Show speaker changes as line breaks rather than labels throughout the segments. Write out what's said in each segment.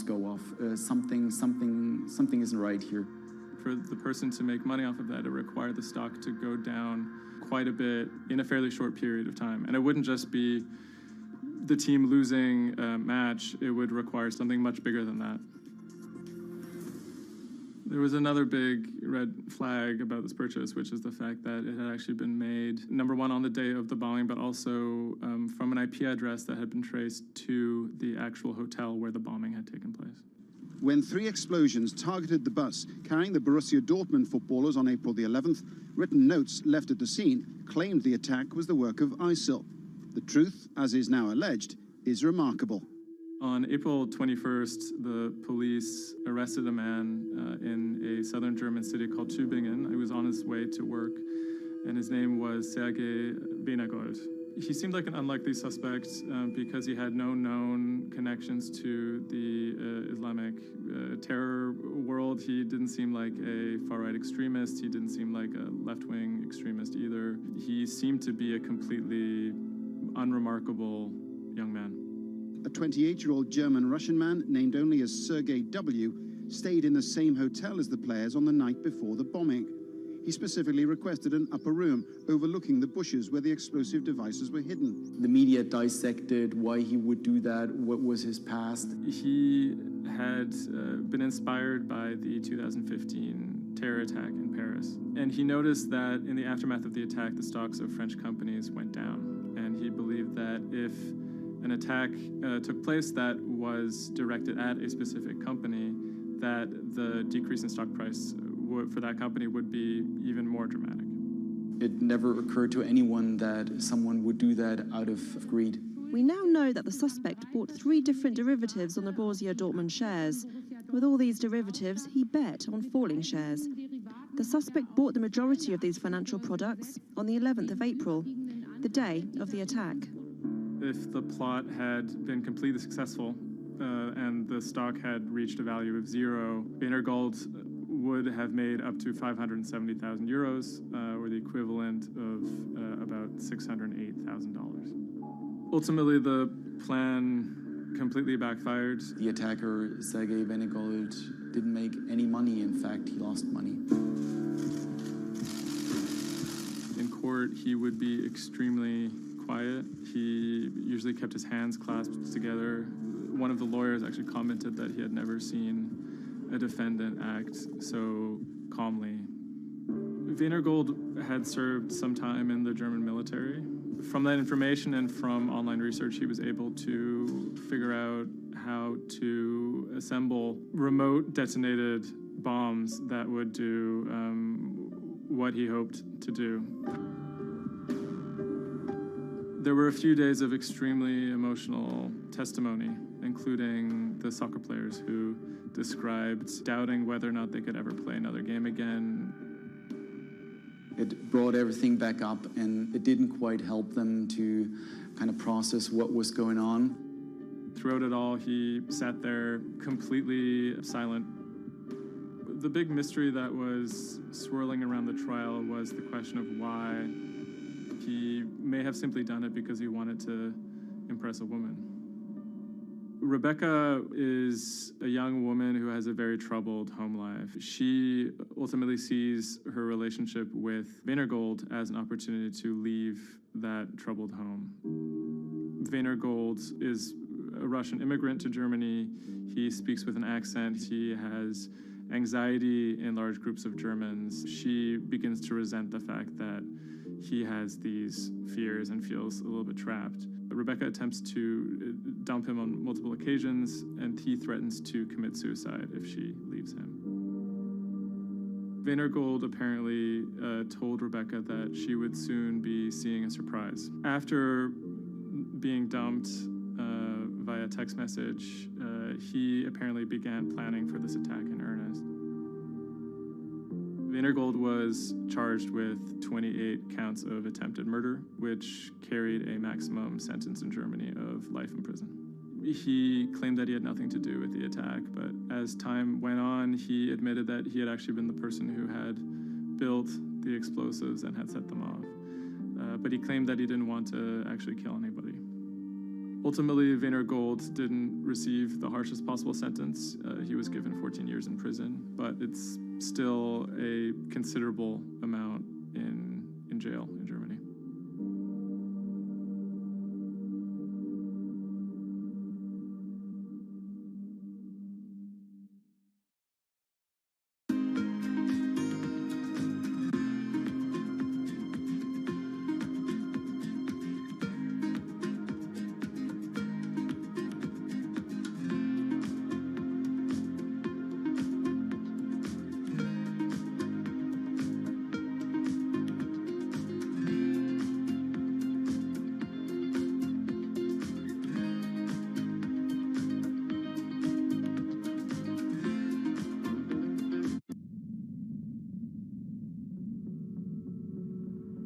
go off. Something isn't right here.
For the person to make money off of that, it required the stock to go down quite a bit in a fairly short period of time. And it wouldn't just be the team losing a match, it would require something much bigger than that. There was another big red flag about this purchase, which is the fact that it had actually been made, number one, on the day of the bombing, but also from an IP address that had been traced to the actual hotel where the bombing had taken place.
When 3 explosions targeted the bus carrying the Borussia Dortmund footballers on April the 11th, written notes left at the scene claimed the attack was the work of ISIL. The truth, as is now alleged, is remarkable.
On April 21st, the police arrested a man in a southern German city called Tübingen. He was on his way to work, and his name was Sergei Venergold. He seemed like an unlikely suspect because he had no known connections to the Islamic terror world. He didn't seem like a far-right extremist. He didn't seem like a left-wing extremist either. He seemed to be a completely unremarkable young man.
A 28-year-old German-Russian man, named only as Sergei W., stayed in the same hotel as the players on the night before the bombing. He specifically requested an upper room overlooking the bushes where the explosive devices were hidden.
The media dissected why he would do that, what was his past.
He had been inspired by the 2015 terror attack in Paris. And he noticed that in the aftermath of the attack, the stocks of French companies went down. And he believed that if an attack took place that was directed at a specific company, that the decrease in stock price for that company would be even more dramatic.
It never occurred to anyone that someone would do that out of greed.
We now know that the suspect bought 3 different derivatives on the Borussia Dortmund shares. With all these derivatives, he bet on falling shares. The suspect bought the majority of these financial products on the 11th of April, the day of the attack.
If the plot had been completely successful and the stock had reached a value of 0, Venergold would have made up to 570,000 euros, or the equivalent of about $608,000. Ultimately, the plan completely backfired.
The attacker, Sergei Venergold, didn't make any money. In fact, he lost money.
In court, he would be extremely quiet. He usually kept his hands clasped together. One of the lawyers actually commented that he had never seen a defendant act so calmly. Venergold had served some time in the German military. From that information and from online research, he was able to figure out how to assemble remote detonated bombs that would do what he hoped to do. There were a few days of extremely emotional testimony, including the soccer players who described doubting whether or not they could ever play another game again.
It brought everything back up, and it didn't quite help them to kind of process what was going on.
Throughout it all, he sat there completely silent. The big mystery that was swirling around the trial was the question of why. He may have simply done it because he wanted to impress a woman. Rebecca is a young woman who has a very troubled home life. She ultimately sees her relationship with Venergold as an opportunity to leave that troubled home. Venergold is a Russian immigrant to Germany. He speaks with an accent. He has anxiety in large groups of Germans. She begins to resent the fact that he has these fears and feels a little bit trapped. Rebecca attempts to dump him on multiple occasions, and he threatens to commit suicide if she leaves him. Venergold apparently told Rebecca that she would soon be seeing a surprise. After being dumped via text message, he apparently began planning for this attack in earnest. Venergold was charged with 28 counts of attempted murder, which carried a maximum sentence in Germany of life in prison. He claimed that he had nothing to do with the attack, but as time went on, he admitted that he had actually been the person who had built the explosives and had set them off. But he claimed that he didn't want to actually kill anybody. Ultimately, Wiener Gold didn't receive the harshest possible sentence. He was given 14 years in prison, but it's still a considerable amount in jail in Germany.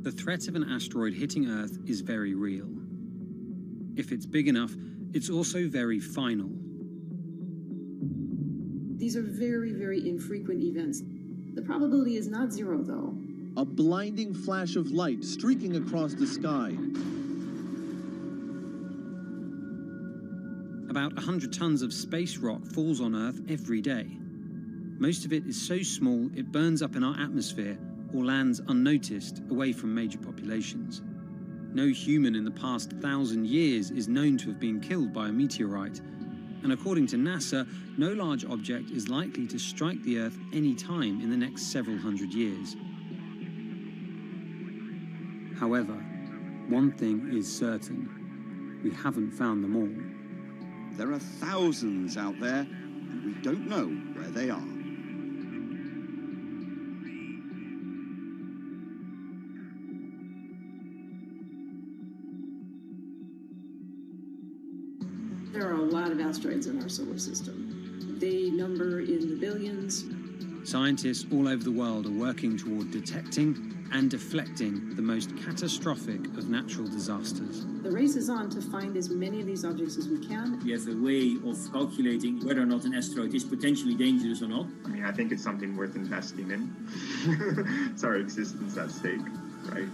The threat of an asteroid hitting Earth is very real. If it's big enough, it's also very final.
These are very, very infrequent events. The probability is not zero, though.
A blinding flash of light streaking across the sky.
About 100 tons of space rock falls on Earth every day. Most of it is so small it burns up in our atmosphere or lands unnoticed away from major populations. No human in the past 1,000 years is known to have been killed by a meteorite, and according to NASA, no large object is likely to strike the Earth any time in the next several hundred years. However, one thing is certain: we haven't found them all.
There are thousands out there, and we don't know where they are.
There are a lot of asteroids in our solar system. They number in the billions.
Scientists all over the world are working toward detecting and deflecting the most catastrophic of natural disasters.
The race is on to find as many of these objects as we can.
We have a way of calculating whether or not an asteroid is potentially dangerous or not.
I mean, I think it's something worth investing in. It's our existence at stake, right?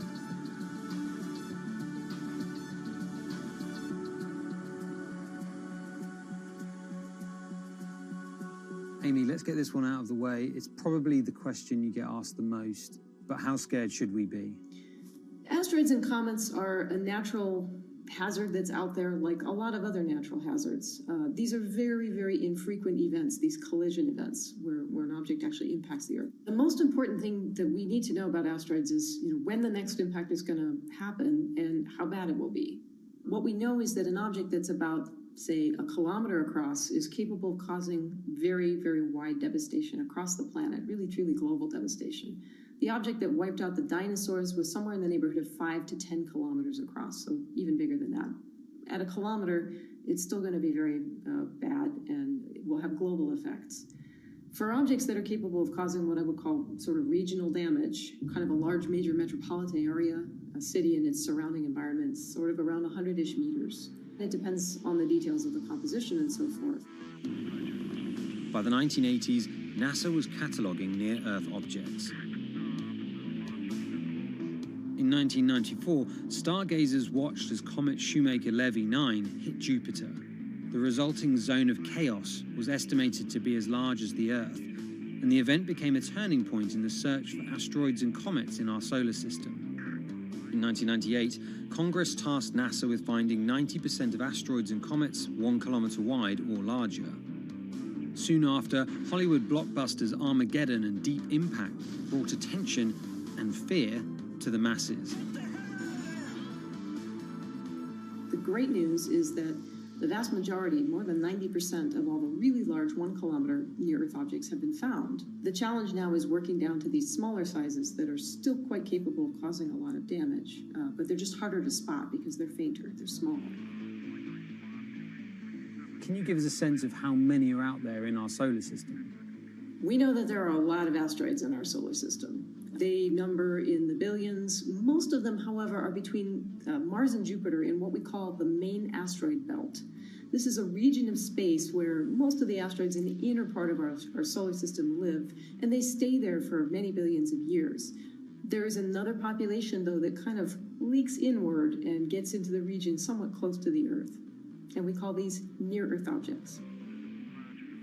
Amy, let's get this one out of the way. It's probably the question you get asked the most, but how scared should we be?
Asteroids and comets are a natural hazard that's out there like a lot of other natural hazards. These are very, very infrequent events, these collision events, where an object actually impacts the Earth. The most important thing that we need to know about asteroids is when the next impact is going to happen and how bad it will be. What we know is that an object that's about, say, a kilometer across is capable of causing very, very wide devastation across the planet, really, truly global devastation. The object that wiped out the dinosaurs was somewhere in the neighborhood of 5 to 10 kilometers across, so even bigger than that. At a kilometer, it's still going to be very bad and it will have global effects. For objects that are capable of causing what I would call sort of regional damage, kind of a large major metropolitan area, a city and its surrounding environment, sort of around 100-ish meters. It depends on the details of the composition and so forth.
By the 1980s, NASA was cataloguing near-Earth objects. In 1994, stargazers watched as comet Shoemaker-Levy 9 hit Jupiter. The resulting zone of chaos was estimated to be as large as the Earth, and the event became a turning point in the search for asteroids and comets in our solar system. In 1998, Congress tasked NASA with finding 90% of asteroids and comets 1 kilometer wide or larger. Soon after, Hollywood blockbusters Armageddon and Deep Impact brought attention and fear to the masses.
The great news is that the vast majority, more than 90% of all the really large 1 kilometer near-Earth objects have been found. The challenge now is working down to these smaller sizes that are still quite capable of causing a lot of damage, but they're just harder to spot because they're fainter, they're smaller.
Can you give us a sense of how many are out there in our solar system?
We know that there are a lot of asteroids in our solar system. They number in the billions. Most of them, however, are between Mars and Jupiter in what we call the main asteroid belt. This is a region of space where most of the asteroids in the inner part of our solar system live, and they stay there for many billions of years. There is another population, though, that kind of leaks inward and gets into the region somewhat close to the Earth. and we call these near-Earth objects.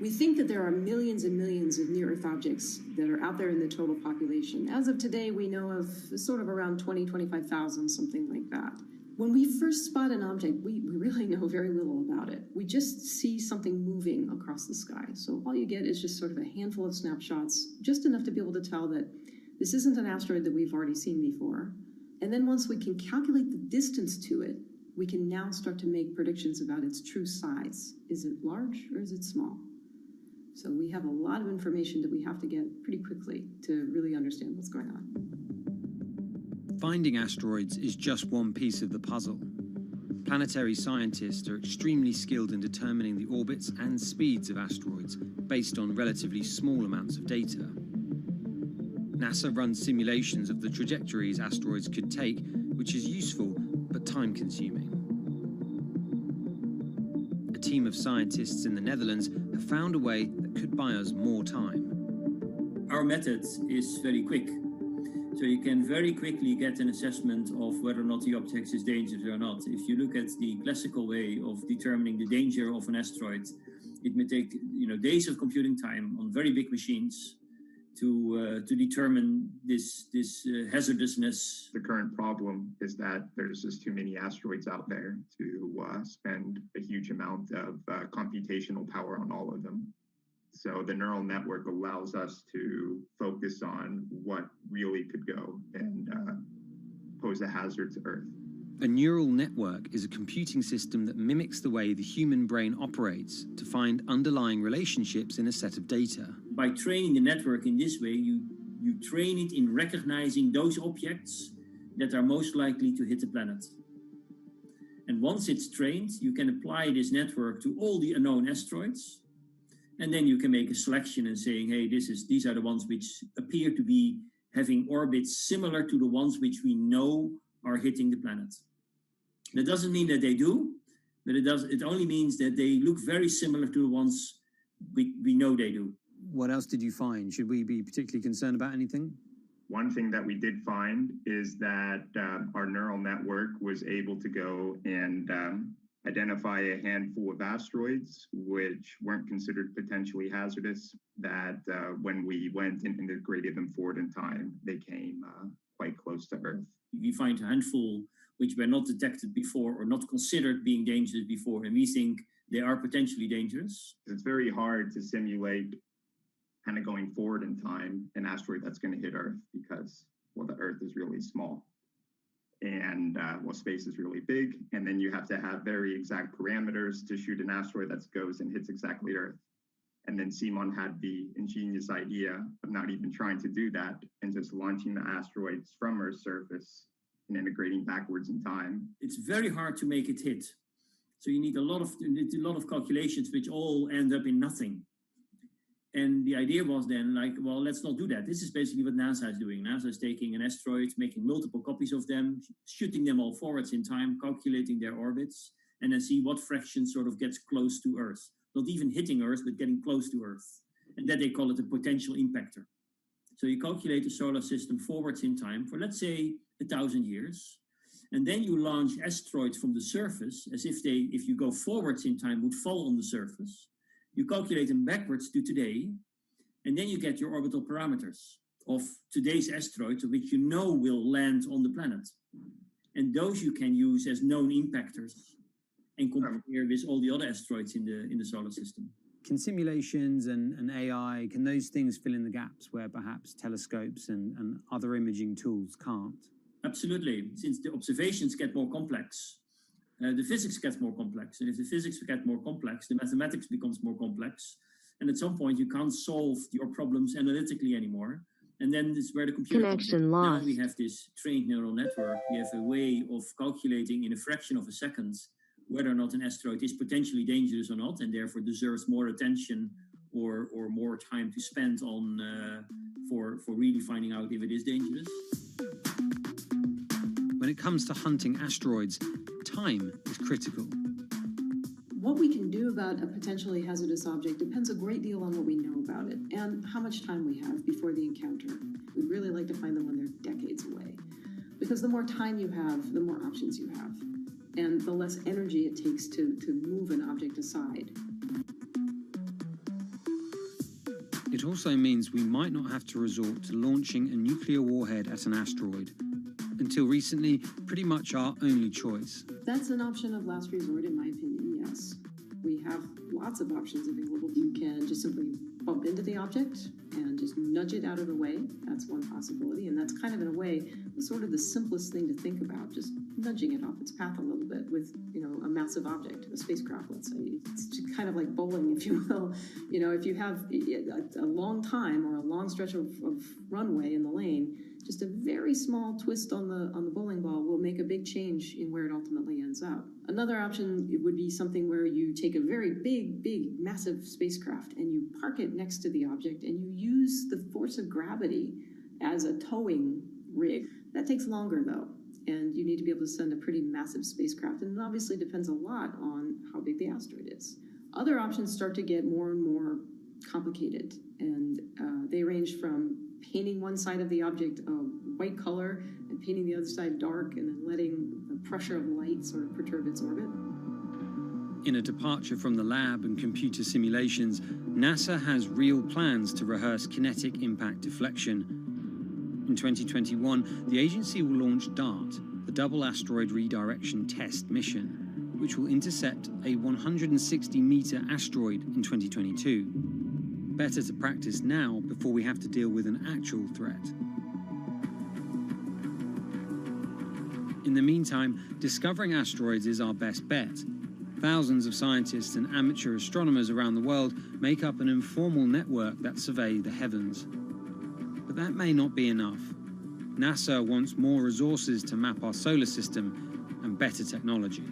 We think that there are millions and millions of near-Earth objects that are out there in the total population. As of today, we know of sort of around 20, 25,000, something like that. When we first spot an object, we really know very little about it. We just see something moving across the sky. So all you get is just sort of a handful of snapshots, just enough to be able to tell that this isn't an asteroid that we've already seen before. And then once we can calculate the distance to it, we can now start to make predictions about its true size. Is it large or is it small? So we have a lot of information that we have to get pretty quickly to really understand what's going on.
Finding asteroids is just one piece of the puzzle. Planetary scientists are extremely skilled in determining the orbits and speeds of asteroids based on relatively small amounts of data. NASA runs simulations of the trajectories asteroids could take, which is useful but time-consuming. A team of scientists in the Netherlands have found a way that could buy us more time.
Our method is very quick. So you can very quickly get an assessment of whether or not the object is dangerous or not. If you look at the classical way of determining the danger of an asteroid, it may take days of computing time on very big machines to determine this hazardousness.
The current problem is that there's just too many asteroids out there to spend a huge amount of computational power on all of them. So the neural network allows us to focus on what really could go and pose a hazard to Earth.
A neural network is a computing system that mimics the way the human brain operates to find underlying relationships in a set of data.
By training the network in this way, you train it in recognizing those objects that are most likely to hit the planet. And once it's trained, you can apply this network to all the unknown asteroids. And then you can make a selection and saying, hey, these are the ones which appear to be having orbits similar to the ones which we know are hitting the planet. That doesn't mean that they do, but it only means that they look very similar to the ones we know they do.
What else did you find? Should we be particularly concerned about anything?
One thing that we did find is that our neural network was able to go and identify a handful of asteroids which weren't considered potentially hazardous, that when we went and integrated them forward in time, they came quite close to Earth.
We find a handful which were not detected before or not considered being dangerous before, and we think they are potentially dangerous.
It's very hard to simulate kind of going forward in time an asteroid that's going to hit Earth because, well, the Earth is really small. And space is really big, and then you have to have very exact parameters to shoot an asteroid that goes and hits exactly Earth. And then Simon had the ingenious idea of not even trying to do that and just launching the asteroids from Earth's surface and integrating backwards in time.
It's very hard to make it hit. So you need a lot of calculations which all end up in nothing. And the idea was then well, let's not do that. This is basically what NASA is doing. NASA is taking an asteroid, making multiple copies of them, shooting them all forwards in time, calculating their orbits, and then see what fraction sort of gets close to Earth. Not even hitting Earth, but getting close to Earth. And that they call it a potential impactor. So you calculate the solar system forwards in time for, let's say, 1,000 years. And then you launch asteroids from the surface as if you go forwards in time, would fall on the surface. You calculate them backwards to today, and then you get your orbital parameters of today's asteroids, which you know will land on the planet. And those you can use as known impactors and compare with all the other asteroids in the solar system.
Can simulations and AI, can those things fill in the gaps where perhaps telescopes and other imaging tools can't?
Absolutely. Since the observations get more complex, the physics gets more complex. And if the physics gets more complex, the mathematics becomes more complex. And at some point, you can't solve your problems analytically anymore. And then this is where the computer
connection lost.
Now we have this trained neural network. We have a way of calculating in a fraction of a second whether or not an asteroid is potentially dangerous or not, and therefore deserves more attention or more time to spend on for really finding out if it is dangerous.
When it comes to hunting asteroids, time is critical.
What we can do about a potentially hazardous object depends a great deal on what we know about it and how much time we have before the encounter. We'd really like to find them when they're decades away, because the more time you have, the more options you have. and the less energy it takes to move an object aside.
It also means we might not have to resort to launching a nuclear warhead at an asteroid. Until recently, pretty much our only choice.
That's an option of last resort, in my opinion, yes. We have lots of options available. You can just simply bump into the object and just nudge it out of the way. That's one possibility, and that's kind of, in a way, sort of the simplest thing to think about, just nudging it off its path a little bit with, a massive object, a spacecraft, let's say. It's just kind of like bowling, if you will. If you have a long time or a long stretch of runway in the lane, just a very small twist on the bowling ball will make a big change in where it ultimately ends up. Another option would be something where you take a very big, massive spacecraft and you park it next to the object and you use the force of gravity as a towing rig. That takes longer, though, and you need to be able to send a pretty massive spacecraft, and it obviously depends a lot on how big the asteroid is. Other options start to get more and more complicated, and they range from painting one side of the object a white color and painting the other side dark and then letting the pressure of light sort of perturb its orbit.
In a departure from the lab and computer simulations, NASA has real plans to rehearse kinetic impact deflection. In 2021, the agency will launch DART, the Double Asteroid Redirection Test mission, which will intercept a 160-meter asteroid in 2022. Better to practice now before we have to deal with an actual threat. In the meantime, discovering asteroids is our best bet. Thousands of scientists and amateur astronomers around the world make up an informal network that survey the heavens. But that may not be enough. NASA wants more resources to map our solar system and better technology.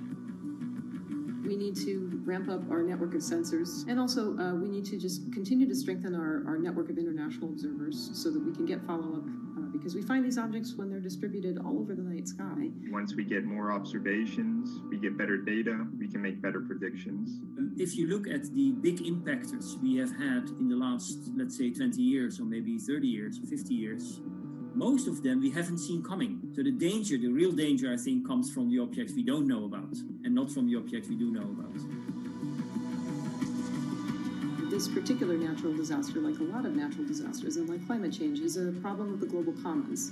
We need to ramp up our network of sensors, and also we need to just continue to strengthen our network of international observers so that we can get follow-up, because we find these objects when they're distributed all over the night sky.
Once we get more observations, we get better data, we can make better predictions.
If you look at the big impactors we have had in the last, let's say, 20 years, or maybe 30 years, or 50 years, most of them we haven't seen coming. So the real danger, I think, comes from the objects we don't know about, and not from the objects we do know about.
This particular natural disaster, like a lot of natural disasters and like climate change, is a problem of the global commons.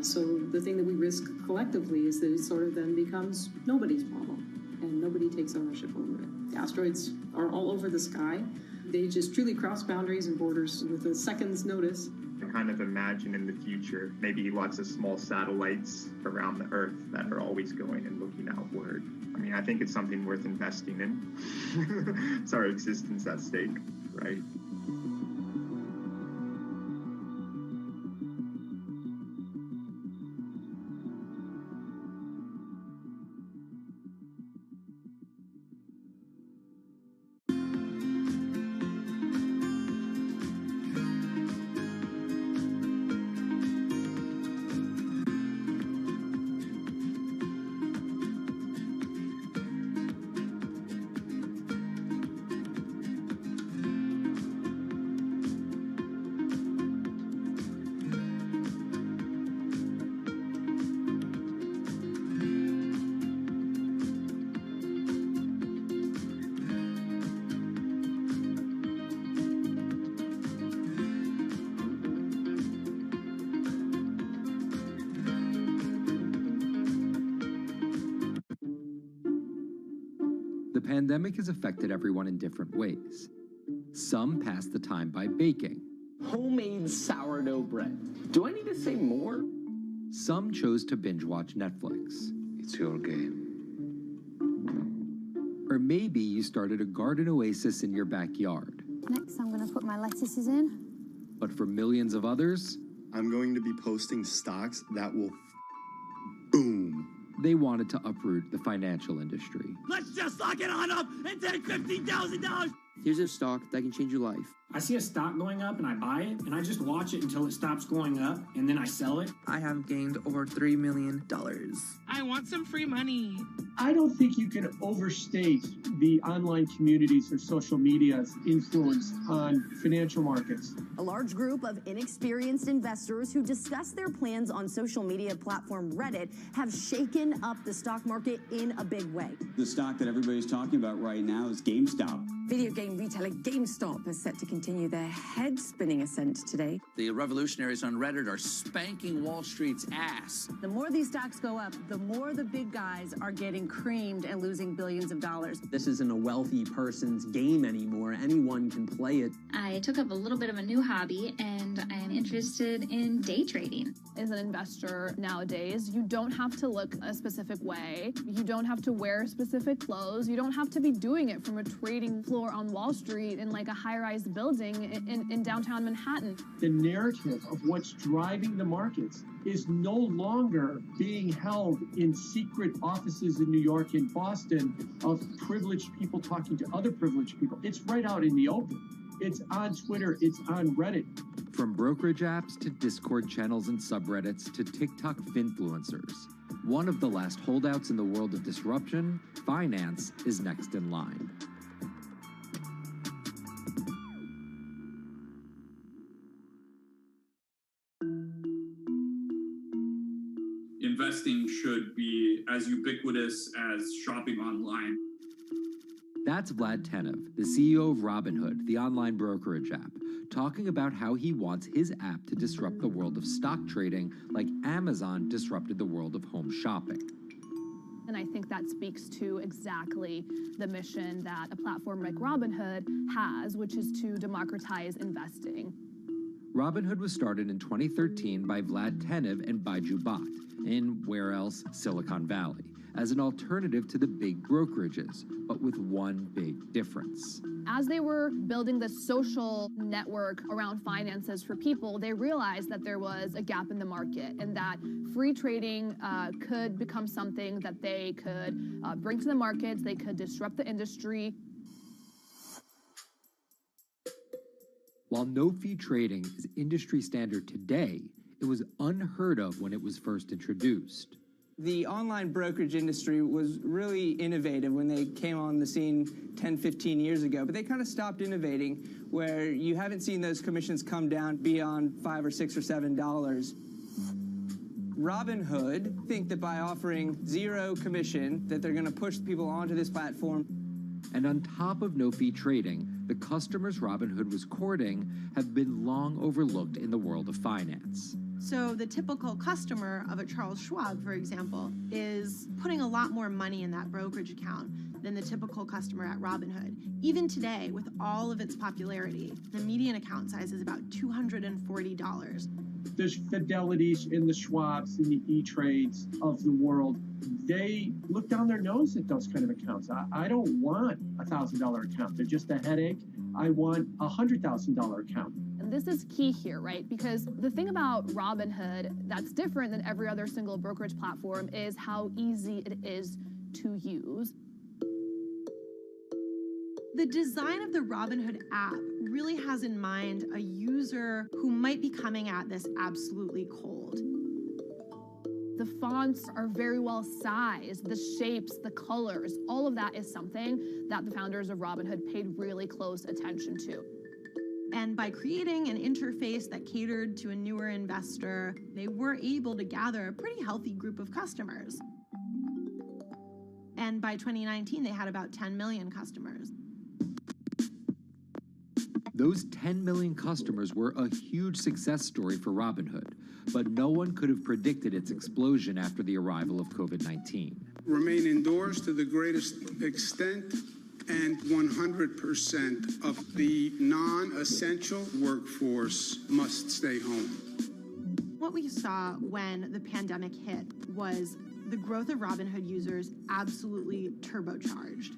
So the thing that we risk collectively is that it sort of then becomes nobody's problem, and nobody takes ownership over it. The asteroids are all over the sky. They just truly cross boundaries and borders with a second's notice.
I kind of imagine in the future maybe lots of small satellites around the Earth that are always going and looking outward. I mean, I think it's something worth investing in. It's our existence at stake, right?
The pandemic has affected everyone in different ways. Some pass the time by baking.
Homemade sourdough bread. Do I need to say more?
Some chose to binge watch Netflix.
It's your game.
Or maybe you started a garden oasis in your backyard.
Next, I'm going to put my lettuces in.
But for millions of others,
I'm going to be posting stocks that will boom.
They wanted to uproot the financial industry.
Let's just lock it on up and take $15,000.
Here's a stock that can change your life.
I see a stock going up and I buy it, and I just watch it until it stops going up, and then I sell it.
I have gained over $3 million.
I want some free money.
I don't think you can overstate the online communities or social media's influence on financial markets.
A large group of inexperienced investors who discuss their plans on social media platform Reddit have shaken up the stock market in a big way.
The stock that everybody's talking about right now is GameStop.
Video game retailer GameStop is set to continue their head-spinning ascent today.
The revolutionaries on Reddit are spanking Wall Street's ass.
The more these stocks go up, the more the big guys are getting creamed and losing billions of dollars.
This isn't a wealthy person's game anymore. Anyone can play it.
I took up a little bit of a new hobby, and I am interested in day trading.
As an investor nowadays, you don't have to look a specific way. You don't have to wear specific clothes. You don't have to be doing it from a trading floor on Wall Street in like a high-rise building in downtown Manhattan.
The narrative of what's driving the markets is no longer being held in secret offices in New York and Boston of privileged people talking to other privileged people. It's right out in the open. It's on Twitter, it's on Reddit.
From brokerage apps to Discord channels and subreddits to TikTok finfluencers. One of the last holdouts in the world of disruption, finance is next in line.
Investing should be as ubiquitous as shopping online.
That's Vlad Tenev, the CEO of Robinhood, the online brokerage app, talking about how he wants his app to disrupt the world of stock trading like Amazon disrupted the world of home shopping.
And I think that speaks to exactly the mission that a platform like Robinhood has, which is to democratize investing.
Robinhood was started in 2013 by Vlad Tenev and Baiju Bhatt in, where else, Silicon Valley, as an alternative to the big brokerages, but with one big difference.
As they were building the social network around finances for people, they realized that there was a gap in the market and that free trading could become something that they could bring to the markets, they could disrupt the industry.
While no-fee trading is industry standard today, it was unheard of when it was first introduced.
The online brokerage industry was really innovative when they came on the scene 10, 15 years ago, but they kind of stopped innovating where you haven't seen those commissions come down beyond $5 or $6 or $7. Robinhood think that by offering zero commission that they're going to push people onto this platform.
And on top of no-fee trading, the customers Robinhood was courting have been long overlooked in the world of finance.
So the typical customer of a Charles Schwab, for example, is putting a lot more money in that brokerage account than the typical customer at Robinhood. Even today, with all of its popularity, the median account size is about $240.
There's Fidelities and the Schwabs and the E-Trades of the world. They look down their nose at those kind of accounts. I don't want a $1,000 account. They're just a headache. I want a $100,000 account.
And this is key here, right? Because the thing about Robinhood that's different than every other single brokerage platform is how easy it is to use.
The design of the Robinhood app really has in mind a user who might be coming at this absolutely cold.
The fonts are very well sized, the shapes, the colors, all of that is something that the founders of Robinhood paid really close attention to.
And by creating an interface that catered to a newer investor, they were able to gather a pretty healthy group of customers. And by 2019, they had about 10 million customers.
Those 10 million customers were a huge success story for Robinhood, but no one could have predicted its explosion after the arrival of COVID-19.
Remain indoors to the greatest extent, and 100% of the non-essential workforce must stay home.
What we saw when the pandemic hit was the growth of Robinhood users absolutely turbocharged.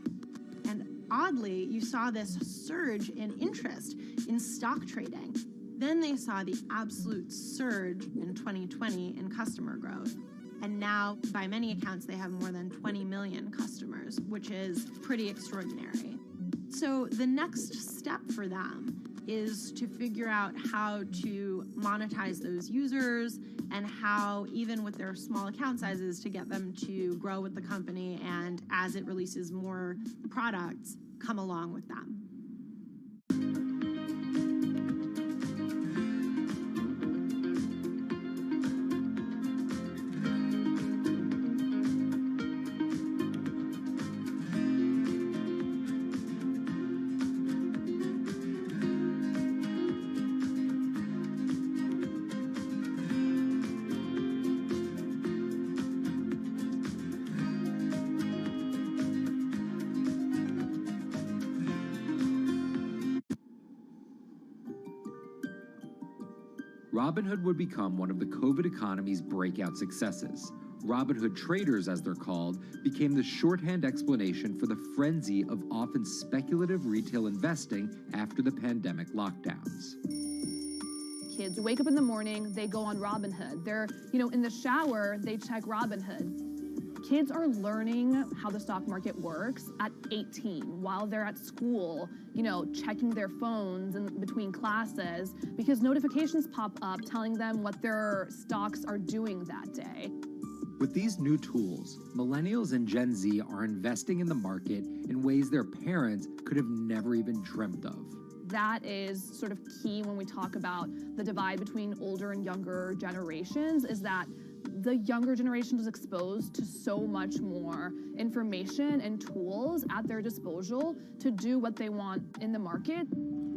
And oddly, you saw this surge in interest in stock trading. Then they saw the absolute surge in 2020 in customer growth. And now, by many accounts, they have more than 20 million customers, which is pretty extraordinary. So the next step for them is to figure out how to monetize those users and how, even with their small account sizes, to get them to grow with the company and, as it releases more products, come along with them.
Robinhood would become one of the COVID economy's breakout successes. Robinhood traders, as they're called, became the shorthand explanation for the frenzy of often speculative retail investing after the pandemic lockdowns.
Kids wake up in the morning, they go on Robinhood. They're, in the shower, they check Robinhood. Kids are learning how the stock market works at 18 while they're at school, checking their phones in between classes because notifications pop up telling them what their stocks are doing that day.
With these new tools, millennials and Gen Z are investing in the market in ways their parents could have never even dreamt of.
That is sort of key when we talk about the divide between older and younger generations, is that the younger generation is exposed to so much more information and tools at their disposal to do what they want in the market.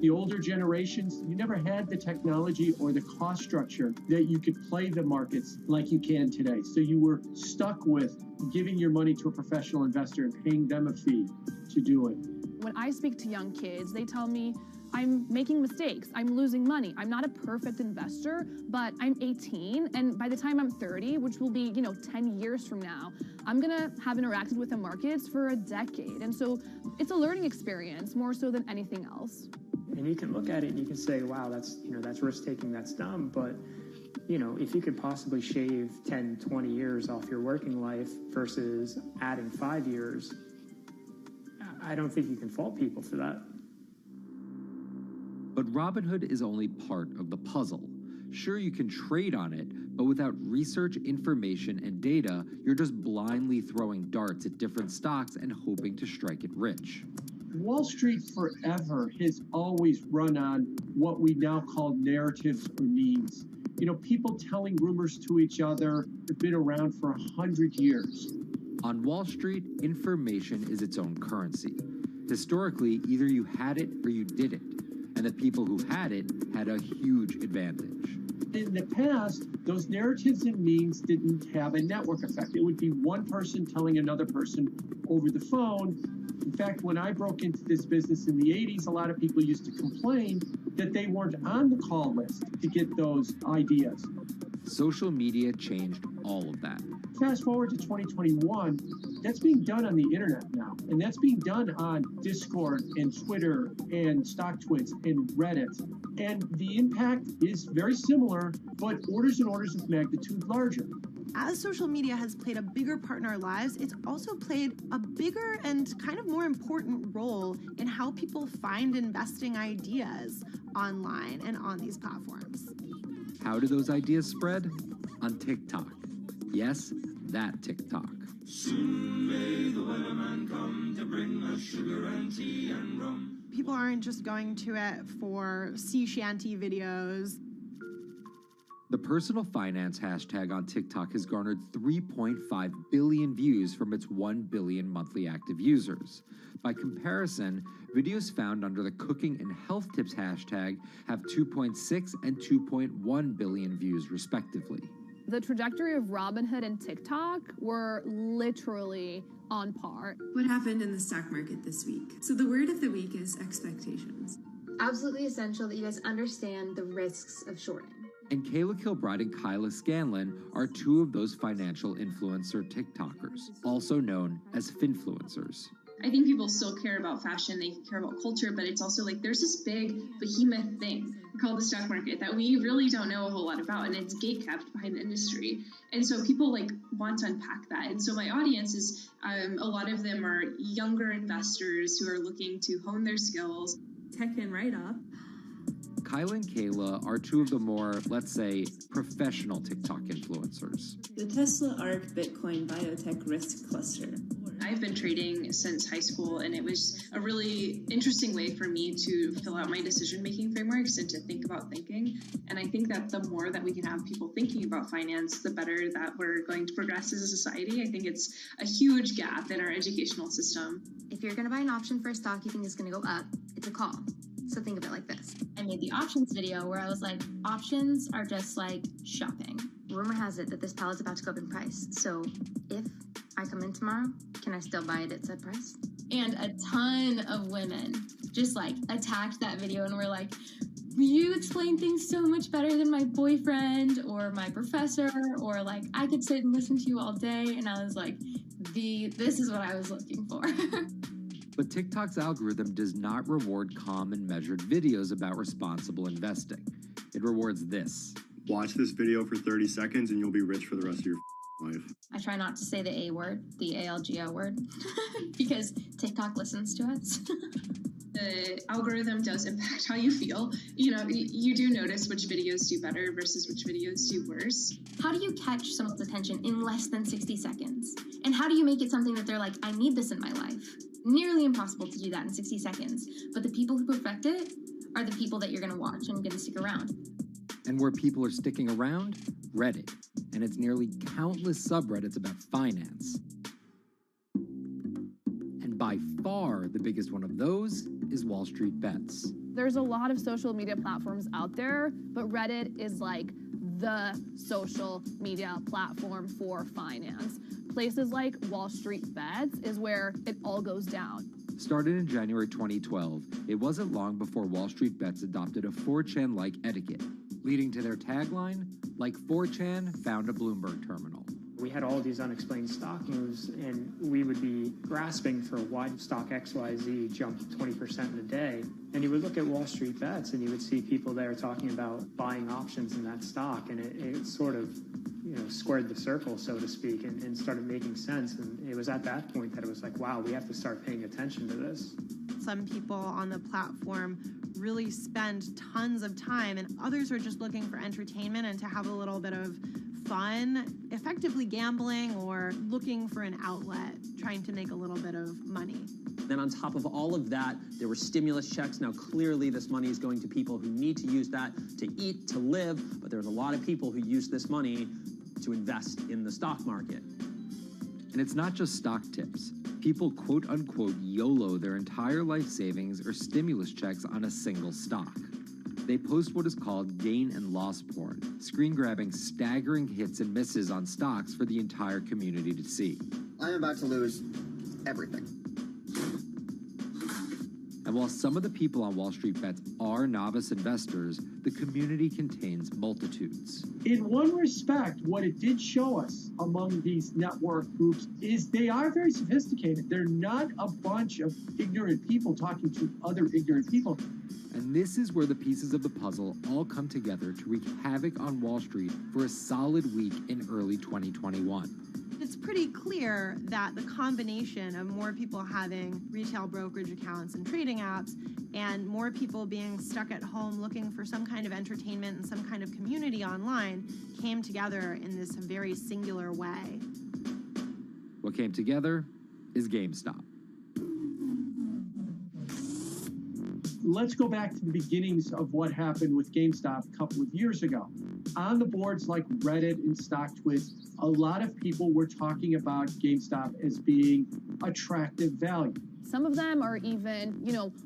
The older generations, you never had the technology or the cost structure that you could play the markets like you can today. So you were stuck with giving your money to a professional investor and paying them a fee to do it.
When I speak to young kids, they tell me, I'm making mistakes, I'm losing money. I'm not a perfect investor, but I'm 18, and by the time I'm 30, which will be, 10 years from now, I'm gonna have interacted with the markets for a decade. And so it's a learning experience more so than anything else.
And you can look at it and you can say, wow, that's risk-taking, that's dumb, but if you could possibly shave 10, 20 years off your working life versus adding 5 years, I don't think you can fault people for that.
But Robinhood is only part of the puzzle. Sure, you can trade on it, but without research, information, and data, you're just blindly throwing darts at different stocks and hoping to strike it rich.
Wall Street forever has always run on what we now call narratives or memes. People telling rumors to each other have been around for 100 years.
On Wall Street, information is its own currency. Historically, either you had it or you didn't, and the people who had it had a huge advantage.
In the past, those narratives and memes didn't have a network effect. It would be one person telling another person over the phone. In fact, when I broke into this business in the 80s, a lot of people used to complain that they weren't on the call list to get those ideas.
Social media changed all of that.
Fast forward to 2021, that's being done on the internet now. And that's being done on Discord and Twitter and StockTwits and Reddit. And the impact is very similar, but orders and orders of magnitude larger.
As social media has played a bigger part in our lives, it's also played a bigger and kind of more important role in how people find investing ideas online and on these platforms.
How do those ideas spread? On TikTok. Yes, that TikTok.
Soon may the weatherman come to bring us sugar and tea and rum.
People aren't just going to it for sea shanty videos.
The personal finance hashtag on TikTok has garnered 3.5 billion views from its 1 billion monthly active users. By comparison, videos found under the cooking and health tips hashtag have 2.6 and 2.1 billion views respectively.
The trajectory of Robinhood and TikTok were literally on par.
What happened in the stock market this week? So the word of the week is expectations.
Absolutely essential that you guys understand the risks of shorting.
And Kayla Kilbride and Kyla Scanlon are two of those financial influencer TikTokers, also known as finfluencers.
I think people still care about fashion, they care about culture, but it's also like there's this big behemoth thing called the stock market that we really don't know a whole lot about, and it's gatekept behind the industry. And so people like want to unpack that. And so my audience is a lot of them are younger investors who are looking to hone their skills.
Tekken right up.
Kyla and Kayla are two of the more, let's say, professional TikTok influencers.
The Tesla ARK Bitcoin Biotech Risk Cluster.
I've been trading since high school, and it was a really interesting way for me to fill out my decision-making frameworks and to think about thinking. And I think that the more that we can have people thinking about finance, the better that we're going to progress as a society. I think it's a huge gap in our educational system.
If you're going to buy an option for a stock you think is going to go up, it's a call. So think of it like this. I made the options video where I was like, options are just like shopping. Rumor has it that this pallet's about to go up in price. So if I come in tomorrow, can I still buy it at said price? And a ton of women just like attacked that video and were like, you explain things so much better than my boyfriend or my professor, or like I could sit and listen to you all day. And I was like, this is what I was looking for.
But TikTok's algorithm does not reward calm and measured videos about responsible investing. It rewards this.
Watch this video for 30 seconds and you'll be rich for the rest of your life.
I try not to say the A word, the ALGO word, because TikTok listens to us.
The algorithm does impact how you feel. You know, you do notice which videos do better versus which videos do worse.
How do you catch someone's attention in less than 60 seconds? And how do you make it something that they're like, I need this in my life? Nearly impossible to do that in 60 seconds. But the people who perfect it are the people that you're going to watch and going to stick around.
And where people are sticking around? Reddit. And its nearly countless subreddits about finance. And by far the biggest one of those is Wall Street Bets.
There's a lot of social media platforms out there, but Reddit is like the social media platform for finance. Places like Wall Street Bets is where it all goes down.
Started in January 2012, it wasn't long before Wall Street Bets adopted a 4chan-like etiquette, leading to their tagline, like 4chan found a Bloomberg terminal.
We had all these unexplained stock moves, and we would be grasping for why stock XYZ jumped 20% in a day. And you would look at Wall Street Bets, and you would see people there talking about buying options in that stock, and it sort of, squared the circle, so to speak, and started making sense. And it was at that point that it was like, wow, we have to start paying attention to this.
Some people on the platform really spend tons of time, and others are just looking for entertainment and to have a little bit of fun, effectively gambling or looking for an outlet, trying to make a little bit of money.
Then on top of all of that, there were stimulus checks. Now, clearly this money is going to people who need to use that to eat, to live, but there's a lot of people who use this money to invest in the stock market.
And it's not just stock tips. People quote-unquote YOLO their entire life savings or stimulus checks on a single stock. They post what is called gain and loss porn, screen-grabbing staggering hits and misses on stocks for the entire community to see.
I'm about to lose everything.
And while some of the people on Wall Street Bets are novice investors, the community contains multitudes.
In one respect, what it did show us among these network groups is they are very sophisticated. They're not a bunch of ignorant people talking to other ignorant people.
And this is where the pieces of the puzzle all come together to wreak havoc on Wall Street for a solid week in early 2021.
It's pretty clear that the combination of more people having retail brokerage accounts and trading apps and more people being stuck at home looking for some kind of entertainment and some kind of community online came together in this very singular way.
What came together is GameStop.
Let's go back to the beginnings of what happened with GameStop a couple of years ago. On the boards like Reddit and StockTwits, a lot of people were talking about GameStop as being attractive value.
Some of them are even,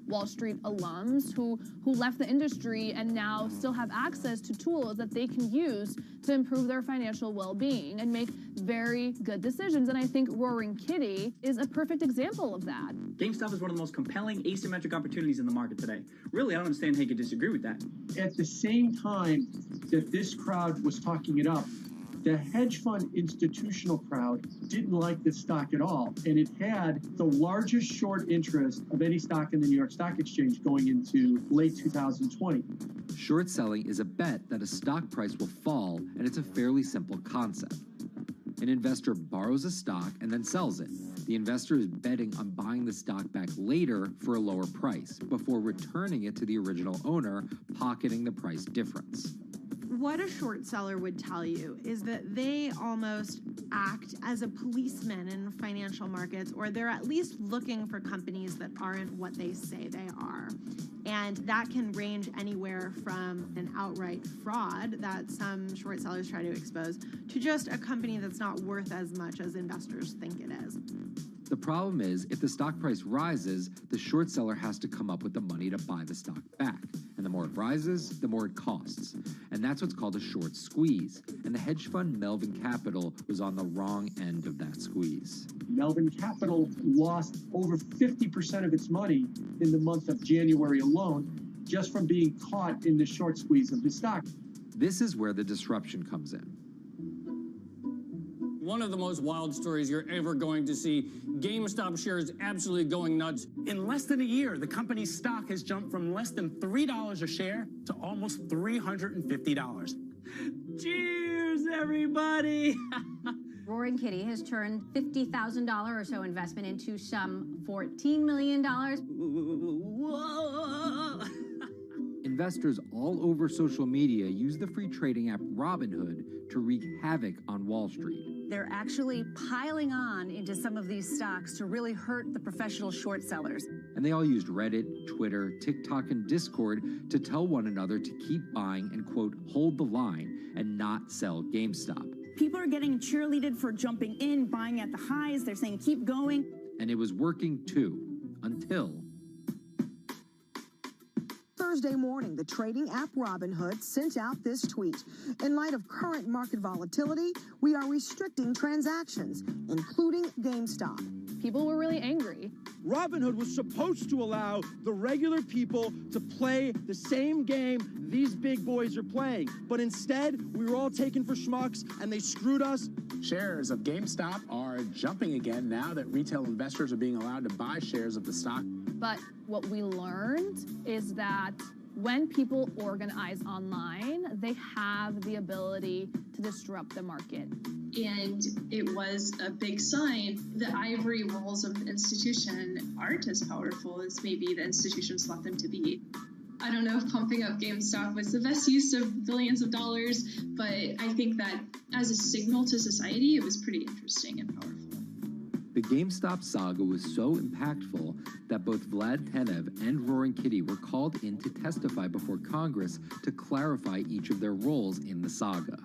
Wall Street alums who left the industry and now still have access to tools that they can use to improve their financial well-being and make very good decisions. And I think Roaring Kitty is a perfect example of that.
GameStop is one of the most compelling asymmetric opportunities in the market today. Really, I don't understand how you could disagree with that.
At the same time that this crowd was talking it up, The hedge fund institutional crowd didn't like this stock at all, and it had the largest short interest of any stock in the New York Stock Exchange going into late 2020.
Short selling is a bet that a stock price will fall, and it's a fairly simple concept. An investor borrows a stock and then sells it. The investor is betting on buying the stock back later for a lower price before returning it to the original owner, pocketing the price difference.
What a short seller would tell you is that they almost act as a policeman in financial markets, or they're at least looking for companies that aren't what they say they are. And that can range anywhere from an outright fraud that some short sellers try to expose to just a company that's not worth as much as investors think it is.
The problem is, if the stock price rises, the short seller has to come up with the money to buy the stock back. And the more it rises, the more it costs. And that's what's called a short squeeze. And the hedge fund Melvin Capital was on the wrong end of that squeeze.
Melvin Capital lost over 50% of its money in the month of January alone, just from being caught in the short squeeze of the stock.
This is where the disruption comes in.
One of the most wild stories you're ever going to see. GameStop shares absolutely going nuts.
In less than a year, the company's stock has jumped from less than $3 a share to almost $350.
Cheers, everybody!
Roaring Kitty has turned $50,000 or so investment into some $14 million.
Whoa!
Investors all over social media use the free trading app Robinhood to wreak havoc on Wall Street.
They're actually piling on into some of these stocks to really hurt the professional short sellers.
And they all used Reddit, Twitter, TikTok, and Discord to tell one another to keep buying and, quote, hold the line and not sell GameStop.
People are getting cheerleaded for jumping in, buying at the highs. They're saying, keep going.
And it was working too, until
Thursday morning, the trading app Robinhood sent out this tweet. In light of current market volatility, we are restricting transactions, including GameStop.
People were really angry.
Robinhood was supposed to allow the regular people to play the same game these big boys are playing. But instead, we were all taken for schmucks, and they screwed us.
Shares of GameStop are jumping again now that retail investors are being allowed to buy shares of the stock.
But what we learned is that when people organize online, they have the ability to disrupt the market.
And it was a big sign the ivory walls of the institution aren't as powerful as maybe the institutions thought them to be. I don't know if pumping up GameStop was the best use of billions of dollars, but I think that as a signal to society, it was pretty interesting and powerful.
The GameStop saga was so impactful that both Vlad Tenev and Roaring Kitty were called in to testify before Congress to clarify each of their roles in the saga.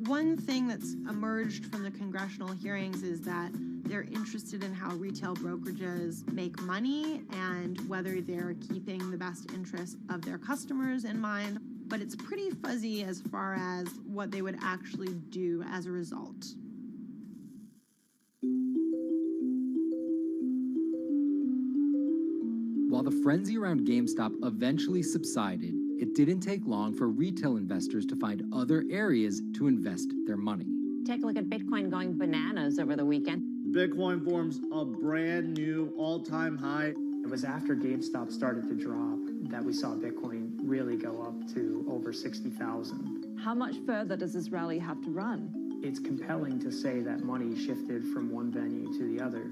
One thing that's emerged from the congressional hearings is that they're interested in how retail brokerages make money and whether they're keeping the best interests of their customers in mind, but it's pretty fuzzy as far as what they would actually do as a result.
While the frenzy around GameStop eventually subsided, it didn't take long for retail investors to find other areas to invest their money.
Take a look at Bitcoin going bananas over the weekend.
Bitcoin forms a brand new all-time high.
It was after GameStop started to drop that we saw Bitcoin really go up to over 60,000.
How much further does this rally have to run?
It's compelling to say that money shifted from one venue to the other.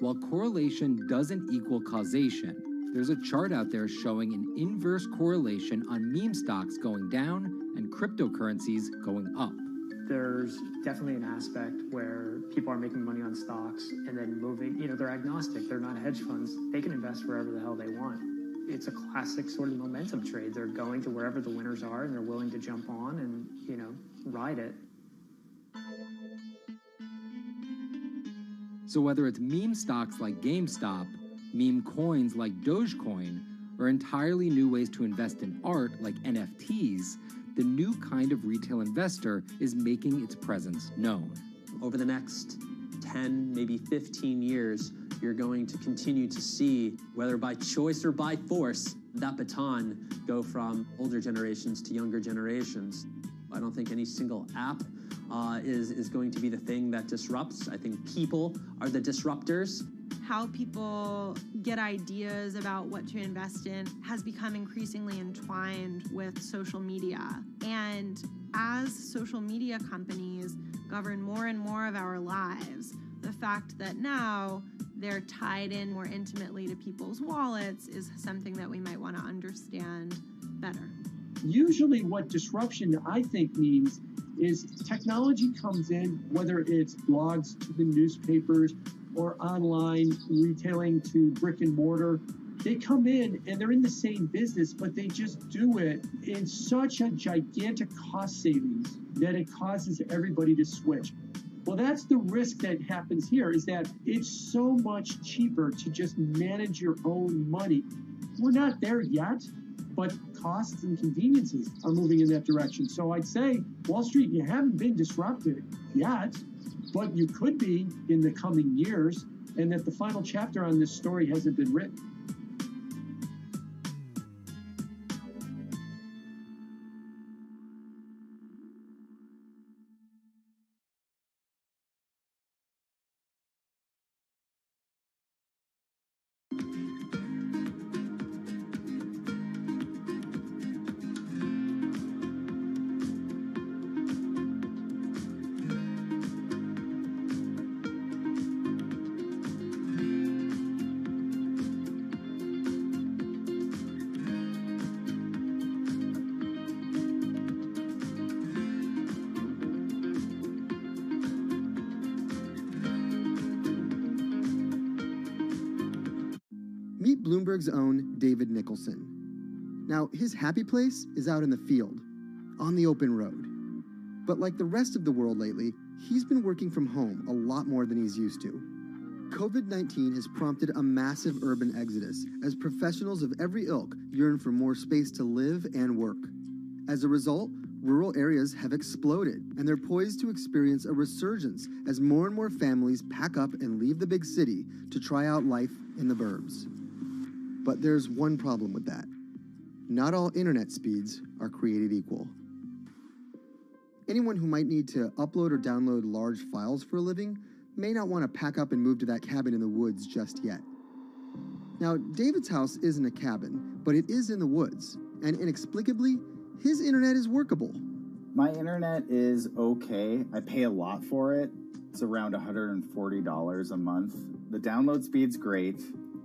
While correlation doesn't equal causation, there's a chart out there showing an inverse correlation on meme stocks going down and cryptocurrencies going up.
There's definitely an aspect where people are making money on stocks and then moving, they're agnostic, they're not hedge funds. They can invest wherever the hell they want. It's a classic sort of momentum trade. They're going to wherever the winners are and they're willing to jump on and, ride it.
So whether it's meme stocks like GameStop, meme coins like Dogecoin, or entirely new ways to invest in art like NFTs, the new kind of retail investor is making its presence known.
Over the next 10, maybe 15 years, you're going to continue to see, whether by choice or by force, that baton go from older generations to younger generations. I don't think any single app is going to be the thing that disrupts. I think people are the disruptors.
How people get ideas about what to invest in has become increasingly entwined with social media. And as social media companies govern more and more of our lives, the fact that now they're tied in more intimately to people's wallets is something that we might want to understand better.
Usually what disruption, I think, means is technology comes in, whether it's blogs to the newspapers or online retailing to brick and mortar. They come in and they're in the same business, but they just do it in such a gigantic cost savings that it causes everybody to switch. Well, that's the risk that happens here, is that it's so much cheaper to just manage your own money. We're not there yet, but costs and conveniences are moving in that direction. So I'd say, Wall Street, you haven't been disrupted yet, but you could be in the coming years, and that the final chapter on this story hasn't been written.
Meet Bloomberg's own David Nicholson. Now, his happy place is out in the field, on the open road. But like the rest of the world lately, he's been working from home a lot more than he's used to. COVID-19 has prompted a massive urban exodus as professionals of every ilk yearn for more space to live and work. As a result, rural areas have exploded, and they're poised to experience a resurgence as more and more families pack up and leave the big city to try out life in the burbs. But there's one problem with that. Not all internet speeds are created equal. Anyone who might need to upload or download large files for a living may not want to pack up and move to that cabin in the woods just yet. Now, David's house isn't a cabin, but it is in the woods, and inexplicably, his internet is workable.
My internet is okay. I pay a lot for it. It's around $140 a month. The download speed's great,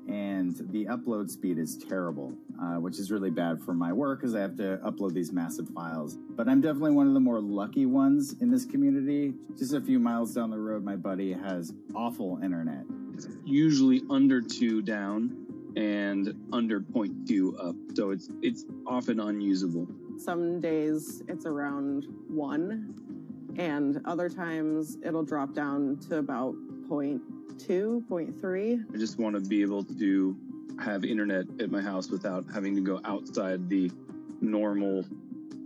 and the upload speed is terrible, which is really bad for my work because I have to upload these massive files. But I'm definitely one of the more lucky ones in this community. Just a few miles down the road, my buddy has awful internet.
It's usually under 2 down and under 0.2 up, so it's often unusable.
Some days it's around 1, and other times it'll drop down to about 0.2, 0.3.
I just want to be able to have internet at my house without having to go outside the normal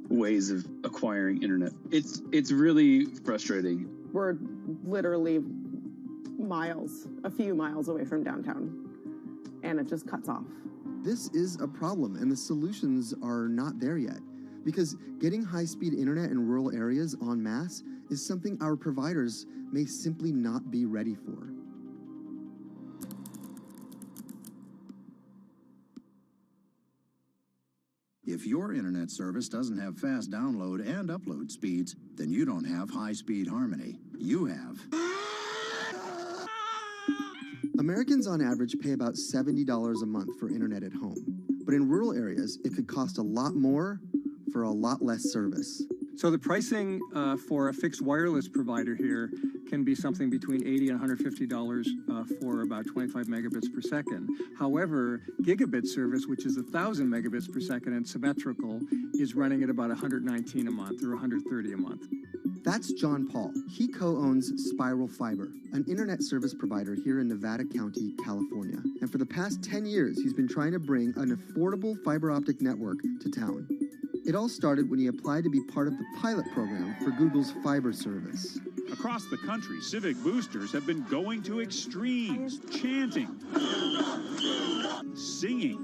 ways of acquiring internet. It's really frustrating.
We're literally a few miles away from downtown, and it just cuts off.
This is a problem, and the solutions are not there yet, because getting high-speed internet in rural areas en masse is something our providers may simply not be ready for.
If your internet service doesn't have fast download and upload speeds, then you don't have high-speed harmony. You have.
Americans on average pay about $70 a month for internet at home. But in rural areas, it could cost a lot more for a lot less service.
So the pricing for a fixed wireless provider here can be something between $80 and $150 for about 25 megabits per second. However, gigabit service, which is 1,000 megabits per second and symmetrical, is running at about $119 a month or $130 a month.
That's John Paul. He co-owns Spiral Fiber, an internet service provider here in Nevada County, California. And for the past 10 years, he's been trying to bring an affordable fiber optic network to town. It all started when he applied to be part of the pilot program for Google's fiber service.
Across the country, civic boosters have been going to extremes, chanting, singing,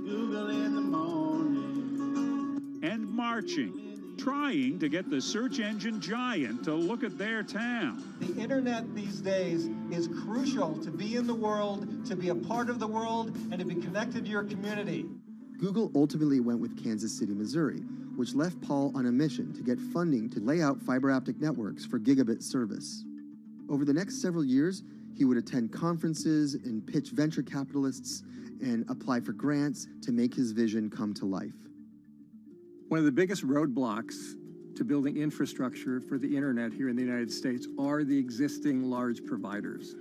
and marching trying to get the search engine giant to look at their town.
The internet these days is crucial to be in the world, to be a part of the world, and to be connected to your community.
Google ultimately went with Kansas City, Missouri, which left Paul on a mission to get funding to lay out fiber optic networks for gigabit service. Over the next several years, he would attend conferences and pitch venture capitalists and apply for grants to make his vision come to life.
One of the biggest roadblocks to building infrastructure for the internet here in the United States are the existing large providers.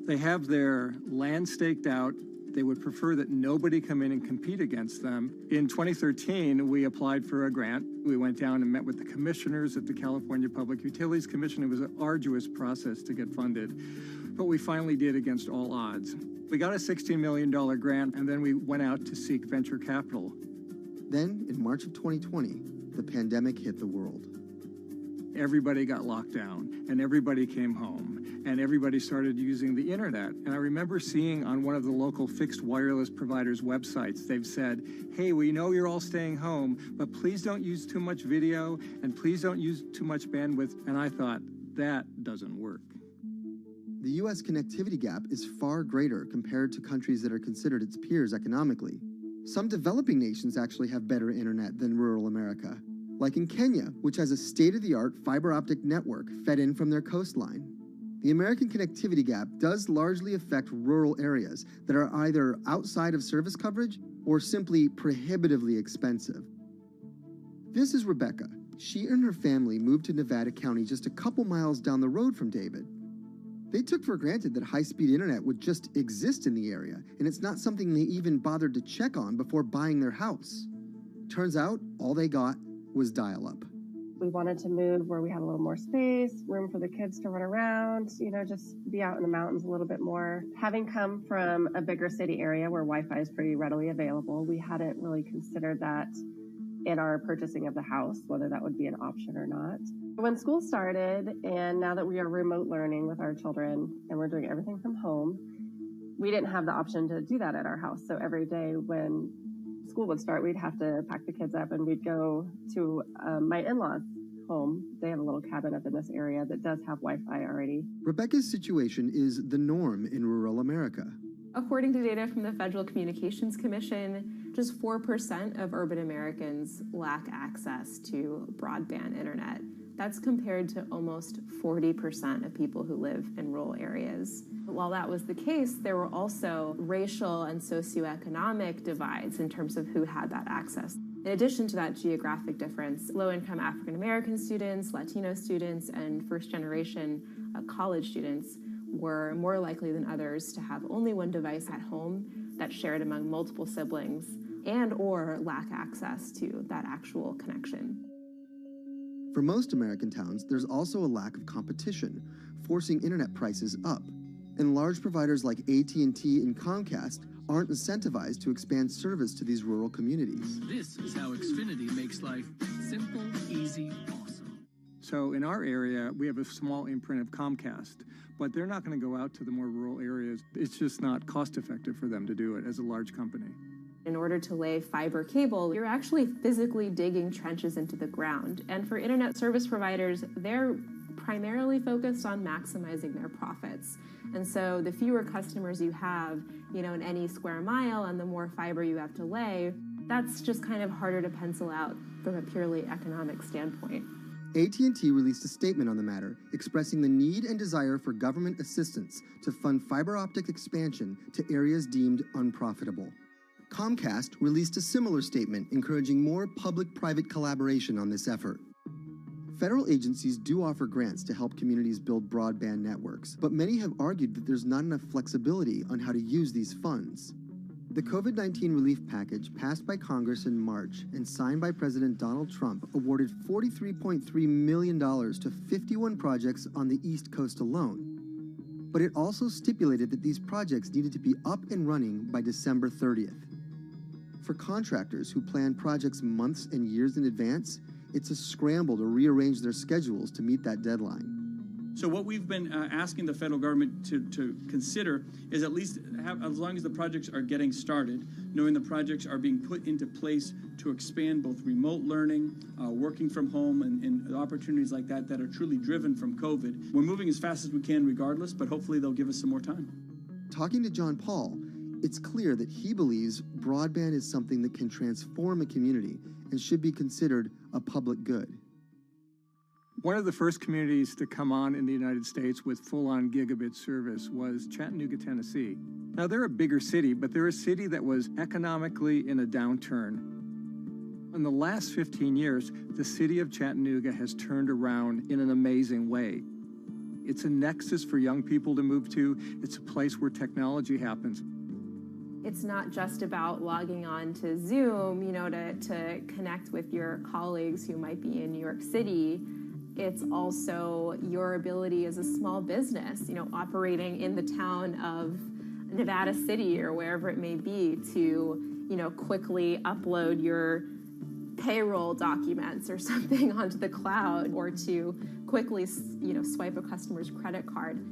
They have their land staked out. They would prefer that nobody come in and compete against them. In 2013, we applied for a grant. We went down and met with the commissioners at the California Public Utilities Commission. It was an arduous process to get funded, but we finally did against all odds. We got a $16 million grant, and then we went out to seek venture capital.
Then, in March of 2020, the pandemic hit the world.
Everybody got locked down, and everybody came home, and everybody started using the internet. And I remember seeing on one of the local fixed wireless providers' websites, they've said, hey, we know you're all staying home, but please don't use too much video, and please don't use too much bandwidth. And I thought, that doesn't work.
The U.S. connectivity gap is far greater compared to countries that are considered its peers economically. Some developing nations actually have better internet than rural America, like in Kenya, which has a state-of-the-art fiber optic network fed in from their coastline. The American connectivity gap does largely affect rural areas that are either outside of service coverage or simply prohibitively expensive. This is Rebecca. She and her family moved to Nevada County just a couple miles down the road from David. They took for granted that high-speed internet would just exist in the area, and it's not something they even bothered to check on before buying their house. Turns out, all they got was dial-up.
We wanted to move where we had a little more space, room for the kids to run around, just be out in the mountains a little bit more. Having come from a bigger city area where Wi-Fi is pretty readily available, we hadn't really considered that in our purchasing of the house, whether that would be an option or not. When school started, and now that we are remote learning with our children and we're doing everything from home, we didn't have the option to do that at our house. So every day when school would start, we'd have to pack the kids up and we'd go to my in-laws' home. They have a little cabin up in this area that does have Wi-Fi already.
Rebecca's situation is the norm in rural America.
According to data from the Federal Communications Commission, just 4% of urban Americans lack access to broadband internet. That's compared to almost 40% of people who live in rural areas. While that was the case, there were also racial and socioeconomic divides in terms of who had that access. In addition to that geographic difference, low-income African American students, Latino students, and first-generation college students were more likely than others to have only one device at home that's shared among multiple siblings and or lack access to that actual connection.
For most American towns, there's also a lack of competition, forcing internet prices up. And large providers like AT&T and Comcast aren't incentivized to expand service to these rural communities.
This is how Xfinity makes life simple, easy, awesome.
So in our area, we have a small imprint of Comcast, but they're not going to go out to the more rural areas. It's just not cost effective for them to do it as a large company.
In order to lay fiber cable, you're actually physically digging trenches into the ground. And for internet service providers, they're primarily focused on maximizing their profits. And so the fewer customers you have, in any square mile and the more fiber you have to lay, that's just kind of harder to pencil out from a purely economic standpoint.
AT&T released a statement on the matter, expressing the need and desire for government assistance to fund fiber optic expansion to areas deemed unprofitable. Comcast released a similar statement encouraging more public-private collaboration on this effort. Federal agencies do offer grants to help communities build broadband networks, but many have argued that there's not enough flexibility on how to use these funds. The COVID-19 relief package passed by Congress in March and signed by President Donald Trump awarded $43.3 million to 51 projects on the East Coast alone. But it also stipulated that these projects needed to be up and running by December 30th. For contractors who plan projects months and years in advance, it's a scramble to rearrange their schedules to meet that deadline.
So what we've been asking the federal government to consider is at least have, as long as the projects are getting started, knowing the projects are being put into place to expand both remote learning, working from home, and opportunities like that that are truly driven from COVID. We're moving as fast as we can regardless, but hopefully they'll give us some more time.
Talking to John Paul, it's clear that he believes broadband is something that can transform a community and should be considered a public good.
One of the first communities to come on in the United States with full-on gigabit service was Chattanooga, Tennessee. Now, they're a bigger city, but they're a city that was economically in a downturn. In the last 15 years, the city of Chattanooga has turned around in an amazing way. It's a nexus for young people to move to. It's a place where technology happens.
It's not just about logging on to Zoom, to connect with your colleagues who might be in New York City. It's also your ability as a small business, operating in the town of Nevada City or wherever it may be to, quickly upload your payroll documents or something onto the cloud, or to quickly, swipe a customer's credit card.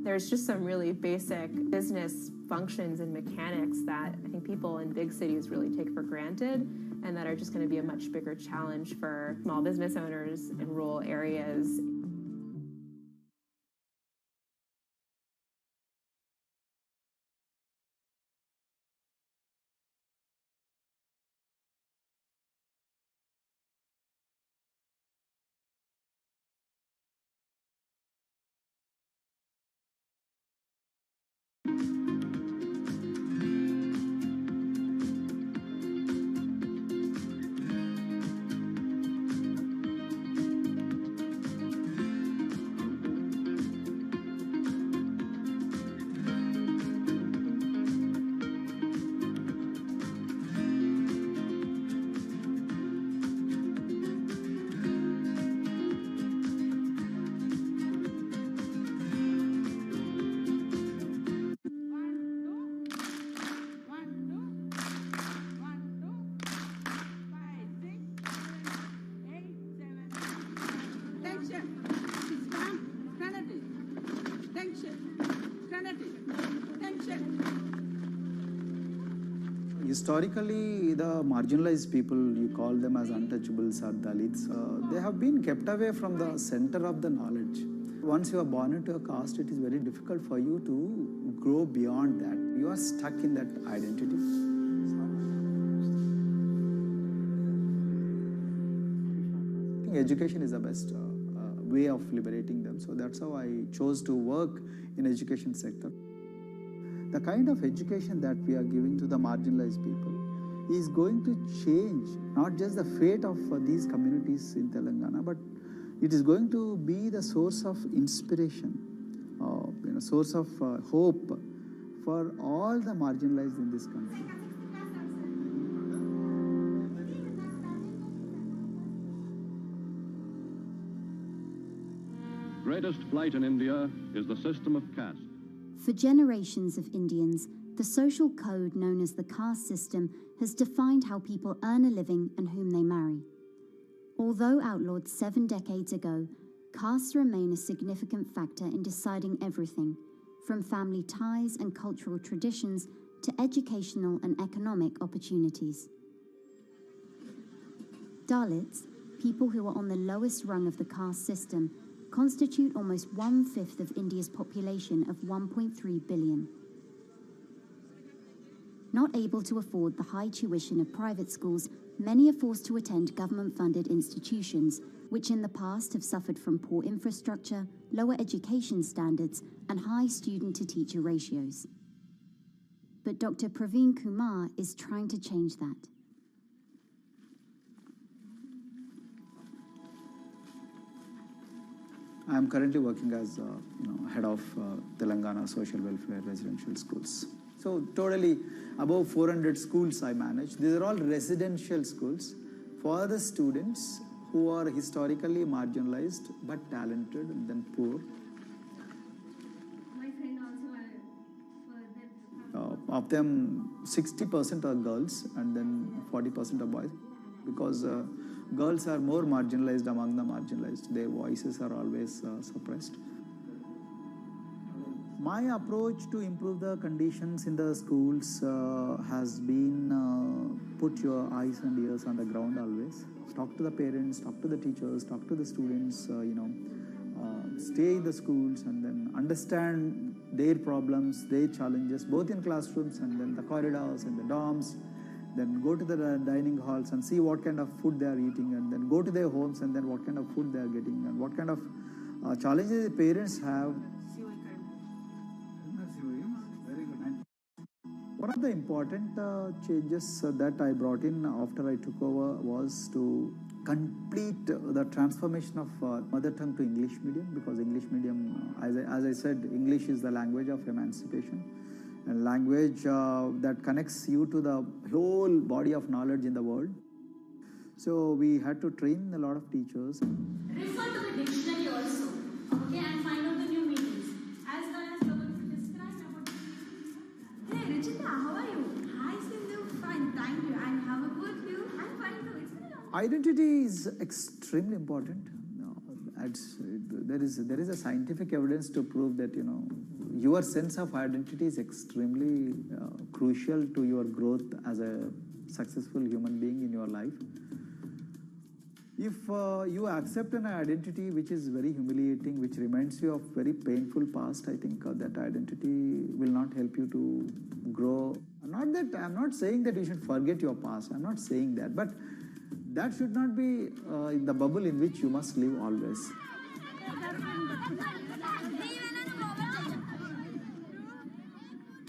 There's just some really basic business functions and mechanics that I think people in big cities really take for granted, and that are just going to be a much bigger challenge for small business owners in rural areas.
Historically, the marginalized people, you call them as untouchables or Dalits, they have been kept away from the center of the knowledge. Once you are born into a caste, it is very difficult for you to grow beyond that. You are stuck in that identity. I think education is the best way of liberating them. So that's how I chose to work in education sector. The kind of education that we are giving to the marginalized people is going to change not just the fate of these communities in Telangana, but it is going to be the source of inspiration, source of hope for all the marginalized in this country.
Greatest flight in India is the system of caste.
For generations of Indians, the social code known as the caste system has defined how people earn a living and whom they marry. Although outlawed 7 decades ago, castes remain a significant factor in deciding everything, from family ties and cultural traditions to educational and economic opportunities. Dalits, people who are on the lowest rung of the caste system, constitute almost 1/5 of India's population of 1.3 billion. Not able to afford the high tuition of private schools, many are forced to attend government-funded institutions, which in the past have suffered from poor infrastructure, lower education standards, and high student-to-teacher ratios. But Dr. Praveen Kumar is trying to change that.
I am currently working as head of Telangana Social Welfare Residential Schools. So totally above 400 schools I manage. These are all residential schools for the students who are historically marginalized but talented and then poor.
My friend also
Of them, 60% are girls and then 40% are boys, because girls are more marginalized among the marginalized. Their voices are always suppressed. My approach to improve the conditions in the schools has been put your eyes and ears on the ground always. Talk to the parents, talk to the teachers, talk to the students, stay in the schools and then understand their problems, their challenges, both in classrooms and then the corridors and the dorms. Then go to the dining halls and see what kind of food they are eating, and then go to their homes and then what kind of food they are getting and what kind of challenges the parents have. One of the important changes that I brought in after I took over was to complete the transformation of mother tongue to English medium, because English medium, as I said, English is the language of emancipation, and language that connects you to the whole body of knowledge in the world. So we had to train a lot of teachers.
Refer to the dictionary also, okay, and find out the new meanings. As well as describe about. Hey, Richita, how are you? Hi, Sindhu. Fine, thank you. And how about you? I'm fine too. It's been a long time.
Identity is extremely important. There is a scientific evidence to prove that your sense of identity is extremely crucial to your growth as a successful human being in your life. If you accept an identity which is very humiliating, which reminds you of very painful past, I think that identity will not help you to grow. I'm not saying that you should forget your past. I'm not saying that, but that should not be the bubble in which you must live always.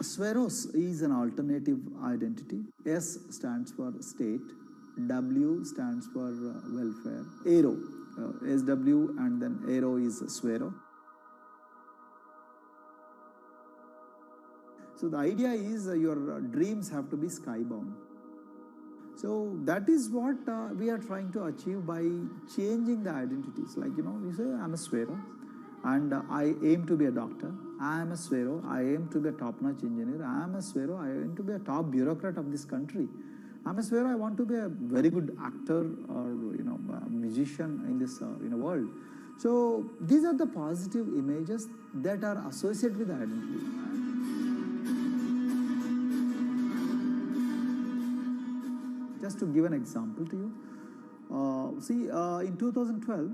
Sweros is an alternative identity. S stands for state, W stands for welfare, Aero, SW and then Aero is Swero. So the idea is your dreams have to be skybound. So that is what we are trying to achieve by changing the identities. Like, you say, I'm a Swero and I aim to be a doctor. I am a Swero, I aim to be a top-notch engineer. I am a Swero, I aim to be a top bureaucrat of this country. I'm a Swero, I want to be a very good actor or a musician in this world. So these are the positive images that are associated with the identity. Just to give an example to you, in 2012,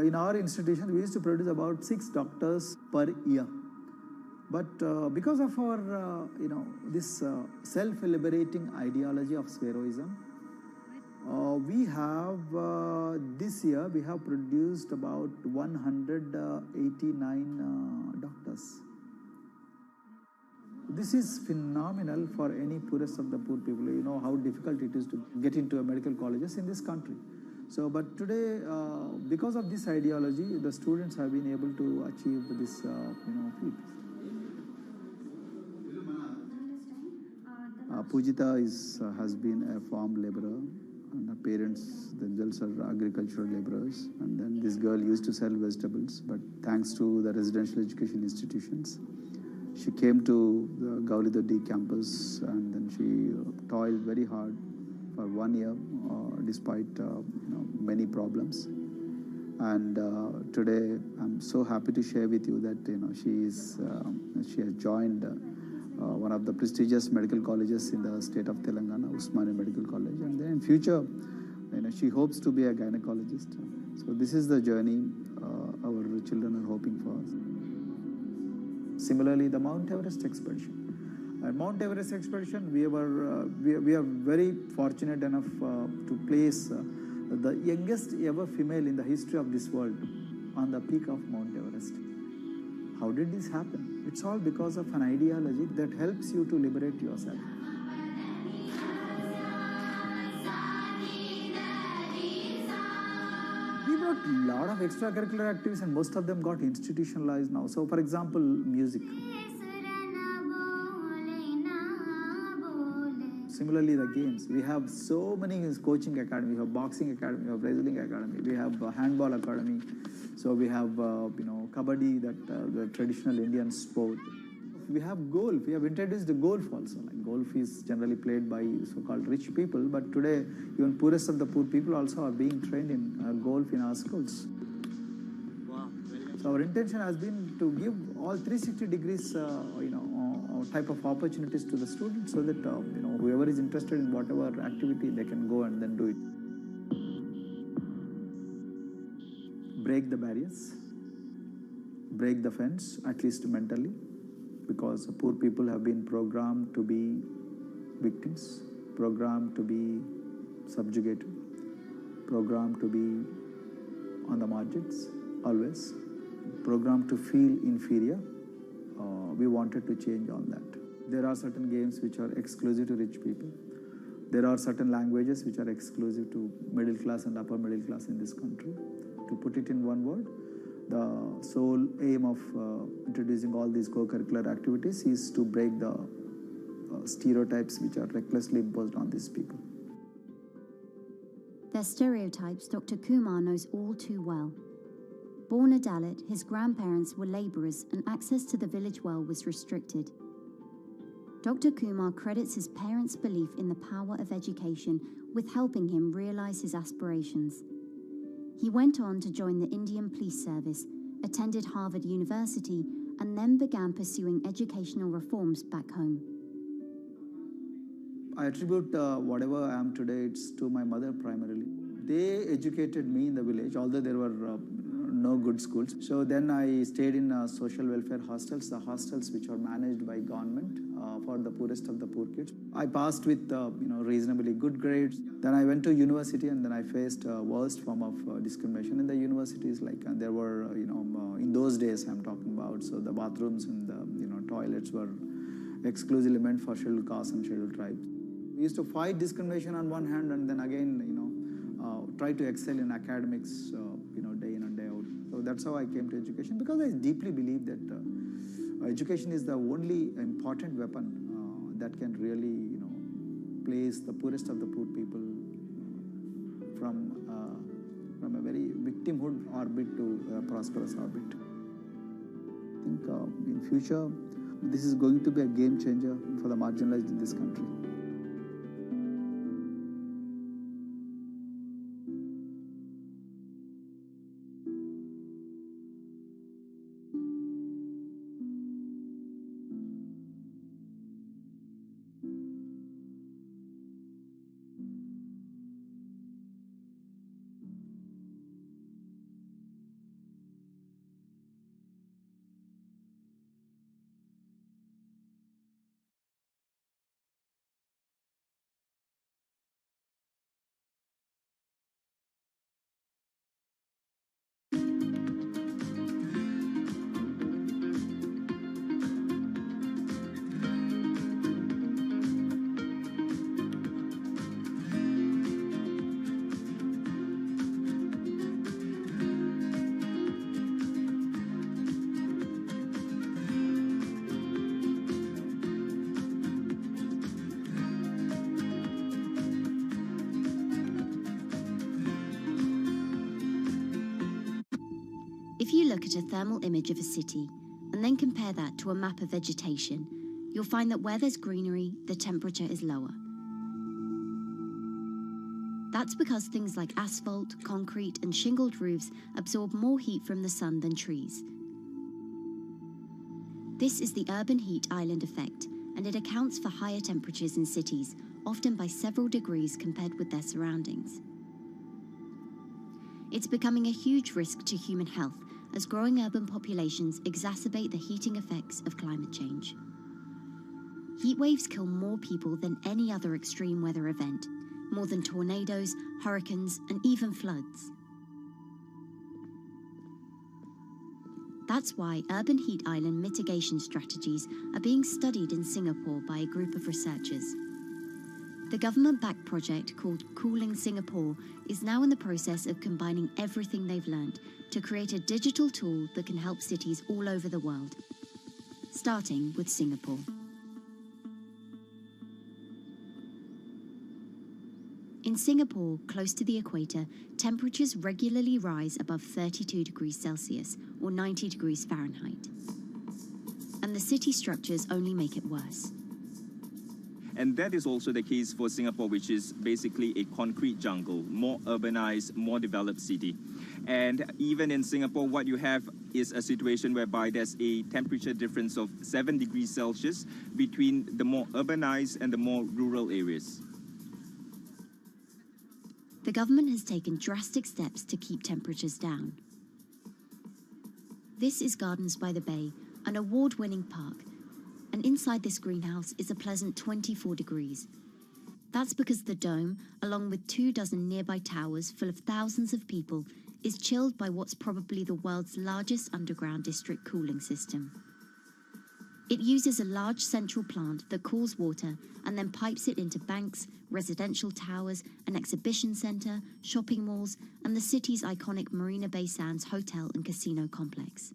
in our institution, we used to produce about 6 doctors per year. But because of our, this self-liberating ideology of Sveroism, we have, this year, we have produced about 189 doctors. This is phenomenal for any poorest of the poor people. You know how difficult it is to get into a medical colleges in this country. So, but today, because of this ideology, the students have been able to achieve this, feat. Pujita has been a farm laborer, and her parents themselves are agricultural laborers. And then this girl used to sell vegetables, but thanks to the residential education institutions, she came to the Gaulidoddi campus, and then she toiled very hard for 1 year, despite many problems. And today, I'm so happy to share with you that she has joined one of the prestigious medical colleges in the state of Telangana, Usmania Medical College, and then in future, she hopes to be a gynecologist. So this is the journey our children are hoping for. Similarly, the Mount Everest expedition. At Mount Everest expedition, we are very fortunate enough to place the youngest ever female in the history of this world on the peak of Mount Everest. How did this happen? It's all because of an ideology that helps you to liberate yourself. We brought a lot of extracurricular activities, and most of them got institutionalized now. So, for example, music. Similarly, the games. We have so many coaching academy. We have boxing academy, we have wrestling academy, we have handball academy. So we have, kabaddi, the traditional Indian sport. We have golf. We have introduced the golf also. Like golf is generally played by so-called rich people, but today even poorest of the poor people also are being trained in golf in our schools.
Wow, very
So our intention has been to give all 360 degrees, type of opportunities to the students, so that whoever is interested in whatever activity, they can go and then do it. Break the barriers, break the fence, at least mentally, because poor people have been programmed to be victims, programmed to be subjugated, programmed to be on the margins, always, programmed to feel inferior. We wanted to change all that. There are certain games which are exclusive to rich people. There are certain languages which are exclusive to middle class and upper middle class in this country. To put it in one word, the sole aim of introducing all these co-curricular activities is to break the stereotypes which are recklessly imposed on these people.
Their stereotypes Dr. Kumar knows all too well. Born a Dalit, his grandparents were labourers and access to the village well was restricted. Dr. Kumar credits his parents' belief in the power of education with helping him realise his aspirations. He went on to join the Indian Police Service, attended Harvard University, and then began pursuing educational reforms back home.
I attribute whatever I am today, it's to my mother primarily. They educated me in the village, although there were no good schools. So then I stayed in social welfare hostels, the hostels which are managed by government for the poorest of the poor kids. I passed with reasonably good grades. Then I went to university, and then I faced worst form of discrimination in the universities. There were in those days I'm talking about. So the bathrooms and the toilets were exclusively meant for scheduled castes and scheduled tribes. We used to fight discrimination on one hand, and then again try to excel in academics day in and day out. So that's how I came to education, because I deeply believe that education is the only important weapon that can really place the poorest of the poor people from a very victimhood orbit to a prosperous orbit. I think in future this is going to be a game changer for the marginalized in this country.
If you look at a thermal image of a city and then compare that to a map of vegetation, you'll find that where there's greenery, the temperature is lower. That's because things like asphalt, concrete, and shingled roofs absorb more heat from the sun than trees. This is the urban heat island effect, and it accounts for higher temperatures in cities, often by several degrees compared with their surroundings. It's becoming a huge risk to human health as growing urban populations exacerbate the heating effects of climate change. Heat waves kill more people than any other extreme weather event, more than tornadoes, hurricanes, and even floods. That's why urban heat island mitigation strategies are being studied in Singapore by a group of researchers. The government-backed project called Cooling Singapore is now in the process of combining everything they've learned to create a digital tool that can help cities all over the world, starting with Singapore. In Singapore, close to the equator, temperatures regularly rise above 32 degrees Celsius or 90 degrees Fahrenheit. And the city structures only make it worse.
And that is also the case for Singapore, which is basically a concrete jungle, more urbanized, more developed city. And even in Singapore, what you have is a situation whereby there's a temperature difference of 7 degrees Celsius between the more urbanized and the more rural areas.
The government has taken drastic steps to keep temperatures down. This is Gardens by the Bay, an award-winning park, and inside this greenhouse is a pleasant 24 degrees. That's because the dome, along with 24 nearby towers full of thousands of people, is chilled by what's probably the world's largest underground district cooling system. It uses a large central plant that cools water and then pipes it into banks, residential towers, an exhibition centre, shopping malls, and the city's iconic Marina Bay Sands hotel and casino complex.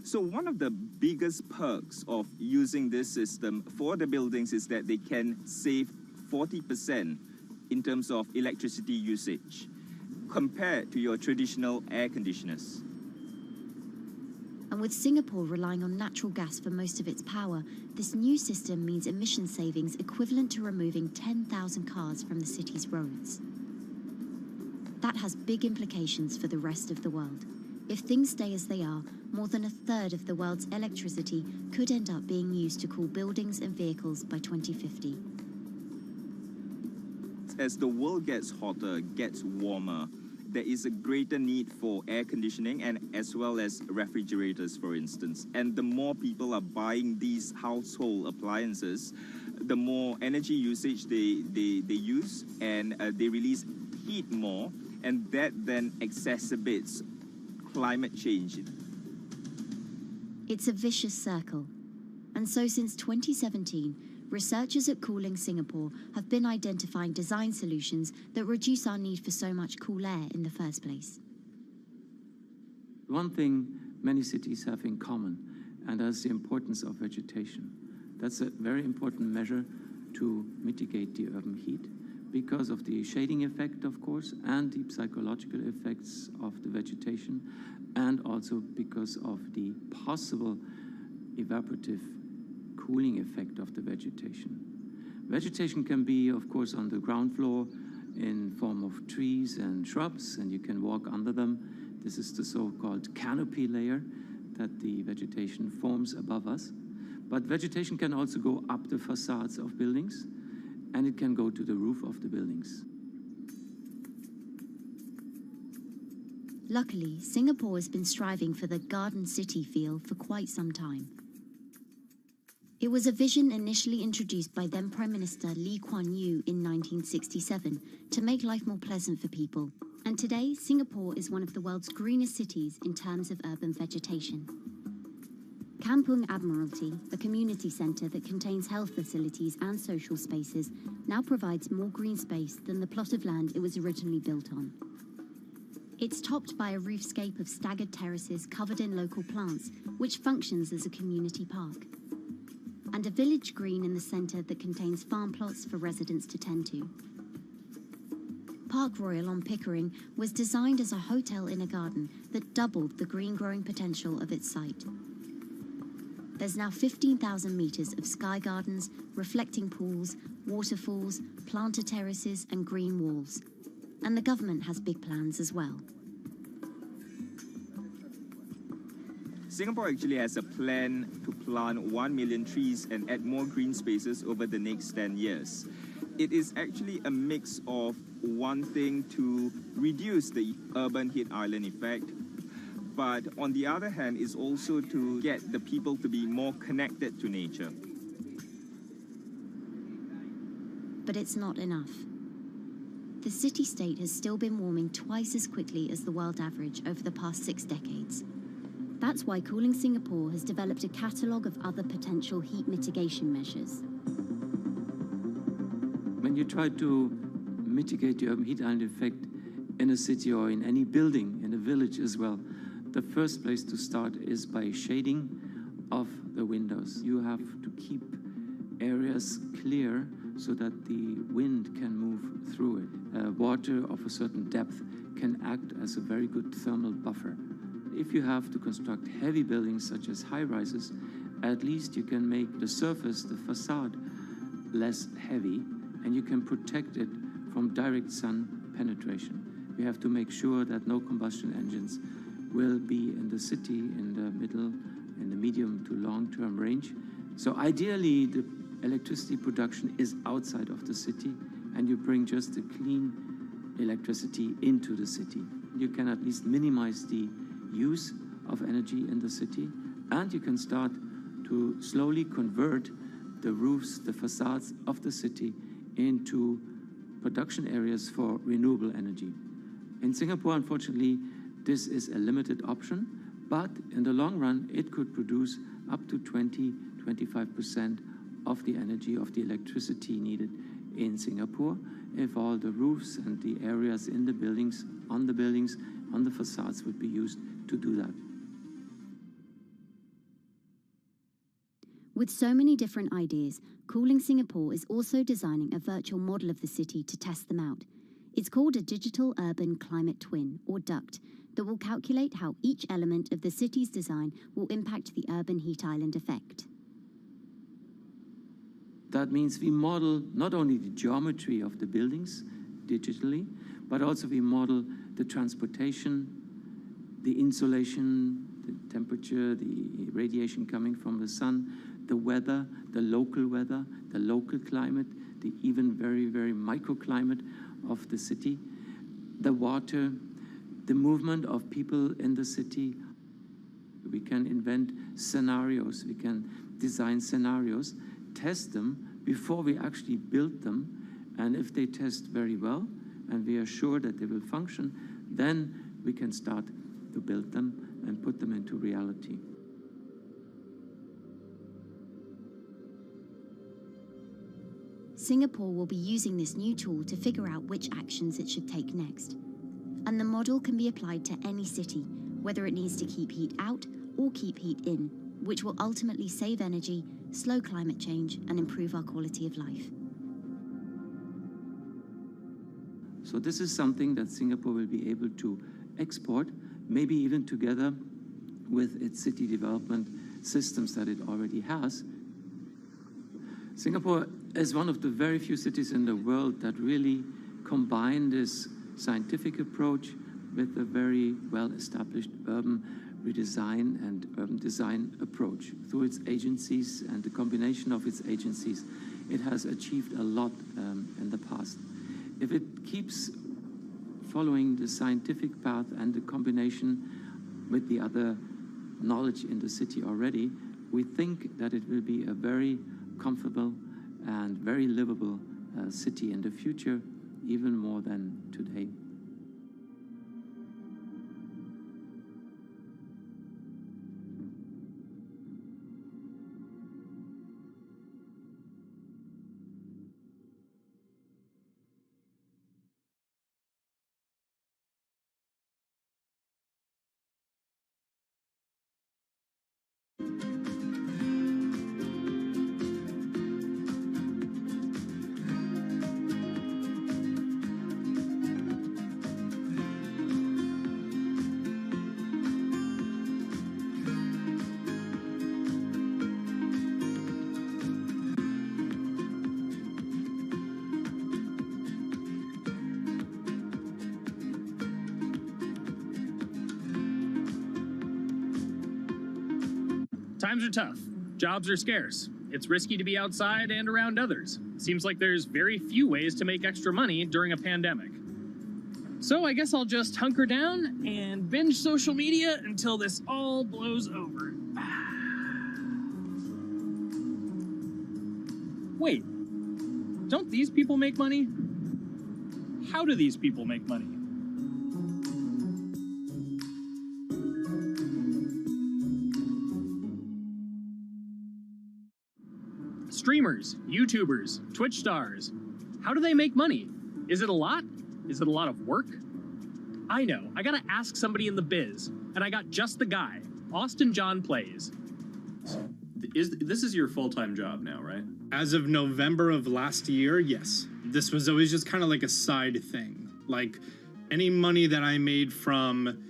So one of the biggest perks of using this system for the buildings is that they can save 40% in terms of electricity usage compared to your traditional air conditioners.
And with Singapore relying on natural gas for most of its power, this new system means emission savings equivalent to removing 10,000 cars from the city's roads. That has big implications for the rest of the world. If things stay as they are, more than a third of the world's electricity could end up being used to cool buildings and vehicles by 2050.
As the world gets hotter, gets warmer, there is a greater need for air conditioning and as well as refrigerators, for instance. And the more people are buying these household appliances, the more energy usage they use, and they release heat more, and that then exacerbates climate change.
It's a vicious circle. And so since 2017, researchers at Cooling Singapore have been identifying design solutions that reduce our need for so much cool air in the first place.
One thing many cities have in common, and that's the importance of vegetation. That's a very important measure to mitigate the urban heat because of the shading effect, of course, and the psychological effects of the vegetation, and also because of the possible evaporative cooling effect of the vegetation. Vegetation can be, of course, on the ground floor in form of trees and shrubs, and you can walk under them. This is the so-called canopy layer that the vegetation forms above us. But vegetation can also go up the facades of buildings, and it can go to the roof of the buildings.
Luckily, Singapore has been striving for the garden city feel for quite some time. It was a vision initially introduced by then Prime Minister Lee Kuan Yew in 1967 to make life more pleasant for people. And today, Singapore is one of the world's greenest cities in terms of urban vegetation. Kampung Admiralty, a community centre that contains health facilities and social spaces, now provides more green space than the plot of land it was originally built on. It's topped by a roofscape of staggered terraces covered in local plants, which functions as a community park, and a village green in the centre that contains farm plots for residents to tend to. Park Royal on Pickering was designed as a hotel in a garden that doubled the green growing potential of its site. There's now 15,000 metres of sky gardens, reflecting pools, waterfalls, planted terraces and green walls. And the government has big plans as well.
Singapore actually has a plan to plant 1 million trees and add more green spaces over the next 10 years. It is actually a mix of wanting to reduce the urban heat island effect, but on the other hand is also to get the people to be more connected to nature.
But it's not enough. The city-state has still been warming twice as quickly as the world average over the past 6 decades. That's why Cooling Singapore has developed a catalogue of other potential heat mitigation measures.
When you try to mitigate the urban heat island effect in a city or in any building, in a village as well, the first place to start is by shading of the windows. You have to keep areas clear so that the wind can move through it. Water of a certain depth can act as a very good thermal buffer. If you have to construct heavy buildings such as high-rises, at least you can make the surface, the facade, less heavy, and you can protect it from direct sun penetration. We have to make sure that no combustion engines will be in the city in the medium to long-term range. So ideally, the electricity production is outside of the city, and you bring just the clean electricity into the city. You can at least minimize the use of energy in the city, and you can start to slowly convert the roofs, the facades of the city into production areas for renewable energy. In Singapore, unfortunately, this is a limited option, but in the long run, it could produce up to 20-25% of the energy, of the electricity needed in Singapore, if all the roofs and the areas in the buildings, on the facades would be used to do that.
With so many different ideas, Cooling Singapore is also designing a virtual model of the city to test them out. It's called a Digital Urban Climate Twin, or DUCT, that will calculate how each element of the city's design will impact the urban heat island effect.
That means we model not only the geometry of the buildings digitally, but also we model the transportation, the insulation, the temperature, the radiation coming from the sun, the weather, the local climate, the even very, very microclimate of the city, the water, the movement of people in the city. We can invent scenarios, we can design scenarios, test them before we actually build them, and if they test very well and we are sure that they will function, then we can start to build them and put them into reality.
Singapore will be using this new tool to figure out which actions it should take next. And the model can be applied to any city, whether it needs to keep heat out or keep heat in, which will ultimately save energy, slow climate change, and improve our quality of life.
So this is something that Singapore will be able to export, maybe even together with its city development systems that it already has. Singapore is one of the very few cities in the world that really combine this scientific approach with a very well-established urban redesign and urban design approach. Through its agencies and the combination of its agencies, it has achieved a lot in the past. If it keeps following the scientific path and the combination with the other knowledge in the city already, we think that it will be a very comfortable and very livable city in the future, even more than today.
Times are tough. Jobs are scarce. It's risky to be outside and around others. Seems like there's very few ways to make extra money during a pandemic. So I guess I'll just hunker down and binge social media until this all blows over. Wait, don't these people make money? How do these people make money? Streamers, YouTubers, Twitch stars. How do they make money? Is it a lot? Is it a lot of work? I know, I gotta ask somebody in the biz, and I got just the guy. Austin John Plays.
This is your full-time job now, right? As of November of last year, yes. This was always just kind of like a side thing. Like, any money that I made from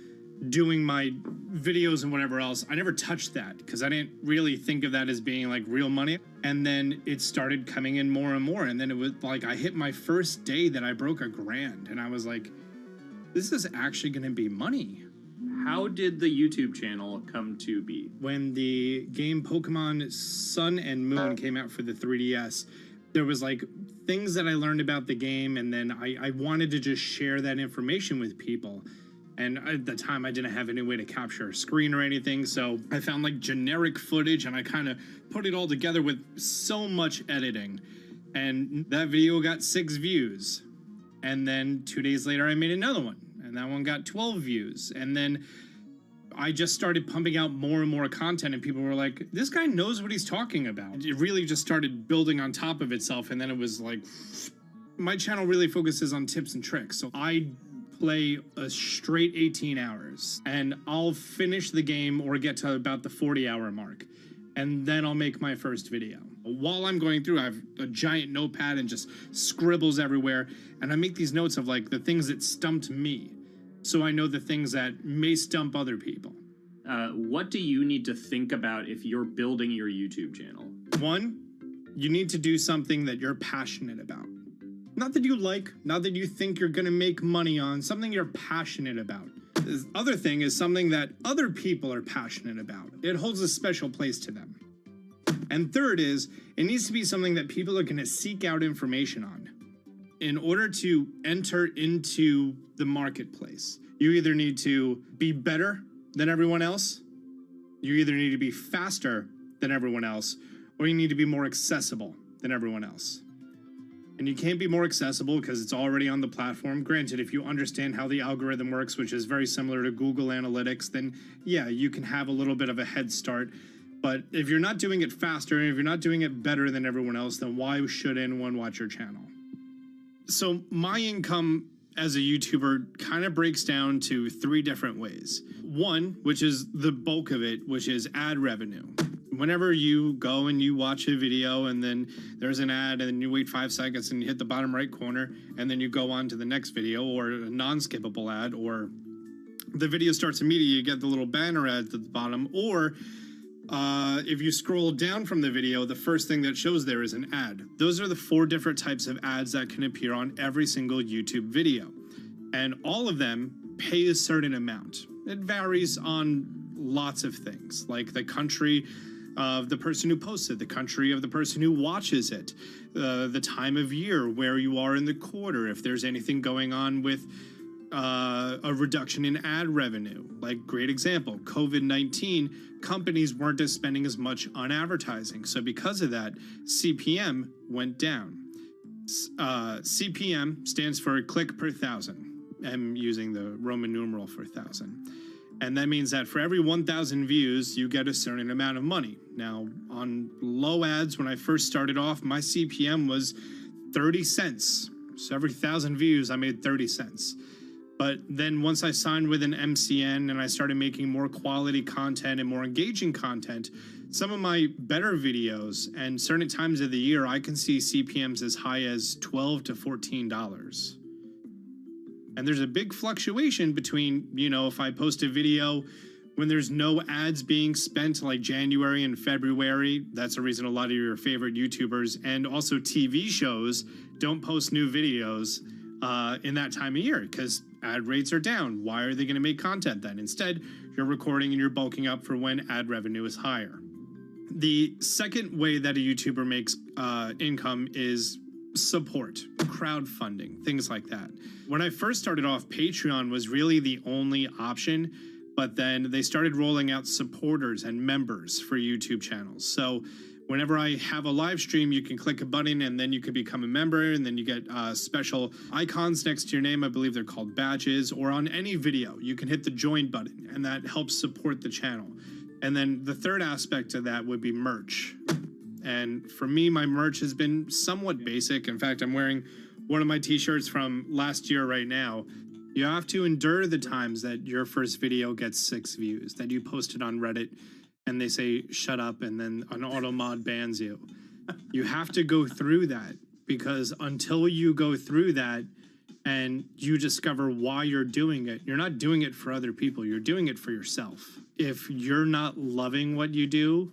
doing my videos and whatever else, I never touched that because I didn't really think of that as being like real money. And then it started coming in more and more. And then it was like I hit my first day that I broke $1,000 and I was like, this is actually going to be money.
How did the YouTube channel come to be?
When the game Pokemon Sun and Moon came out for the 3DS, there was like things that I learned about the game, and then I wanted to just share that information with people. And at the time, I didn't have any way to capture a screen or anything, so I found like generic footage, and I kind of put it all together with so much editing. And that video got 6 views. And then 2 days later, I made another one, and that one got 12 views. And then I just started pumping out more and more content, and people were like, this guy knows what he's talking about. It really just started building on top of itself, and then it was like, my channel really focuses on tips and tricks. So I play a straight 18 hours, and I'll finish the game or get to about the 40-hour mark, and then I'll make my first video. While I'm going through, I have a giant notepad and just scribbles everywhere, and I make these notes of like the things that stumped me, so I know the things that may stump other people.
What do you need to think about if you're building your YouTube channel? 1,
you need to do something that you're passionate about. Not that you like, not that you think you're gonna make money on, something you're passionate about. The other thing is something that other people are passionate about. It holds a special place to them. And third is, it needs to be something that people are gonna seek out information on. In order to enter into the marketplace, you either need to be better than everyone else, you either need to be faster than everyone else, or you need to be more accessible than everyone else. And you can't be more accessible because it's already on the platform. Granted, if you understand how the algorithm works, which is very similar to Google Analytics, then yeah, you can have a little bit of a head start. But if you're not doing it faster, and if you're not doing it better than everyone else, then why should anyone watch your channel? So my income as a YouTuber kind of breaks down to 3 different ways. 1, which is the bulk of it, which is ad revenue. Whenever you go and you watch a video and then there's an ad and then you wait 5 seconds and you hit the bottom right corner and then you go on to the next video, or a non-skippable ad, or the video starts immediately, you get the little banner ad at the bottom, or if you scroll down from the video, the first thing that shows there is an ad. Those are the 4 different types of ads that can appear on every single YouTube video. And all of them pay a certain amount. It varies on lots of things, like the country of the person who posts it, the country of the person who watches it, the time of year, where you are in the quarter, if there's anything going on with a reduction in ad revenue. Like, great example, COVID-19, companies weren't spending as much on advertising. So because of that, CPM went down. CPM stands for click per thousand. I'm using the Roman numeral for 1,000. And that means that for every 1,000 views, you get a certain amount of money. Now, on low ads, when I first started off, my CPM was 30 cents. So every 1,000 views, I made 30 cents. But then once I signed with an MCN and I started making more quality content and more engaging content, some of my better videos and certain times of the year, I can see CPMs as high as $12 to $14. And there's a big fluctuation between, you know, if I post a video when there's no ads being spent, like January and February, that's the reason a lot of your favorite YouTubers and also TV shows don't post new videos in that time of year because ad rates are down. Why are they going to make content then? Instead, you're recording and you're bulking up for when ad revenue is higher. The second way that a YouTuber makes income is support, crowdfunding, things like that. When I first started off, Patreon was really the only option, but then they started rolling out supporters and members for YouTube channels. So whenever I have a live stream, you can click a button and then you can become a member, and then you get special icons next to your name. I believe they're called badges. Or on any video, you can hit the join button, and that helps support the channel. And then the third aspect of that would be merch. And for me, my merch has been somewhat basic. In fact, I'm wearing one of my t-shirts from last year right now. You have to endure the times that your first video gets 6 views, that you posted on Reddit and they say, shut up, and then an auto mod bans you. You have to go through that, because until you go through that,
and you discover why you're doing it, you're not doing it for other people, you're doing it for yourself. If you're not loving what you do,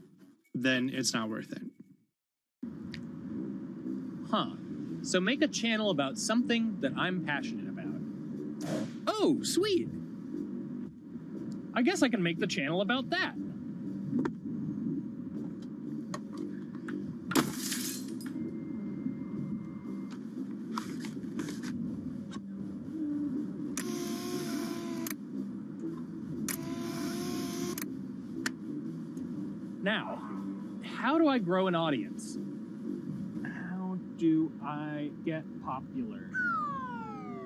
then it's not worth it.
Huh. So make a channel about something that I'm passionate about. Oh, sweet. I guess I can make the channel about that. Now, how do I grow an audience? How do I get popular?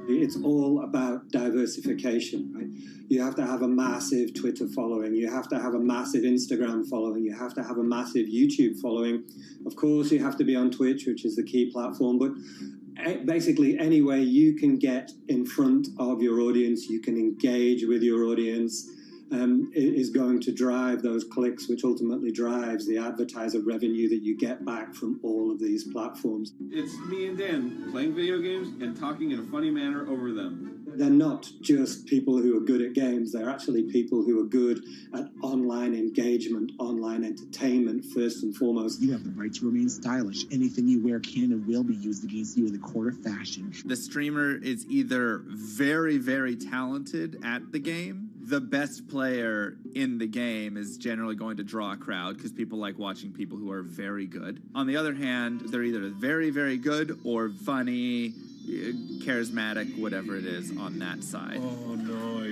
It's all about diversification, right? You have to have a massive Twitter following. You have to have a massive Instagram following. You have to have a massive YouTube following. Of course, you have to be on Twitch, which is the key platform. But basically, any way you can get in front of your audience, you can engage with your audience, is going to drive those clicks, which ultimately drives the advertiser revenue that you get back from all of these platforms.
It's me and Dan playing video games and talking in a funny manner over them.
They're not just people who are good at games, they're actually people who are good at online engagement, online entertainment, first and foremost.
You have the right to remain stylish. Anything you wear can and will be used against you in the court of fashion.
The streamer is either very, very talented at the game. The best player in the game is generally going to draw a crowd because people like watching people who are very good. On the other hand, they're either very, very good or funny, charismatic, whatever it is on that side.
Oh, no.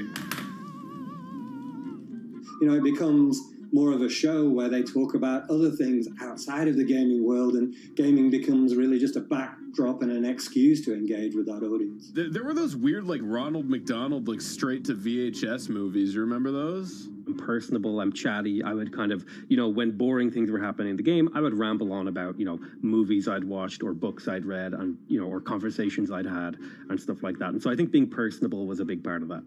You know, it becomes more of a show where they talk about other things outside of the gaming world, and gaming becomes really just a backdrop and an excuse to engage with that audience.
There were those weird, like, Ronald McDonald, like, straight to VHS movies. You remember those?
I'm personable, I'm chatty. I would kind of, you know, when boring things were happening in the game, I would ramble on about, you know, movies I'd watched or books I'd read and, you know, or conversations I'd had and stuff like that. And so I think being personable was a big part of that.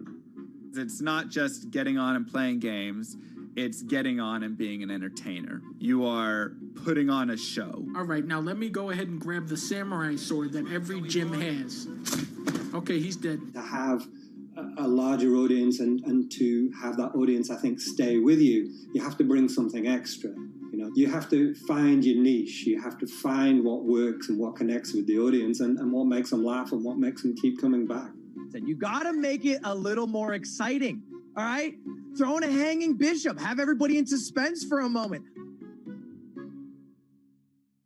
It's not just getting on and playing games. It's getting on and being an entertainer. You are putting on a show.
All right, now let me go ahead and grab the samurai sword that every gym has. Okay, he's dead.
To have a larger audience and to have that audience, I think, stay with you, you have to bring something extra. You know, you have to find your niche. You have to find what works and what connects with the audience and what makes them laugh and what makes them keep coming back.
You got to make it a little more exciting. All right? Throw in a hanging bishop. Have everybody in suspense for a moment.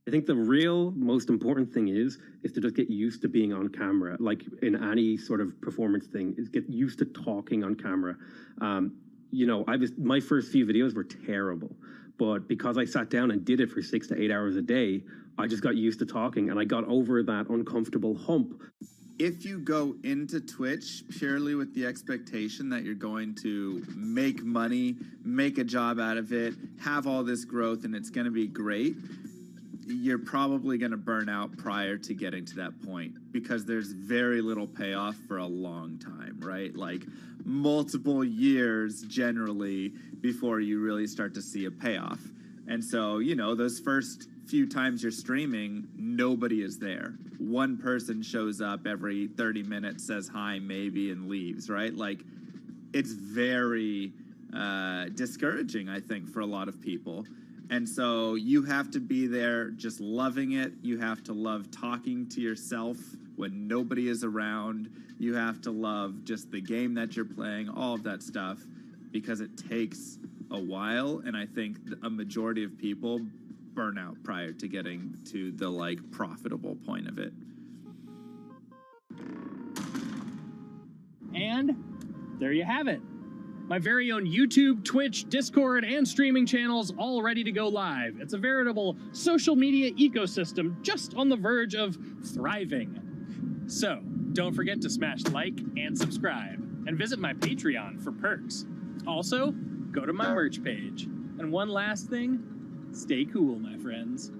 I think the real most important thing is to just get used to being on camera. Like in any sort of performance thing, is get used to talking on camera. You know, my first few videos were terrible, but because I sat down and did it for 6 to 8 hours a day, I just got used to talking and I got over that uncomfortable hump.
If you go into Twitch purely with the expectation that you're going to make money, make a job out of it, have all this growth, and it's going to be great, you're probably going to burn out prior to getting to that point because there's very little payoff for a long time, right? Like multiple years generally before you really start to see a payoff. And so, you know, those first few times you're streaming, nobody is there. One person shows up every 30 minutes, says hi, maybe, and leaves, right? Like, it's very discouraging, I think, for a lot of people. And so you have to be there just loving it. You have to love talking to yourself when nobody is around. You have to love just the game that you're playing, all of that stuff, because it takes a while. And I think a majority of people burn out prior to getting to the, like, profitable point of it.
And there you have it. My very own YouTube, Twitch, Discord, and streaming channels all ready to go live. It's a veritable social media ecosystem just on the verge of thriving. So, don't forget to smash like and subscribe, and visit my Patreon for perks. Also, go to my merch page. And one last thing, stay cool, my friends.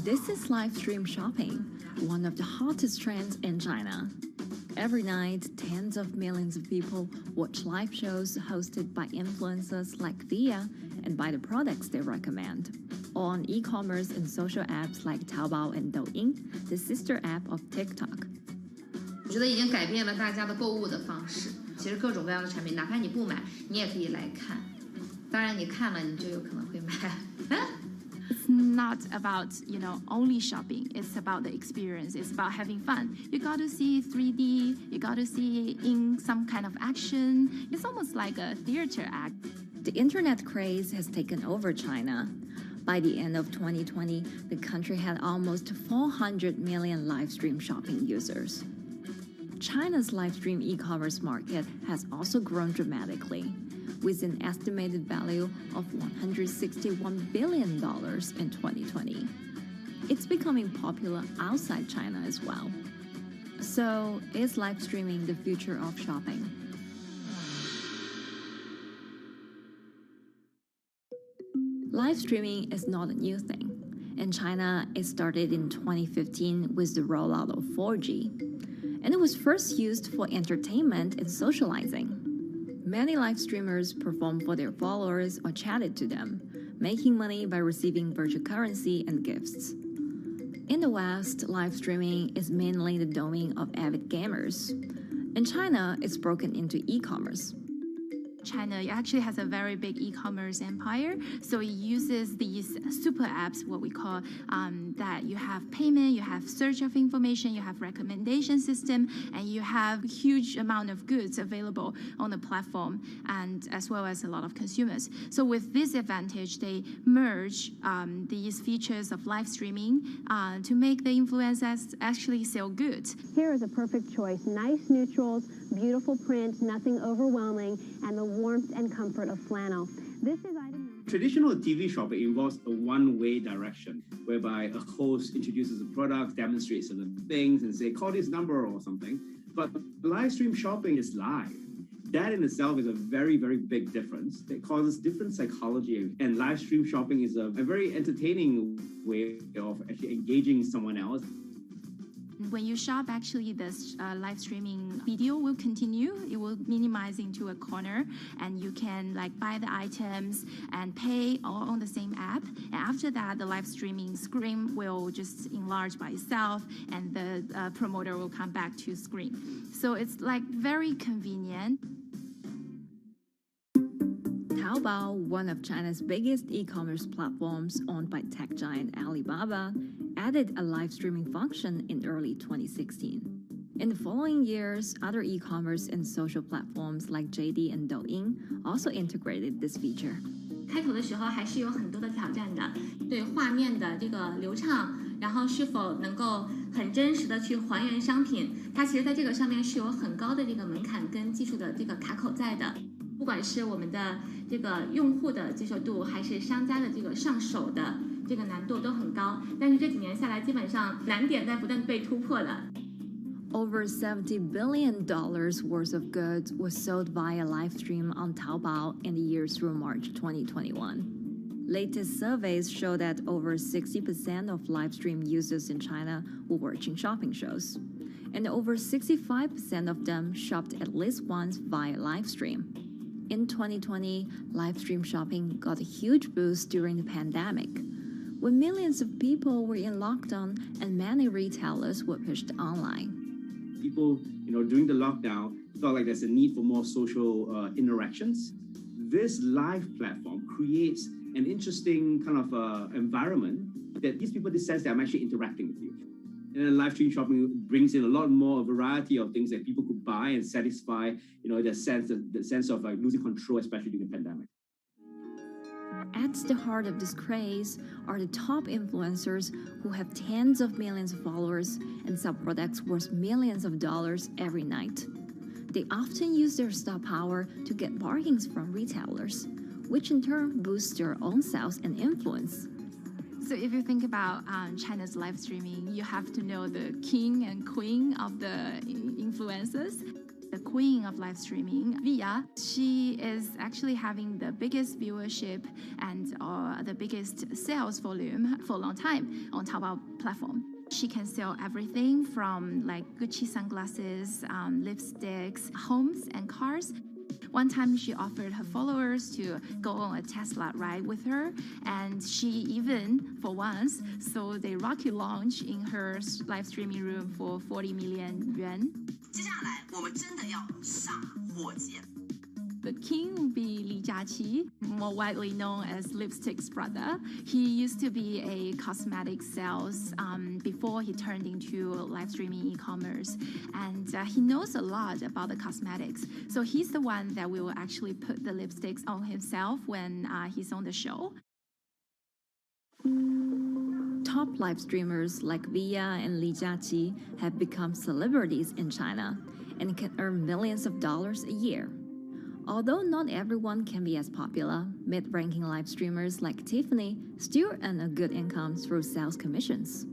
This is live stream shopping, one of the hottest trends in China. Every night, tens of millions of people watch live shows hosted by influencers like Thea and buy the products they recommend. On e-commerce and social apps like Taobao and Douyin, the sister app of TikTok.
我觉得已经改变了大家的购物的方式。其实各种各样的产品，哪怕你不买，你也可以来看。当然，你看了，你就有可能会买。
It's not about, only shopping. It's about the experience. It's about having fun. You got to see 3D. You got to see in some kind of action. It's almost like a theater act.
The internet craze has taken over China. By the end of 2020, the country had almost 400 million live stream shopping users. China's live stream e-commerce market has also grown dramatically, with an estimated value of $161 billion in 2020. It's becoming popular outside China as well. So, is live streaming the future of shopping? Live streaming is not a new thing. In China, it started in 2015 with the rollout of 4G. And it was first used for entertainment and socializing. Many live streamers performed for their followers or chatted to them, making money by receiving virtual currency and gifts. In the West, live streaming is mainly the domain of avid gamers. In China, it's broken into e-commerce.
China actually has a very big e-commerce empire, so it uses these super apps, what we call that you have payment, you have search of information, you have recommendation system, and you have huge amount of goods available on the platform, and as well as a lot of consumers. So with this advantage, they merge these features of live streaming to make the influencers actually sell goods.
Here is a perfect choice: nice neutrals, beautiful print, nothing overwhelming, and the warmth and comfort of flannel. This is item.
Traditional TV shopping involves a one-way direction, whereby a host introduces a product, demonstrates certain things, and say, call this number or something. But live stream shopping is live. That in itself is a very, very big difference. It causes different psychology, and live stream shopping is a very entertaining way of actually engaging someone else.
When you shop, actually, this live streaming video will continue. It will minimize into a corner, and you can buy the items and pay all on the same app. And after that, the live streaming screen will just enlarge by itself, and the promoter will come back to screen. So it's very convenient.
Taobao, one of China's biggest e-commerce platforms owned by tech giant Alibaba, added a live streaming function in early 2016. In the following years, other e-commerce and social platforms like JD and Douyin also integrated this feature.
开头的时候还是有很多的挑战的，对画面的这个流畅，然后是否能够很真实的去还原商品，它其实在这个上面是有很高的这个门槛跟技术的这个卡口在的。不管是我们的这个用户的接受度，还是商家的这个上手的这个难度都很高，但是这几年下来，基本上难点在不断被突破的。
Over $70 billion worth of goods was sold via live stream on Taobao in the year through March 2021. Latest surveys show that over 60% of live stream users in China were watching shopping shows, and over 65% of them shopped at least once via live stream. In 2020, live stream shopping got a huge boost during the pandemic, when millions of people were in lockdown and many retailers were pushed online.
People, during the lockdown, felt like there's a need for more social interactions. This live platform creates an interesting kind of environment that gives people the sense that I'm actually interacting with you. And then live stream shopping brings in a lot more variety of things that people could buy and satisfy, the sense of losing control, especially during the pandemic.
At the heart of this craze are the top influencers who have tens of millions of followers and sell products worth millions of dollars every night. They often use their star power to get bargains from retailers, which in turn boosts their own sales and influence.
So if you think about China's live streaming, you have to know the king and queen of the influencers.
The queen of live streaming, Via, she is actually having the biggest viewership and the biggest sales volume for a long time on Taobao platform. She can sell everything from like Gucci sunglasses, lipsticks, homes and cars. One time she offered her followers to go on a Tesla ride with her, and she even, for once, sold a rocket launch in her live streaming room for 40 million yuan. 接下来我们真的要杀火箭。The king would be Li Jiaqi, more widely known as Lipstick's brother. He used to be a cosmetic sales before he turned into live streaming e-commerce. And he knows a lot about the cosmetics. So he's the one that will actually put the lipsticks on himself when he's on the show.
Top live streamers like Via and Li Jiaqi have become celebrities in China and can earn millions of dollars a year. Although not everyone can be as popular, mid-ranking live streamers like Tiffany still earn a good income through sales commissions.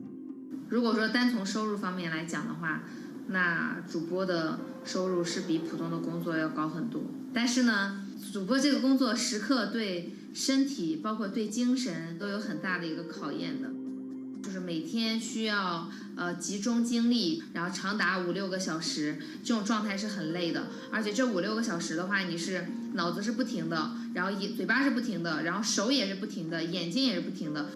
如果说单从收入方面来讲的话，那主播的收入是比普通的工作要高很多。但是呢，主播这个工作时刻对身体，包括对精神都有很大的一个考验的。就是每天需要集中精力，然后长达5-6个小时，这种状态是很累的。而且这5-6个小时的话，你是脑子是不停的，然后嘴巴是不停的，然后手也是不停的，眼睛也是不停的。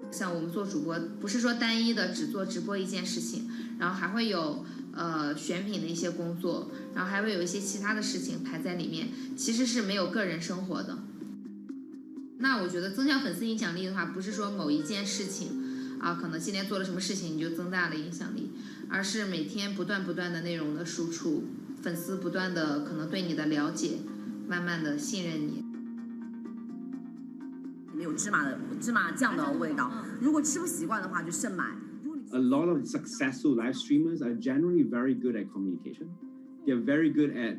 像我们做主播，不是说单一的只做直播一件事情，然后还会有选品的一些工作，然后还会有一些其他的事情排在里面，其实是没有个人生活的。那我觉得增强粉丝影响力的话，不是说某一件事情。可能今天做了什么事情你就增大了影响力，而是每天不断的内容的输出，粉丝不断的可能对你的了解，慢慢的信任你。
没有芝麻酱的味道，如果吃不习惯的话就慎买。
A lot of successful live streamers are generally very good at communication. They're very good at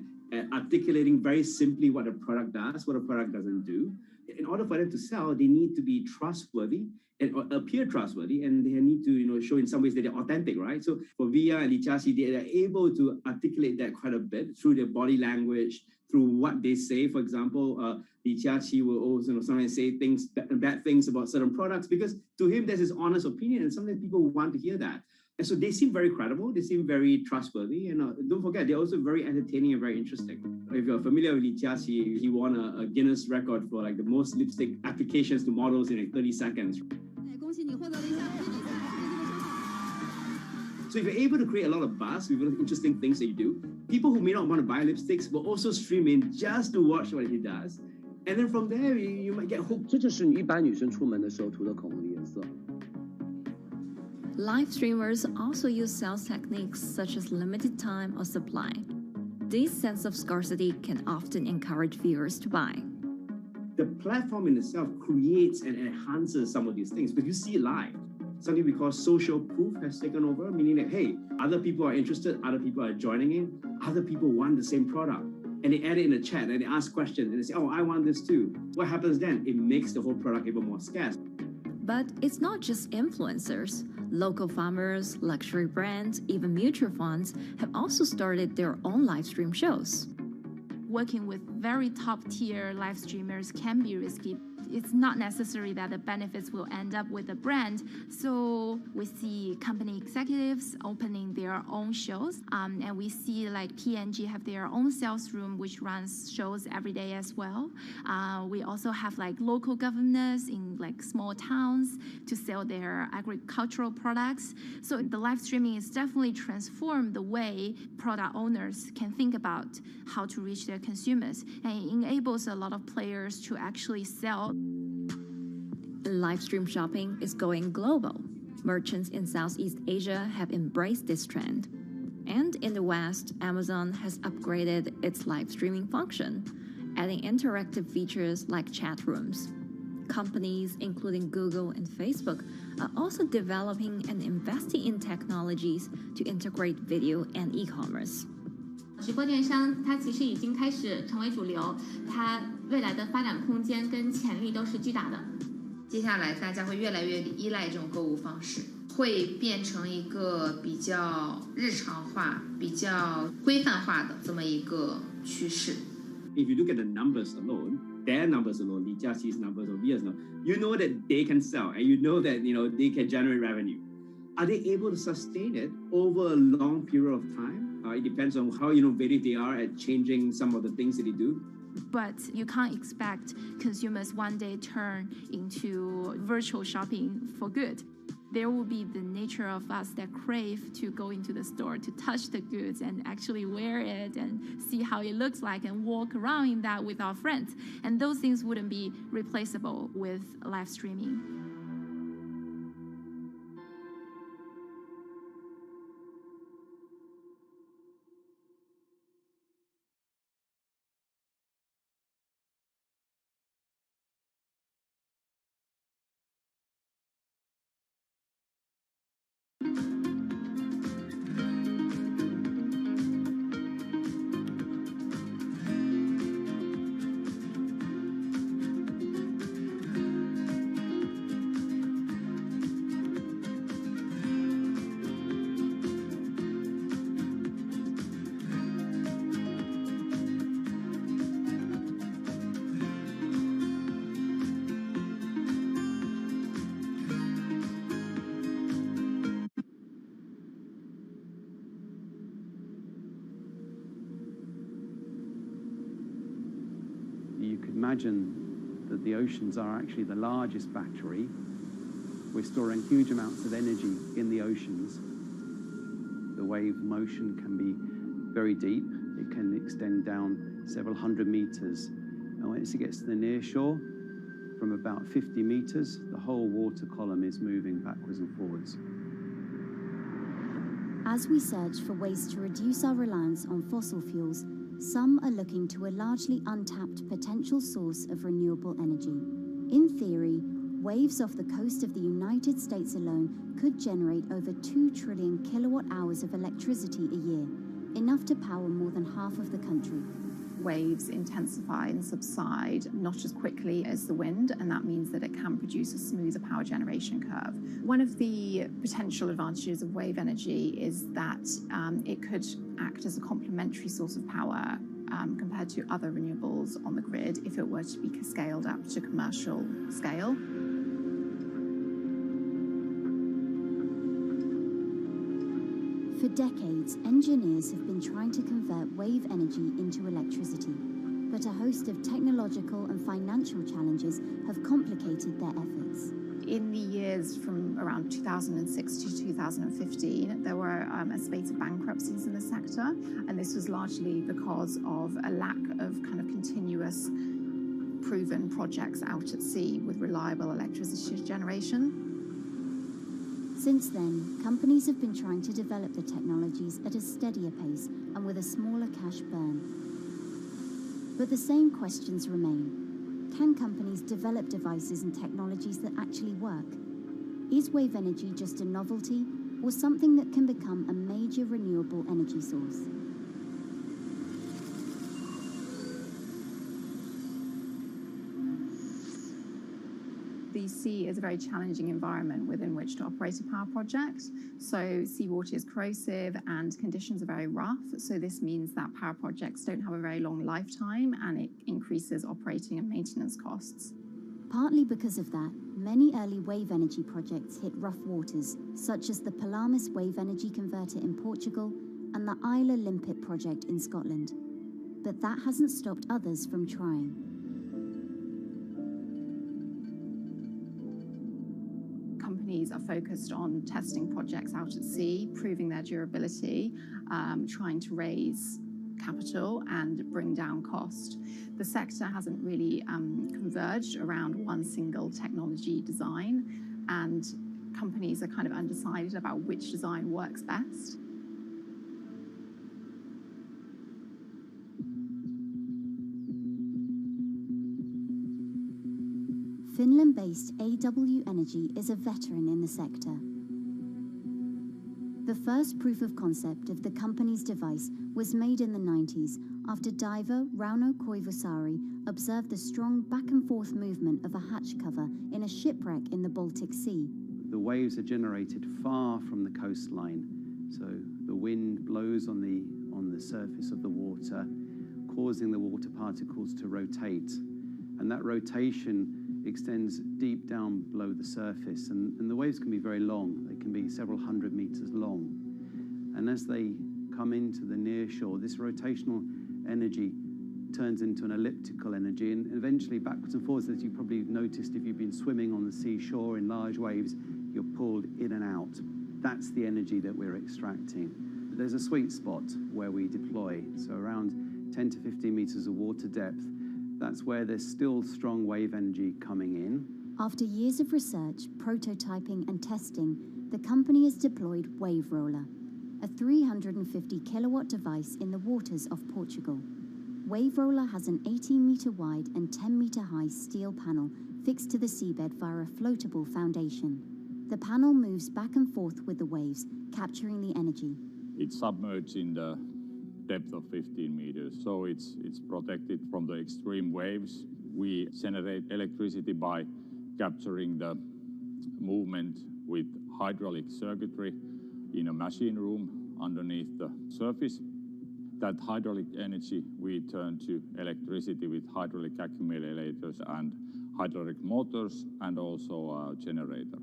articulating very simply what a product does, what a product doesn't do. In order for them to sell, they need to be trustworthy and appear trustworthy, and they need to, show in some ways that they're authentic, right? So for Via and Li Jiaqi, they are able to articulate that quite a bit through their body language, through what they say. For example, Li Jiaqi will also sometimes say bad things about certain products because to him there's his honest opinion, and sometimes people want to hear that. And so they seem very credible, they seem very trustworthy, and don't forget, they're also very entertaining and very interesting. If you're familiar with Li Jiaqi, he won a Guinness record for like the most lipstick applications to models in like 30 seconds. So if you're able to create a lot of buzz with interesting things that you do, people who may not want to buy lipsticks will also stream in just to watch what he does. And then from there, you might get hooked.
这就是一般女生出门的时候涂的口红的颜色。
Live streamers also use sales techniques such as limited time or supply. This sense of scarcity can often encourage viewers to buy.
The platform in itself creates and enhances some of these things because you see it live. Something we call social proof has taken over, meaning that, hey, other people are interested, other people are joining in, other people want the same product. And they add it in the chat and they ask questions and they say, oh, I want this too. What happens then? It makes the whole product even more scarce.
But it's not just influencers. Local farmers, luxury brands, even mutual funds have also started their own live stream shows.
Working with very top-tier live streamers can be risky. It's not necessary that the benefits will end up with the brand. So we see company executives opening their own shows. And we see like P&G have their own sales room, which runs shows every day as well. We also have like local governors in like small towns to sell their agricultural products. So the live streaming is definitely transformed the way product owners can think about how to reach their consumers. And it enables a lot of players to actually sell.
Live stream shopping is going global. Merchants in Southeast Asia have embraced this trend. And in the West, Amazon has upgraded its live streaming function, adding interactive features like chat rooms. Companies, including Google and Facebook, are also developing and investing in technologies to integrate video and e-commerce.
直播电商它其实已经开始成为主流，它未来的发展空间跟潜力都是巨大的。接下来大家会越来越依赖这种购物方式。
会变成一个比较日常化、比较规范化的这么一个趋势。
If you look at the numbers alone, their numbers alone, Li Jiaxi's numbers or Via's numbers, you know that they can sell and you know that they can generate revenue. Are they able to sustain it over a long period of time? It depends on how innovative they are at changing some of the things that they do.
But you can't expect consumers one day turn into virtual shopping for good. There will be the nature of us that crave to go into the store, to touch the goods and actually wear it and see how it looks like and walk around in that with our friends. And those things wouldn't be replaceable with live streaming.
You could imagine that the oceans are actually the largest battery. We're storing huge amounts of energy in the oceans. The wave motion can be very deep. It can extend down several hundred meters. And once it gets to the near shore, from about 50 meters, the whole water column is moving backwards and forwards.
As we search for ways to reduce our reliance on fossil fuels, some are looking to a largely untapped potential source of renewable energy. In theory, waves off the coast of the United States alone could generate over 2 trillion kilowatt hours of electricity a year, enough to power more than half of the country.
Waves intensify and subside not as quickly as the wind, and that means that it can produce a smoother power generation curve. One of the potential advantages of wave energy is that it could act as a complementary source of power compared to other renewables on the grid if it were to be scaled up to commercial scale.
For decades, engineers have been trying to convert wave energy into electricity, but a host of technological and financial challenges have complicated their efforts.
In the years from around 2006 to 2015, there were a spate of bankruptcies in the sector, and this was largely because of a lack of kind of continuous proven projects out at sea with reliable electricity generation.
Since then, companies have been trying to develop the technologies at a steadier pace and with a smaller cash burn. But the same questions remain. Can companies develop devices and technologies that actually work? Is wave energy just a novelty or something that can become a major renewable energy source?
The sea is a very challenging environment within which to operate a power project. So seawater is corrosive and conditions are very rough. So this means that power projects don't have a very long lifetime, and it increases operating and maintenance costs.
Partly because of that, many early wave energy projects hit rough waters, such as the Palamas Wave Energy Converter in Portugal and the Isla Limpet project in Scotland. But that hasn't stopped others from trying.
Companies are focused on testing projects out at sea, proving their durability, trying to raise capital and bring down cost. The sector hasn't really converged around one single technology design, and companies are kind of undecided about which design works best.
Finland-based AW Energy is a veteran in the sector. The first proof of concept of the company's device was made in the 90s after diver Rauno Koivusaari observed the strong back-and-forth movement of a hatch cover in a shipwreck in the Baltic Sea.
The waves are generated far from the coastline, so the wind blows on the surface of the water, causing the water particles to rotate. And that rotation extends deep down below the surface. And the waves can be very long. They can be several hundred meters long. And as they come into the near shore, this rotational energy turns into an elliptical energy, and eventually backwards and forwards, as you probably noticed if you've been swimming on the seashore in large waves, you're pulled in and out. That's the energy that we're extracting. There's a sweet spot where we deploy, so around 10 to 15 meters of water depth. That's where there's still strong wave energy coming in.
After years of research, prototyping and testing, the company has deployed Wave Roller, a 350 kilowatt device in the waters of Portugal. Wave Roller has an 18-meter wide and 10-meter high steel panel fixed to the seabed via a floatable foundation. The panel moves back and forth with the waves, capturing the energy.
It's submerged in the depth of 15 meters, so it's protected from the extreme waves. We generate electricity by capturing the movement with hydraulic circuitry in a machine room underneath the surface. That hydraulic energy we turn to electricity with hydraulic accumulators and hydraulic motors, and also a generator.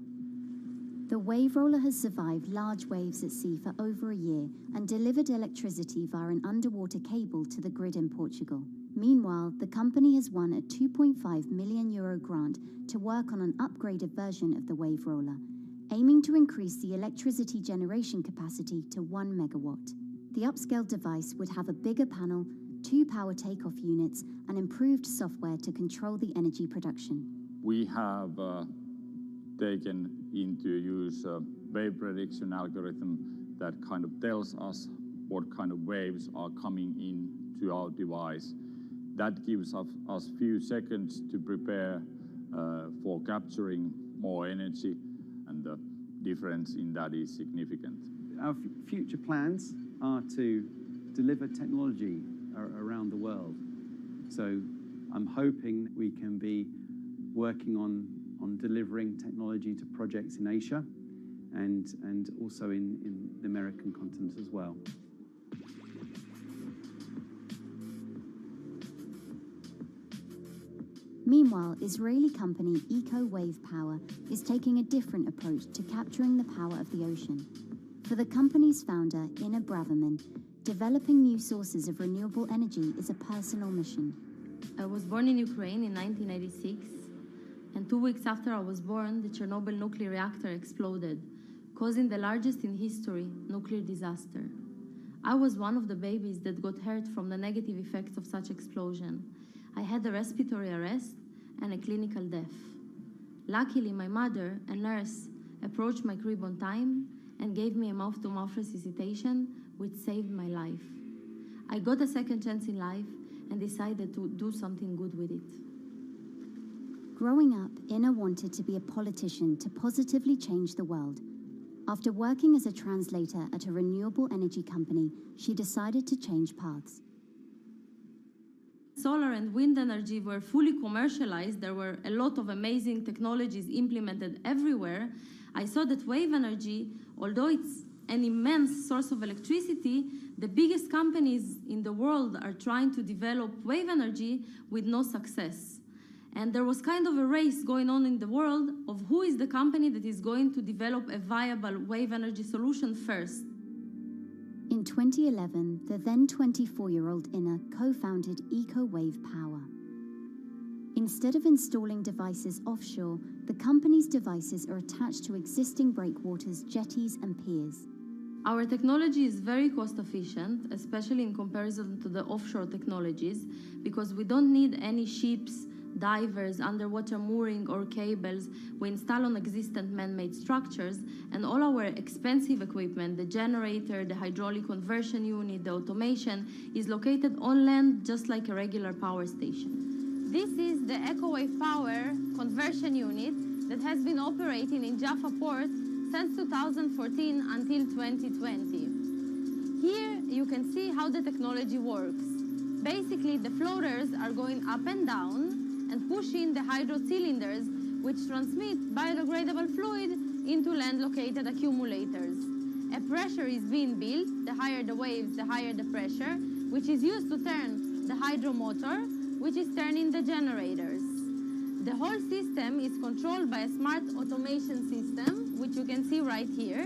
The Wave Roller has survived large waves at sea for over a year and delivered electricity via an underwater cable to the grid in Portugal. Meanwhile, the company has won a €2.5 million grant to work on an upgraded version of the Wave Roller, aiming to increase the electricity generation capacity to 1 megawatt. The upscaled device would have a bigger panel, 2 power takeoff units, and improved software to control the energy production.
We have taken into use a wave prediction algorithm that kind of tells us what kind of waves are coming into our device. That gives us few seconds to prepare for capturing more energy, and the difference in that is significant.
Our future plans are to deliver technology around the world. So I'm hoping we can be working on delivering technology to projects in Asia and also in the American continent as well.
Meanwhile, Israeli company Eco Wave Power is taking a different approach to capturing the power of the ocean. For the company's founder, Ina Braverman, developing new sources of renewable energy is a personal mission.
I was born in Ukraine in 1986, and 2 weeks after I was born, the Chernobyl nuclear reactor exploded, causing the largest in history nuclear disaster. I was one of the babies that got hurt from the negative effects of such explosion. I had a respiratory arrest and a clinical death. Luckily, my mother, a nurse, approached my crib on time and gave me a mouth-to-mouth resuscitation, which saved my life. I got a second chance in life and decided to do something good with it.
Growing up, Ina wanted to be a politician to positively change the world. After working as a translator at a renewable energy company, she decided to change paths.
Solar and wind energy were fully commercialized. There were a lot of amazing technologies implemented everywhere. I saw that wave energy, although it's an immense source of electricity, the biggest companies in the world are trying to develop wave energy with no success. And there was kind of a race going on in the world of who is the company that is going to develop a viable wave energy solution first.
In 2011, the then 24-year-old Ina co-founded Eco Wave Power. Instead of installing devices offshore, the company's devices are attached to existing breakwaters, jetties, and piers.
Our technology is very cost efficient, especially in comparison to the offshore technologies, because we don't need any ships, divers, underwater mooring or cables. We install on existing man-made structures, and all our expensive equipment, the generator, the hydraulic conversion unit, the automation, is located on land just like a regular power station. This is the EcoWave Power conversion unit that has been operating in Jaffa Port since 2014 until 2020. Here you can see how the technology works. Basically, the floaters are going up and down and pushing the hydro cylinders, which transmit biodegradable fluid into land-located accumulators. A pressure is being built, the higher the waves, the higher the pressure, which is used to turn the hydromotor, which is turning the generators. The whole system is controlled by a smart automation system, which you can see right here.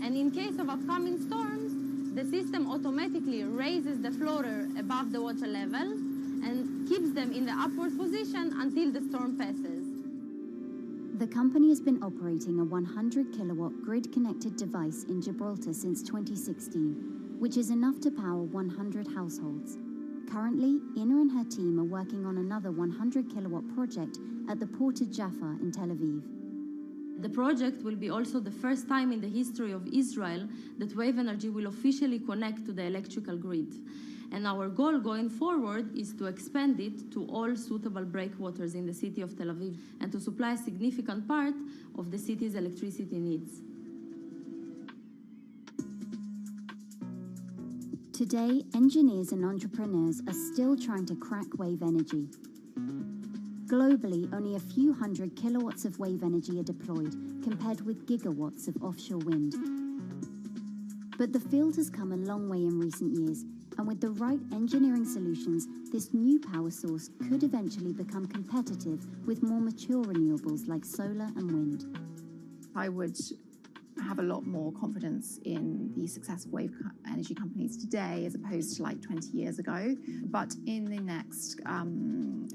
And in case of upcoming storms, the system automatically raises the floater above the water level and keeps them in the upward position until the storm passes.
The company has been operating a 100-kilowatt grid-connected device in Gibraltar since 2016, which is enough to power 100 households. Currently, Ina and her team are working on another 100-kilowatt project at the Port of Jaffa in Tel Aviv.
The project will be also the first time in the history of Israel that wave energy will officially connect to the electrical grid. And our goal going forward is to expand it to all suitable breakwaters in the city of Tel Aviv and to supply a significant part of the city's electricity needs.
Today, engineers and entrepreneurs are still trying to crack wave energy. Globally, only a few hundred kilowatts of wave energy are deployed, compared with gigawatts of offshore wind. But the field has come a long way in recent years, and with the right engineering solutions, this new power source could eventually become competitive with more mature renewables like solar and wind.
I would have a lot more confidence in the success of wave energy companies today as opposed to like 20 years ago. But in the next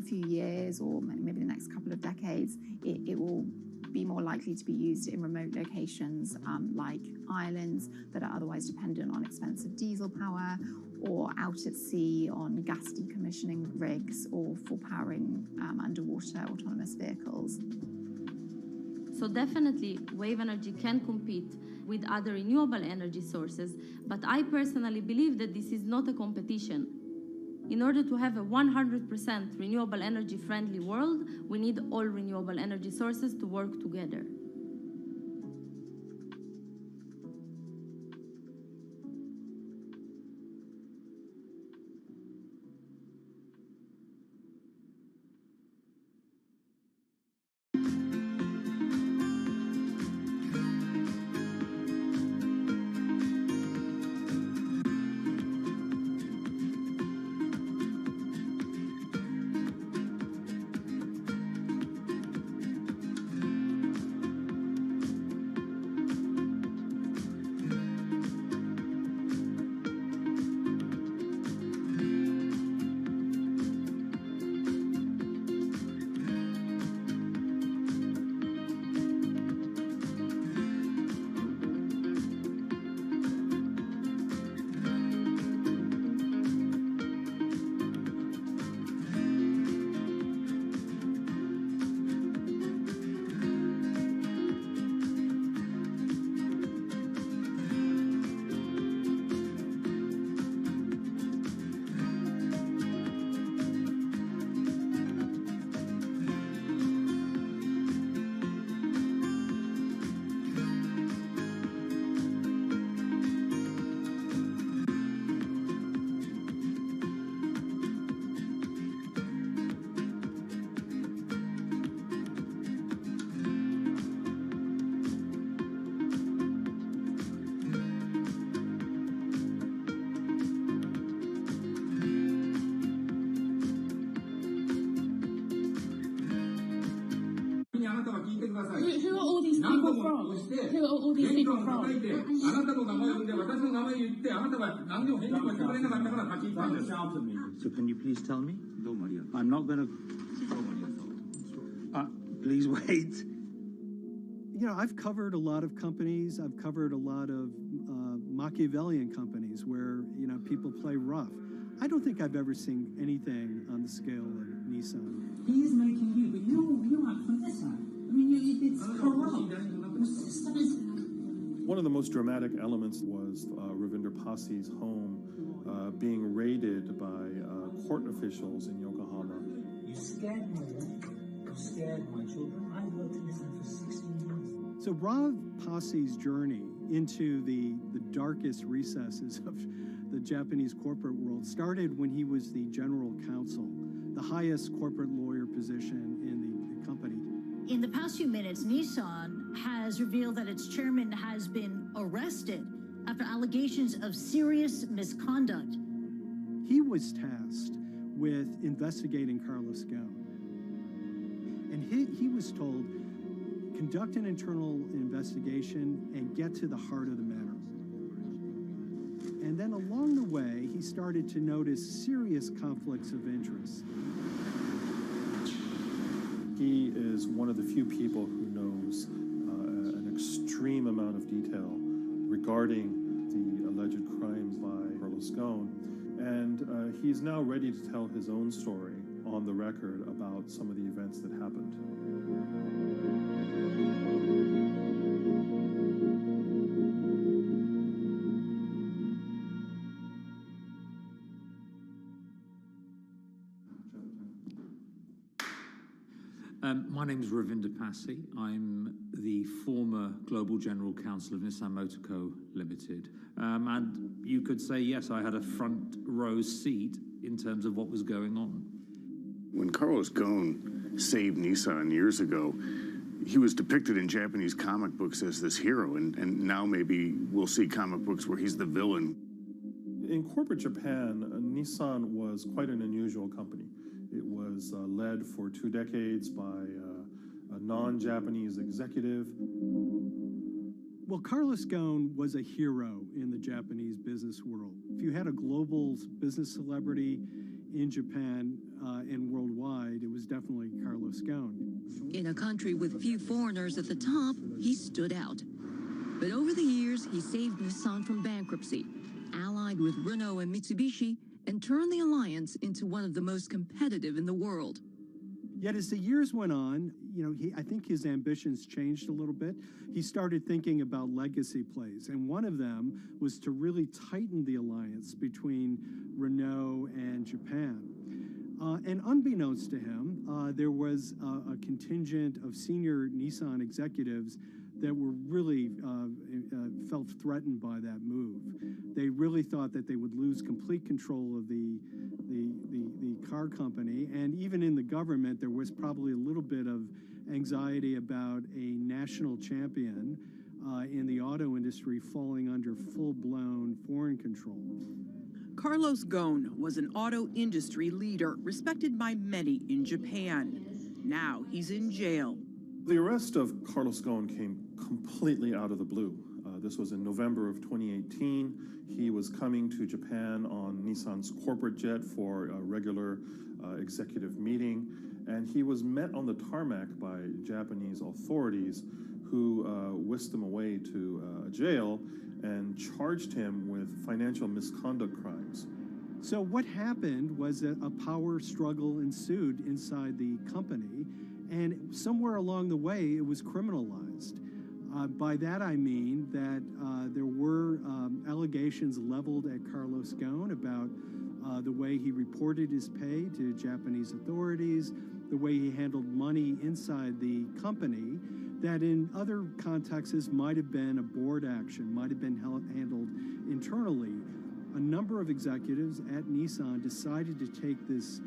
few years, or maybe the next couple of decades, it will be more likely to be used in remote locations like islands that are otherwise dependent on expensive diesel power, or out at sea on gas decommissioning rigs, or for powering underwater autonomous vehicles.
So definitely, wave energy can compete with other renewable energy sources, but I personally believe that this is not a competition. In order to have a 100% renewable energy friendly world, we need all renewable energy sources to work together.
Who are all these people from? Who are all these people from?
So can you please tell me? I'm not going to... please wait.
You know, I've covered a lot of companies. I've covered a lot of Machiavellian companies where, you know, people play rough. I don't think I've ever seen anything on the scale of Nissan.
He is making you, but you're like from this side. I mean, it's corrupt. The system is...
One of the most dramatic elements was Ravinder Pasi's home being raided by court officials in Yokohama.
You scared me. You scared my children. I worked in Nissan for 16 years.
So Rav Pasi's journey into the darkest recesses of the Japanese corporate world started when he was the general counsel, the highest corporate lawyer position in the company.
In the past few minutes, Nissan
has revealed that its chairman has been arrested after allegations of serious misconduct.
He was tasked with investigating Carlos Ghosn. And he was told, conduct an internal investigation and get to the heart of the matter. And then along the way, he started to notice serious conflicts of interest.
He is one of the few people who knows an extreme amount of detail regarding the alleged crimes by Carlos Ghosn. And he's now ready to tell his own story on the record about some of the events that happened.
My name is Ravinder Passy. I'm the former Global General Counsel of Nissan Motor Co. Limited. And you could say, yes, I had a front row seat in terms of what was going on.
When Carlos Ghosn saved Nissan years ago, he was depicted in Japanese comic books as this hero, and now maybe we'll see comic books where he's the villain.
In corporate Japan, Nissan was quite an unusual company. It was led for 2 decades by a non-Japanese executive.
Well, Carlos Ghosn was a hero in the Japanese business world. If you had a global business celebrity in Japan and worldwide, it was definitely Carlos Ghosn.
In a country with few foreigners at the top, he stood out. But over the years, he saved Nissan from bankruptcy, allied with Renault and Mitsubishi, and turned the alliance into one of the most competitive in the world.
Yet as the years went on, I think his ambitions changed a little bit. He started thinking about legacy plays, and one of them was to really tighten the alliance between Renault and Japan. And unbeknownst to him, there was a contingent of senior Nissan executives that were really felt threatened by that move. They really thought that they would lose complete control of the car company, and even in the government, there was probably a little bit of anxiety about a national champion in the auto industry falling under full-blown foreign control.
Carlos Ghosn was an auto industry leader, respected by many in Japan. Now he's in jail.
The arrest of Carlos Ghosn came completely out of the blue. This was in November of 2018. He was coming to Japan on Nissan's corporate jet for a regular executive meeting, and he was met on the tarmac by Japanese authorities who whisked him away to a jail and charged him with financial misconduct crimes.
So what happened was that a power struggle ensued inside the company, and somewhere along the way, it was criminalized. By that I mean that there were allegations leveled at Carlos Ghosn about the way he reported his pay to Japanese authorities, the way he handled money inside the company, that in other contexts might have been a board action, might have been handled internally. A number of executives at Nissan decided to take this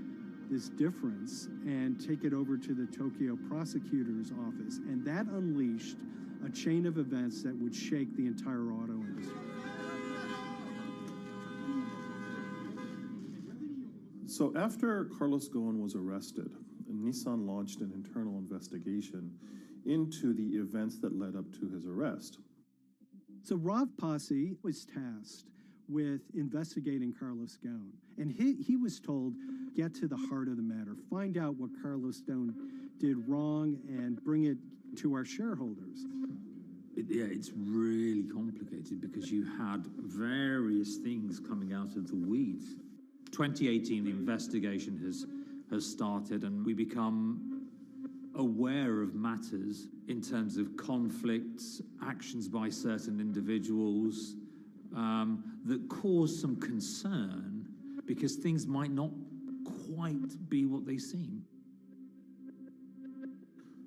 difference and take it over to the Tokyo prosecutor's office, and that unleashed a chain of events that would shake the entire auto industry.
So after Carlos Ghosn was arrested, Nissan launched an internal investigation into the events that led up to his arrest.
So Rav Passy was tasked with investigating Carlos Ghosn, and he was told, get to the heart of the matter, find out what Carlos Ghosn did wrong and bring it to our shareholders.
It's really complicated because you had various things coming out of the weeds. 2018, the investigation has started, and we become aware of matters in terms of conflicts, actions by certain individuals that cause some concern because things might not quite be what they seem.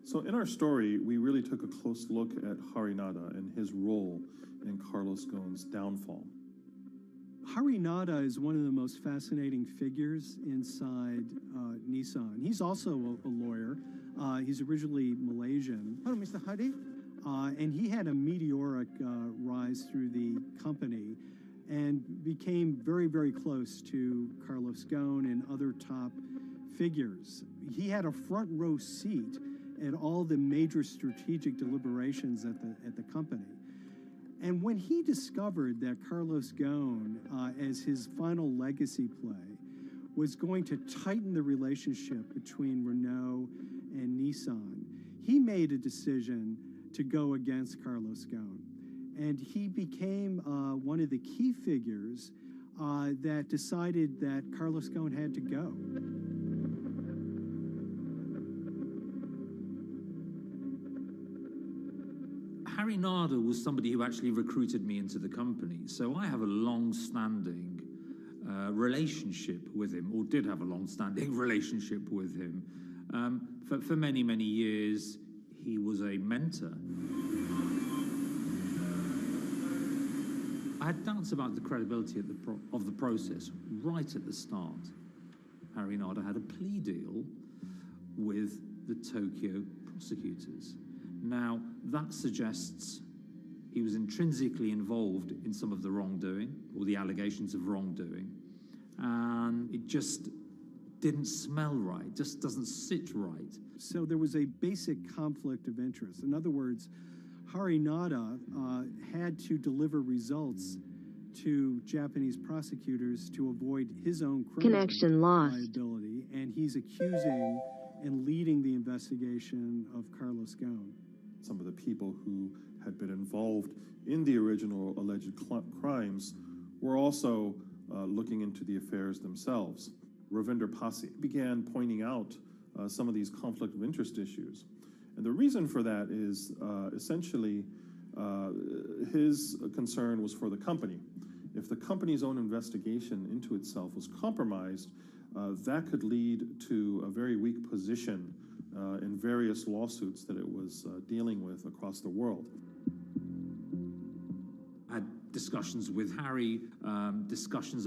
So in our story, we really took a close look at Harinada and his role in Carlos Ghosn's downfall.
Harinada is one of the most fascinating figures inside Nissan. He's also a lawyer. He's originally Malaysian.
Hello, Mr. Hari.
And he had a meteoric rise through the company and became very, very close to Carlos Ghosn and other top figures. He had a front row seat at all the major strategic deliberations at the company. And when he discovered that Carlos Ghosn, as his final legacy play, was going to tighten the relationship between Renault and Nissan, he made a decision to go against Carlos Ghosn. And he became one of the key figures that decided that Carlos Ghosn had to go.
Harry Narder was somebody who actually recruited me into the company, so I have a long-standing relationship with him, or did have a long-standing relationship with him. For many, many years, he was a mentor. I had doubts about the credibility of the process right at the start. Harry Narder had a plea deal with the Tokyo prosecutors. Now, that suggests he was intrinsically involved in some of the wrongdoing, or the allegations of wrongdoing, and it just didn't smell right, just doesn't sit right.
So there was a basic conflict of interest. In other words, Harry Narder had to deliver results to Japanese prosecutors to avoid his own criminal liability, and he's accusing and leading the investigation of Carlos Ghosn.
Some of the people who had been involved in the original alleged crimes were also looking into the affairs themselves. Ravinder Pasi began pointing out some of these conflict of interest issues. And the reason for that is essentially his concern was for the company. If the company's own investigation into itself was compromised, that could lead to a very weak position in various lawsuits that it was dealing with across the world.
I had discussions with Harry, discussions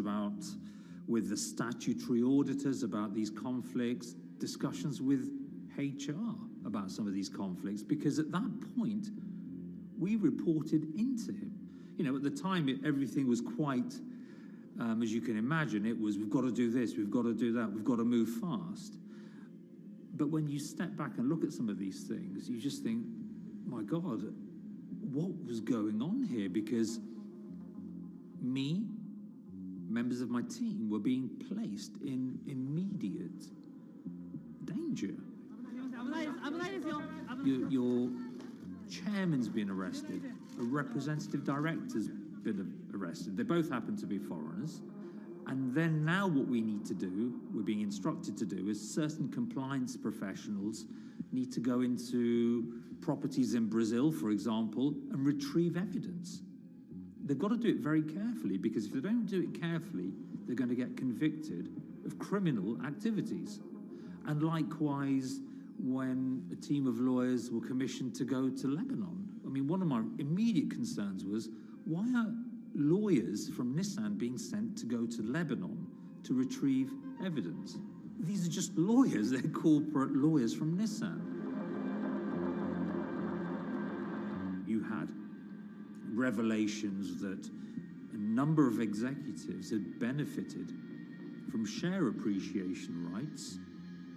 with the statutory auditors about these conflicts, discussions with HR about some of these conflicts, because at that point, we reported into him. You know, at the time, everything was quite, as you can imagine, it was, we've got to do this, we've got to do that, we've got to move fast. But when you step back and look at some of these things, you just think, my God, what was going on here? Because members of my team were being placed in immediate danger. Your chairman's been arrested, a representative director's been arrested. They both happen to be foreigners. And then now what we need to do, we're being instructed to do, is certain compliance professionals need to go into properties in Brazil, for example, and retrieve evidence. They've got to do it very carefully, because if they don't do it carefully, they're going to get convicted of criminal activities. And likewise, when a team of lawyers were commissioned to go to Lebanon, I mean, one of my immediate concerns was, why are lawyers from Nissan being sent to go to Lebanon to retrieve evidence? These are just lawyers, they're corporate lawyers from Nissan. You had revelations that a number of executives had benefited from share appreciation rights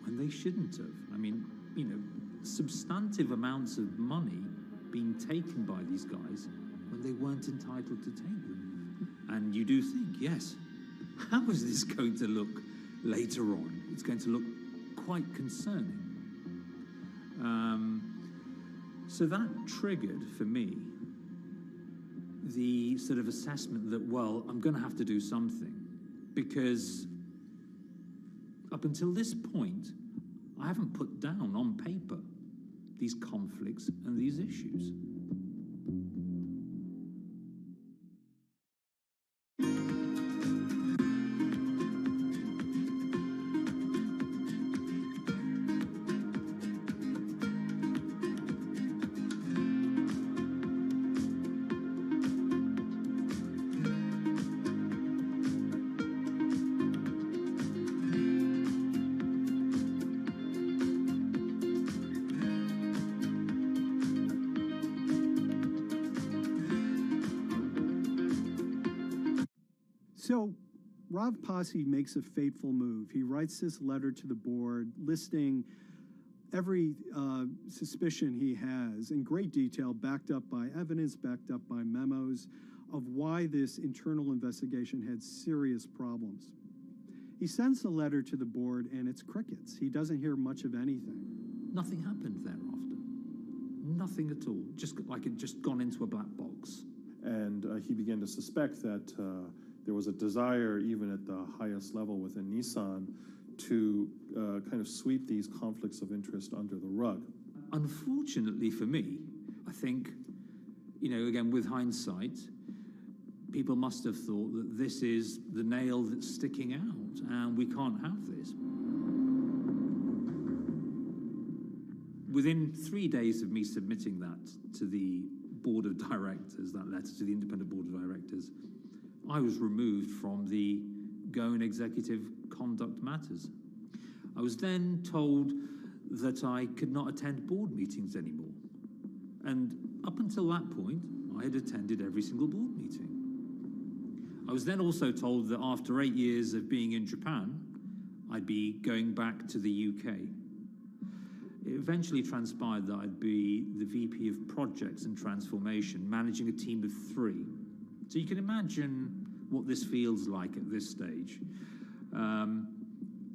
when they shouldn't have. I mean, you know, substantive amounts of money being taken by these guys when they weren't entitled to take them. And you do think, yes, how is this going to look later on? It's going to look quite concerning. So that triggered, for me, the sort of assessment that, well, I'm going to have to do something, because up until this point, I haven't put down on paper these conflicts and these issues.
So Rav Pasi makes a fateful move. He writes this letter to the board listing every suspicion he has in great detail, backed up by evidence, backed up by memos, of why this internal investigation had serious problems. He sends the letter to the board, and it's crickets. He doesn't hear much of anything.
Nothing happened thereafter. Nothing at all. Just like it just gone into a black box.
And he began to suspect that there was a desire, even at the highest level within Nissan, to kind of sweep these conflicts of interest under the rug.
Unfortunately for me, I think, again, with hindsight, people must have thought that this is the nail that's sticking out, and we can't have this. Within 3 days of me submitting that to the board of directors, that letter to the independent board of directors, I was removed from the Goan Executive Conduct Matters. I was then told that I could not attend board meetings anymore. And up until that point, I had attended every single board meeting. I was then also told that after 8 years of being in Japan, I'd be going back to the UK. It eventually transpired that I'd be the VP of Projects and Transformation, managing a team of 3. So you can imagine what this feels like at this stage.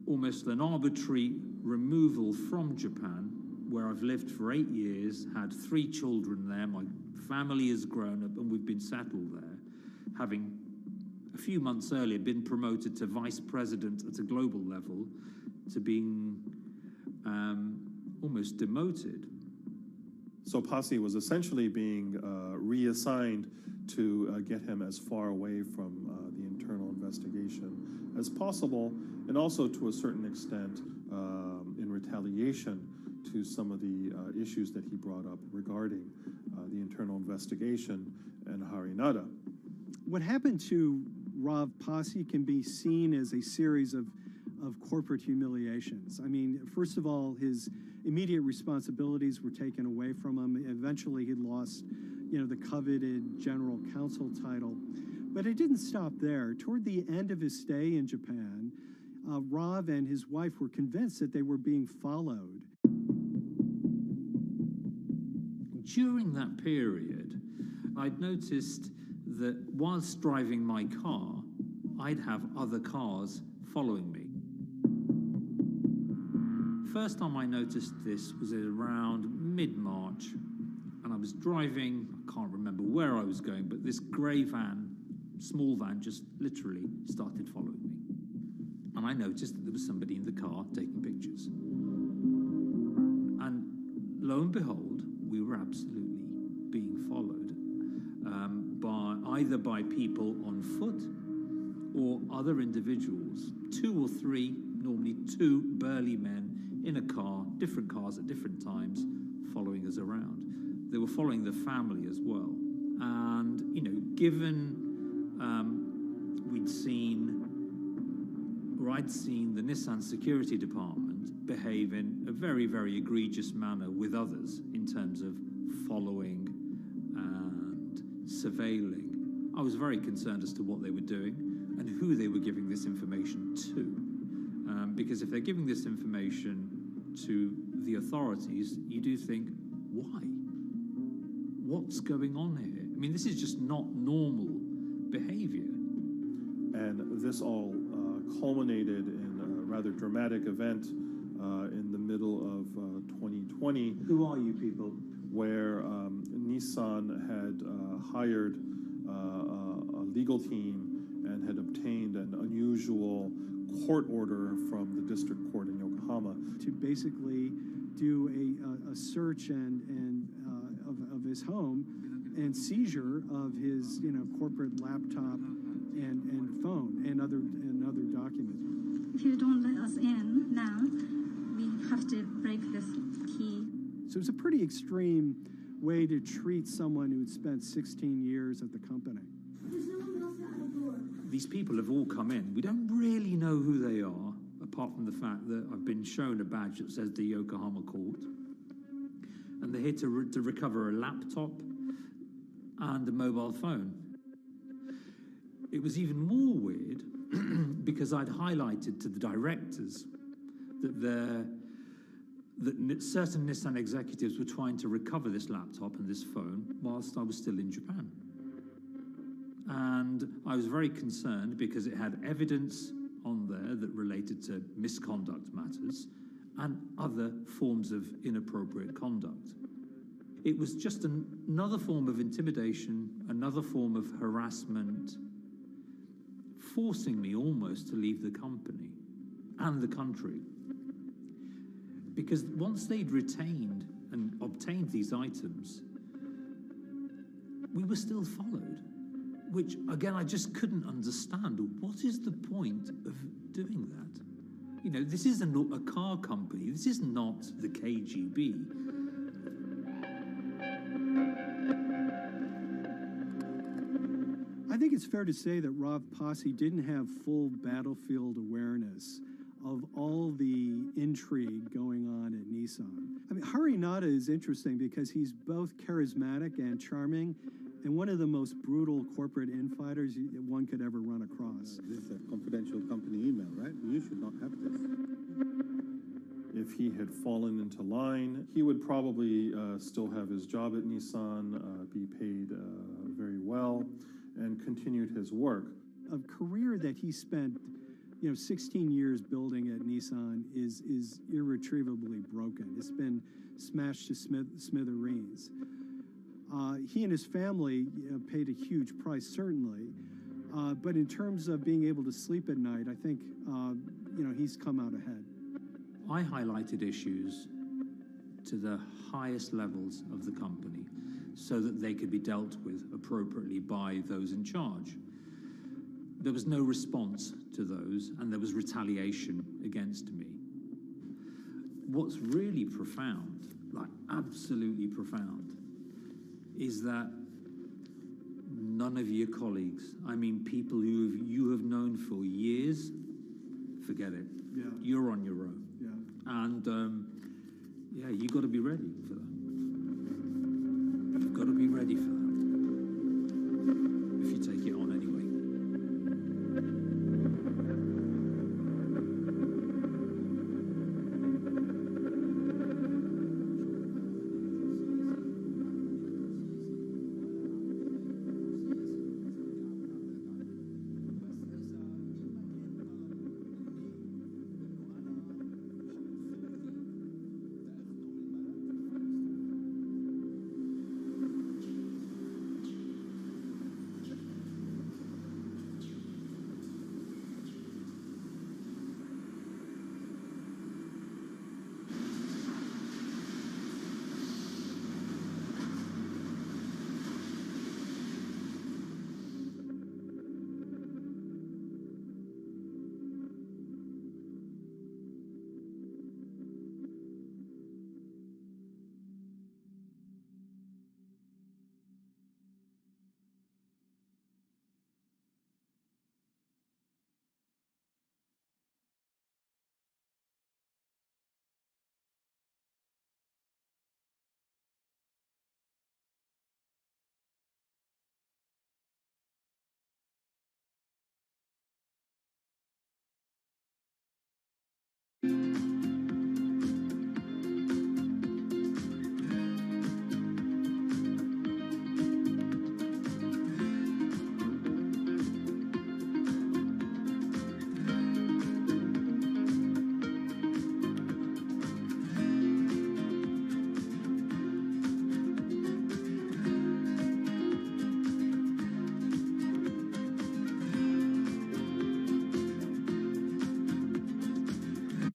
Almost an arbitrary removal from Japan, where I've lived for 8 years, had 3 children there, my family has grown up, and we've been settled there, having a few months earlier been promoted to vice president at a global level, to being almost demoted.
So Pasi was essentially being reassigned to get him as far away from the internal investigation as possible, and also to a certain extent in retaliation to some of the issues that he brought up regarding the internal investigation and Harinada.
What happened to Rav Pasi can be seen as a series of corporate humiliations. I mean, first of all, his immediate responsibilities were taken away from him. Eventually, he lost, the coveted general counsel title. But it didn't stop there. Toward the end of his stay in Japan, Rav and his wife were convinced that they were being followed.
During that period, I'd noticed that whilst driving my car, I'd have other cars following me. First time I noticed this was around mid-March, and I was driving, I can't remember where I was going, but this grey van, small van, just literally started following me. And I noticed that there was somebody in the car taking pictures. And lo and behold, we were absolutely being followed either by people on foot or other individuals, 2 or 3, normally 2 burly men in a car, different cars at different times, following us around. They were following the family as well. And, given I'd seen the Nissan security department behave in a very, very egregious manner with others in terms of following and surveilling, I was very concerned as to what they were doing and who they were giving this information to. Because if they're giving this information to the authorities, you do think, why? What's going on here? I mean, this is just not normal behavior.
And this all culminated in a rather dramatic event in the middle of 2020.
Who are you people?
Where Nissan had hired a legal team and had obtained an unusual court order from the district court in Yokohama
to basically do a search of his home and seizure of his corporate laptop and phone and other documents.
If you don't let us in now, we have to break this key.
So it's a pretty extreme way to treat someone who had spent 16 years at the company.
These people have all come in. We don't really know who they are, apart from the fact that I've been shown a badge that says the Yokohama Court. And they're here to recover a laptop and a mobile phone. It was even more weird because I'd highlighted to the directors that certain Nissan executives were trying to recover this laptop and this phone whilst I was still in Japan. And I was very concerned because it had evidence on there that related to misconduct matters and other forms of inappropriate conduct. It was just another form of intimidation, another form of harassment, forcing me almost to leave the company and the country. Because once they'd retained and obtained these items, we were still followed, which, again, I just couldn't understand. What is the point of doing that? You know, this is a car company. This is not the KGB.
I think it's fair to say that Rav Pasi didn't have full battlefield awareness of all the intrigue going on at Nissan. I mean, Hari Nada is interesting because he's both charismatic and charming, and one of the most brutal corporate infighters one could ever run across.
This is a confidential company email, right? You should not have this.
If he had fallen into line, he would probably still have his job at Nissan, be paid very well, and continued his work.
A career that he spent 16 years building at Nissan is irretrievably broken. It's been smashed to smithereens. He and his family paid a huge price, certainly. But in terms of being able to sleep at night, I think, he's come out ahead.
I highlighted issues to the highest levels of the company so that they could be dealt with appropriately by those in charge. There was no response to those, and there was retaliation against me. What's really profound, like absolutely profound, is that none of your colleagues, I mean people who you have known for years, forget it.
Yeah.
You're on your own.
Yeah.
And you got to be ready for that. You've got to be ready for that. If you take it on anyway.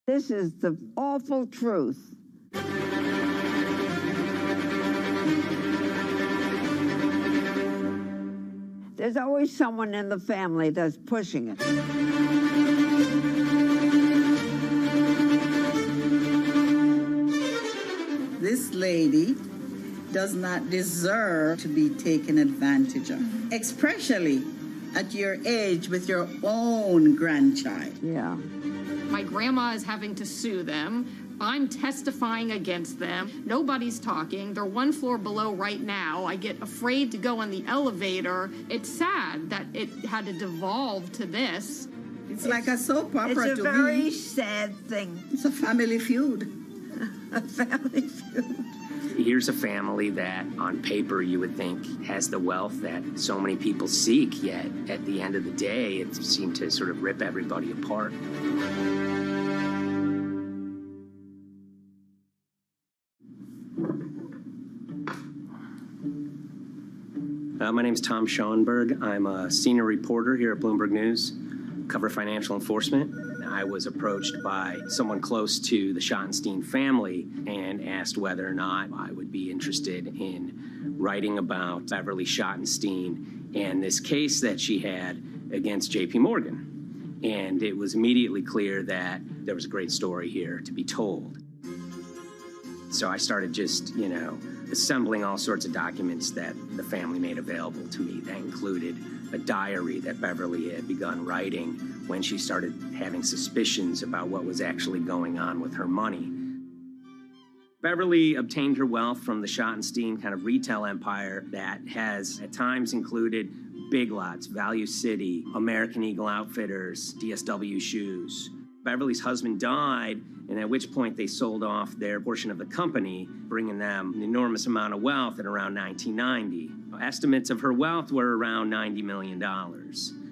This is the awful truth. There's always someone in the family that's pushing it.
This lady does not deserve to be taken advantage of, especially at your age with your own grandchild.
Yeah.
My grandma is having to sue them
I'm testifying against them. Nobody's talking. They're one floor below right now. I get afraid to go on the elevator. It's sad that it had to devolve to this.
It's like a soap opera to me.
It's a very sad thing.
It's a family feud. A family feud.
Here's a family that, on paper, you would think has the wealth that so many people seek, yet at the end of the day, it seemed to sort of rip everybody apart. My name is Tom Schoenberg. I'm a senior reporter here at Bloomberg News, cover financial enforcement. I was approached by someone close to the Schottenstein family and asked whether or not I would be interested in writing about Beverly Schottenstein and this case that she had against J.P. Morgan. And it was immediately clear that there was a great story here to be told. So I started just, assembling all sorts of documents that the family made available to me. That included a diary that Beverly had begun writing when she started having suspicions about what was actually going on with her money. Beverly obtained her wealth from the Schottenstein kind of retail empire that has at times included Big Lots, Value City, American Eagle Outfitters, DSW Shoes. Beverly's husband died, and at which point they sold off their portion of the company, bringing them an enormous amount of wealth at around 1990. Estimates of her wealth were around $90 million.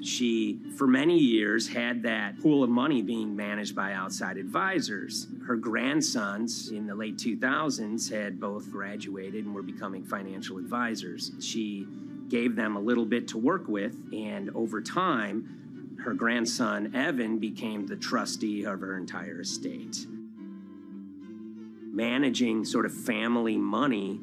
She, for many years, had that pool of money being managed by outside advisors. Her grandsons in the late 2000s had both graduated and were becoming financial advisors. She gave them a little bit to work with, and over time, her grandson, Evan, became the trustee of her entire estate. Managing sort of family money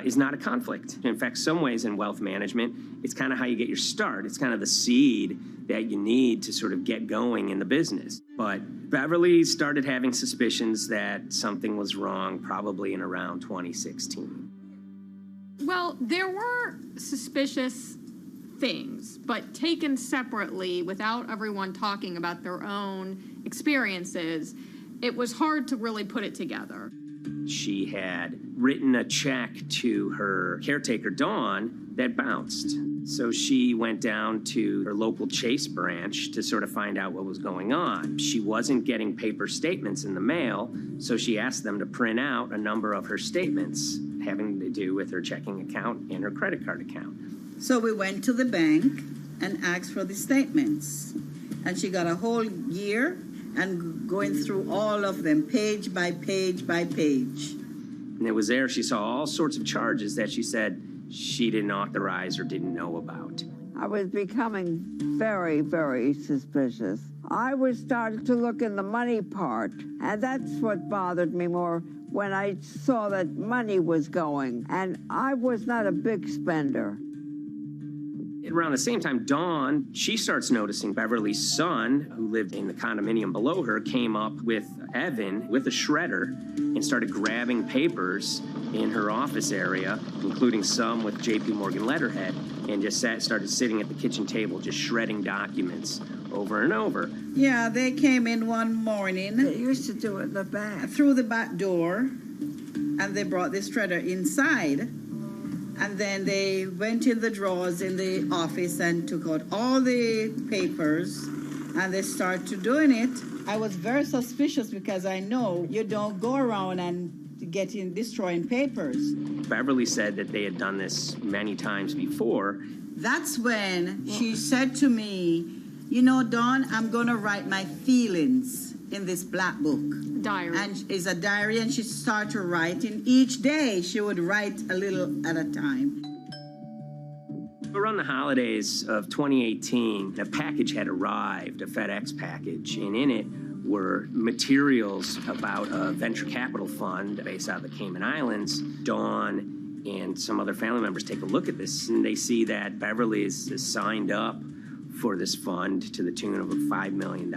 is not a conflict. In fact, some ways in wealth management, it's kind of how you get your start. It's kind of the seed that you need to sort of get going in the business. But Beverly started having suspicions that something was wrong probably in around 2016.
Well, there were suspicious things, but taken separately without everyone talking about their own experiences, it was hard to really put it together.
She had written a check to her caretaker, Dawn, that bounced. So she went down to her local Chase branch to sort of find out what was going on. She wasn't getting paper statements in the mail, so she asked them to print out a number of her statements having to do with her checking account and her credit card account.
So we went to the bank and asked for the statements. And she got a whole year and going through all of them, page by page by page.
And it was there she saw all sorts of charges that she said she didn't authorize or didn't know about.
I was becoming very, very suspicious. I was starting to look in the money part, and that's what bothered me more when I saw that money was going. And I was not a big spender.
Around the same time, Dawn, she starts noticing Beverly's son, who lived in the condominium below her, came up with Evan with a shredder and started grabbing papers in her office area, including some with J.P. Morgan letterhead, and just started sitting at the kitchen table just shredding documents over and over.
Yeah, they came in one morning.
They used to do it in the back.
Through the back door, and they brought the shredder inside. And then they went in the drawers in the office and took out all the papers, and they started doing it. I was very suspicious because I know you don't go around and destroying papers.
Beverly said that they had done this many times before.
That's when she said to me, Dawn, I'm going to write my feelings in this black book.
Diary.
And it's a diary, and she started writing. Each day she would write a little at a time.
Around the holidays of 2018, a package had arrived, a FedEx package, and in it were materials about a venture capital fund based out of the Cayman Islands. Dawn and some other family members take a look at this, and they see that Beverly is signed up for this fund to the tune of $5 million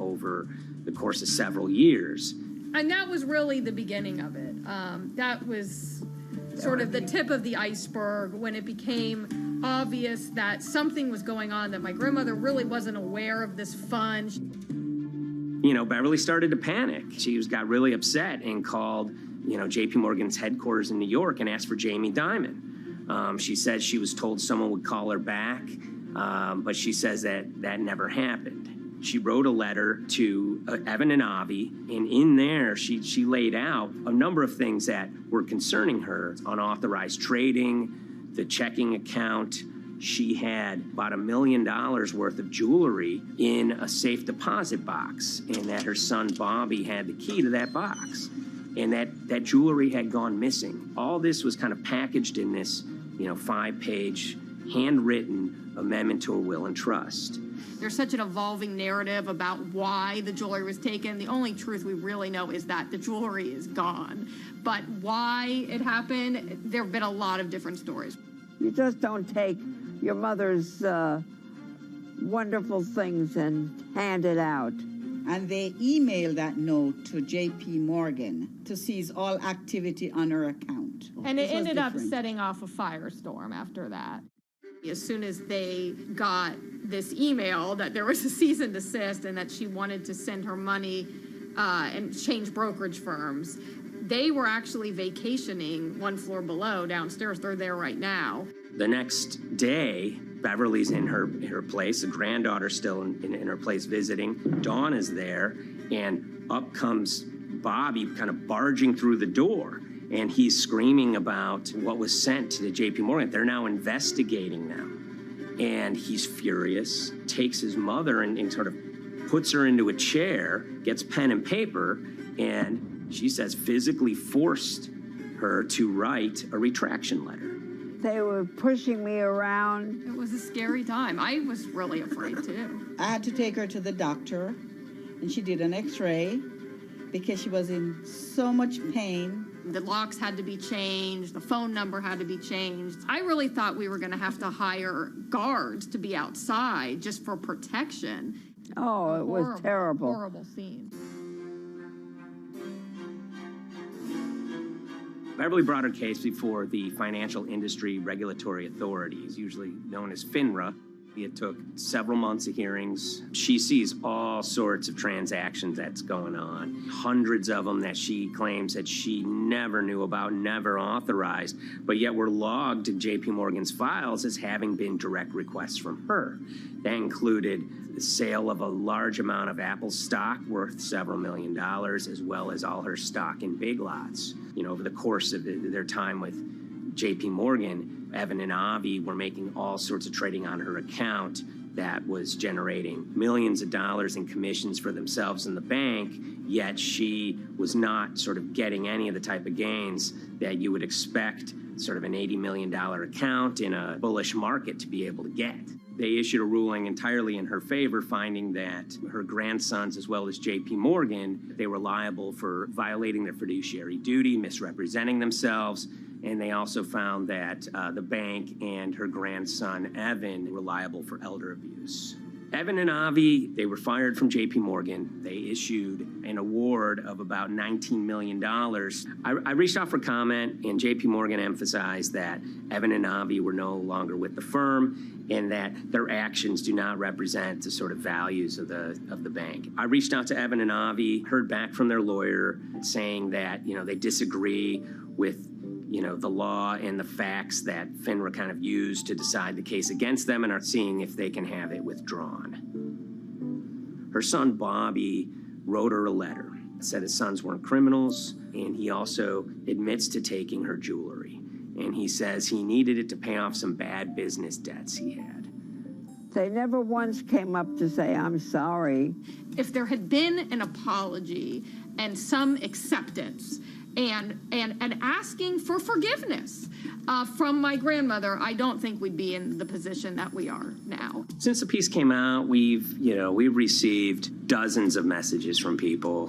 over the course of several years.
And that was really the beginning of it. That was sort of the tip of the iceberg when it became obvious that something was going on, that my grandmother really wasn't aware of this fund.
Beverly started to panic. She got really upset and called, J.P. Morgan's headquarters in New York and asked for Jamie Dimon. She said she was told someone would call her back, but she says that never happened. She wrote a letter to Evan and Avi, and in there she laid out a number of things that were concerning her: unauthorized trading, the checking account. She had about $1 million worth of jewelry in a safe deposit box, and that her son Bobby had the key to that box, and that jewelry had gone missing. All this was kind of packaged in this, 5-page handwritten amendment to a will and trust.
There's such an evolving narrative about why the jewelry was taken. The only truth we really know is that the jewelry is gone. But why it happened, there have been a lot of different stories.
You just don't take your mother's wonderful things and hand it out.
And they emailed that note to J.P. Morgan to seize all activity on her account.
And it ended up setting off a firestorm after that. As soon as they got this email that there was a cease and desist and that she wanted to send her money and change brokerage firms, they were actually vacationing one floor below downstairs. They're there right now.
The next day, Beverly's in her place, the granddaughter's still in her place visiting. Dawn is there, and up comes Bobby kind of barging through the door. And he's screaming about what was sent to the J.P. Morgan. They're now investigating now. And he's furious, takes his mother and sort of puts her into a chair, gets pen and paper, and she says physically forced her to write a retraction letter.
They were pushing me around.
It was a scary time. I was really afraid, too.
I had to take her to the doctor, and she did an x-ray because she was in so much pain.
The locks had to be changed. The phone number had to be changed. I really thought we were going to have to hire guards to be outside just for protection.
Oh, it was terrible.
Horrible scene.
Beverly brought her case before the Financial Industry Regulatory Authorities, usually known as FINRA. It took several months of hearings. She sees all sorts of transactions that's going on, hundreds of them that she claims that she never knew about, never authorized, but yet were logged in J.P. Morgan's files as having been direct requests from her. That included the sale of a large amount of Apple stock worth several $1 million, as well as all her stock in Big Lots. Over the course of their time with J.P. Morgan, Evan and Avi were making all sorts of trading on her account that was generating millions of dollars in commissions for themselves and the bank, yet she was not sort of getting any of the type of gains that you would expect sort of an $80 million account in a bullish market to be able to get. They issued a ruling entirely in her favor, finding that her grandsons, as well as J.P. Morgan, they were liable for violating their fiduciary duty, misrepresenting themselves, and they also found that the bank and her grandson, Evan, were liable for elder abuse. Evan and Avi, they were fired from J.P. Morgan. They issued an award of about $19 million. I reached out for comment, and J.P. Morgan emphasized that Evan and Avi were no longer with the firm and that their actions do not represent the sort of values of the bank. I reached out to Evan and Avi, heard back from their lawyer saying that, they disagree with the law and the facts that FINRA kind of used to decide the case against them and are seeing if they can have it withdrawn. Her son, Bobby, wrote her a letter, said his sons weren't criminals, and he also admits to taking her jewelry. And he says he needed it to pay off some bad business debts he had.
They never once came up to say, I'm sorry.
If there had been an apology and some acceptance, and asking for forgiveness from my grandmother, I don't think we'd be in the position that we are now.
Since the piece came out, we've received dozens of messages from people,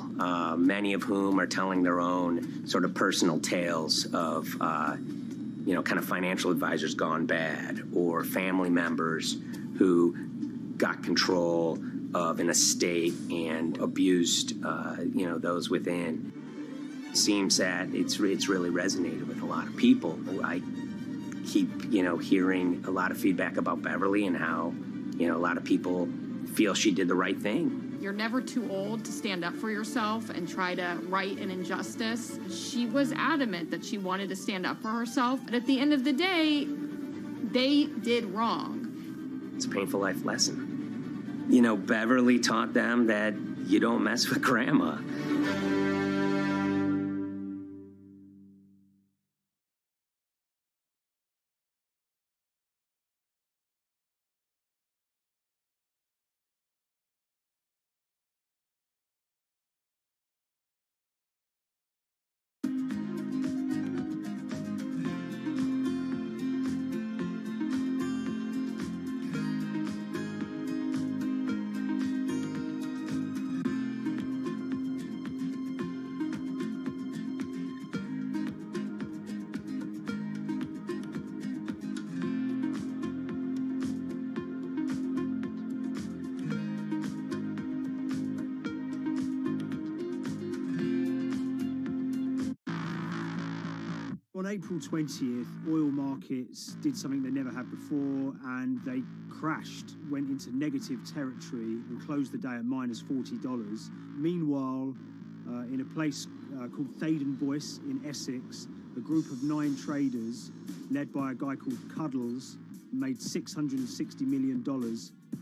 many of whom are telling their own sort of personal tales of, kind of financial advisors gone bad, or family members who got control of an estate and abused, those within. Seems that it's really resonated with a lot of people. I keep, hearing a lot of feedback about Beverly and how, a lot of people feel she did the right thing.
You're never too old to stand up for yourself and try to right an injustice. She was adamant that she wanted to stand up for herself, but at the end of the day, they did wrong.
It's a painful life lesson. You know, Beverly taught them that you don't mess with grandma.
On April 20th, oil markets did something they never had before, and they crashed, went into negative territory and closed the day at minus $40. Meanwhile, in a place called Thaden Boyce in Essex, a group of 9 traders, led by a guy called Cuddles, made $660 million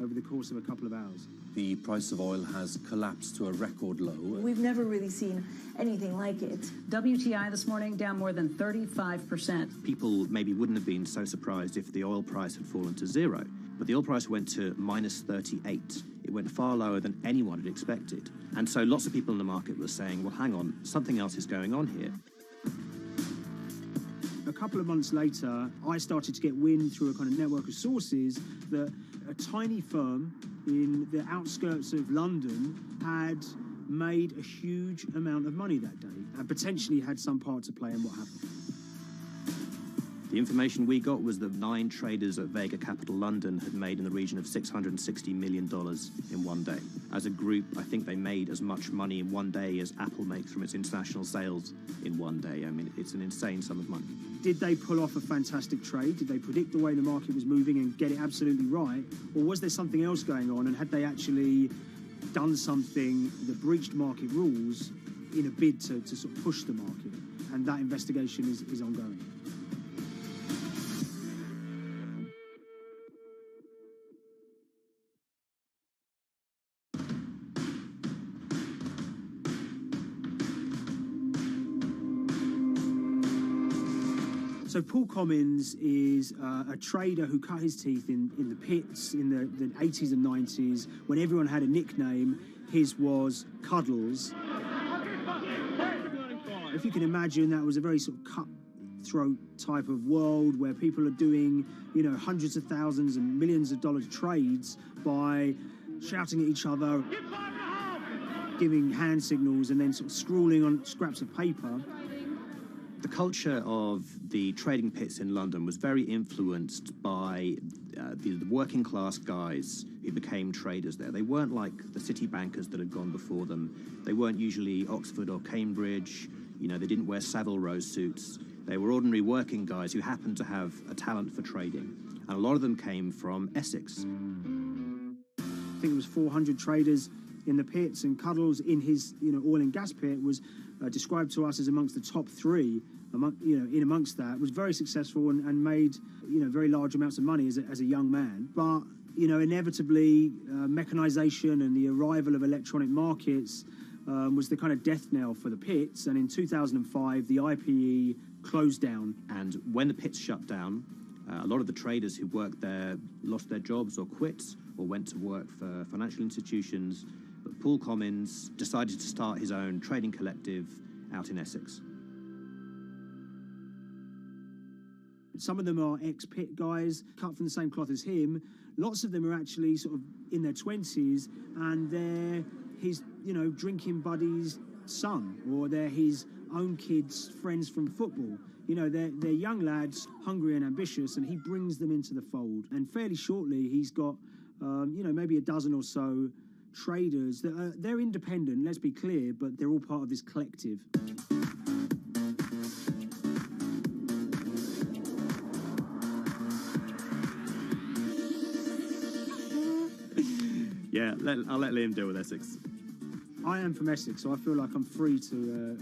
over the course of a couple of hours.
The price of oil has collapsed to a record low.
We've never really seen anything like it. WTI this morning down more than 35%.
People maybe wouldn't have been so surprised if the oil price had fallen to zero, but the oil price went to minus 38. It went far lower than anyone had expected. And so lots of people in the market were saying, well, hang on, something else is going on here.
A couple of months later, I started to get wind through a kind of network of sources that a tiny firm in the outskirts of London had made a huge amount of money that day and potentially had some part to play in what happened.
The information we got was that 9 traders at Vega Capital London had made in the region of $660 million in one day. As a group, I think they made as much money in one day as Apple makes from its international sales in one day. I mean, it's an insane sum of money.
Did they pull off a fantastic trade? Did they predict the way the market was moving and get it absolutely right? Or was there something else going on, and had they actually done something that breached market rules in a bid to sort of push the market? And that investigation is ongoing. So Paul Commins is a trader who cut his teeth in the pits in the 80s and 90s when everyone had a nickname. His was Cuddles. If you can imagine, that was a very sort of cutthroat type of world where people are doing, you know, hundreds of thousands and millions of dollar trades by shouting at each other, giving hand signals, and then sort of scrawling on scraps of paper.
The culture of the trading pits in London was very influenced by the working class guys who became traders there. They weren't like the city bankers that had gone before them. They weren't usually Oxford or Cambridge. You know, they didn't wear Savile Row suits. They were ordinary working guys who happened to have a talent for trading. And a lot of them came from Essex.
I think it was 400 traders in the pits, and Cuddles in his, you know, oil and gas pit was described to us as amongst the top 3. In amongst that, was very successful and made, you know, very large amounts of money as a young man. But, you know, inevitably, mechanization and the arrival of electronic markets was the kind of death knell for the pits. And in 2005, the IPE closed down.
And when the pits shut down, a lot of the traders who worked there lost their jobs or quit or went to work for financial institutions. But Paul Commins decided to start his own trading collective out in Essex.
Some of them are ex-pit guys, cut from the same cloth as him. Lots of them are actually sort of in their 20s, and they're his, you know, drinking buddy's son, or they're his own kids' friends from football. You know, they're young lads, hungry and ambitious, and he brings them into the fold. And fairly shortly, he's got, you know, maybe a dozen or so traders that they're independent, let's be clear, but they're all part of this collective.
Yeah, I'll let Liam deal with Essex.
I am from Essex, so I feel like I'm free to,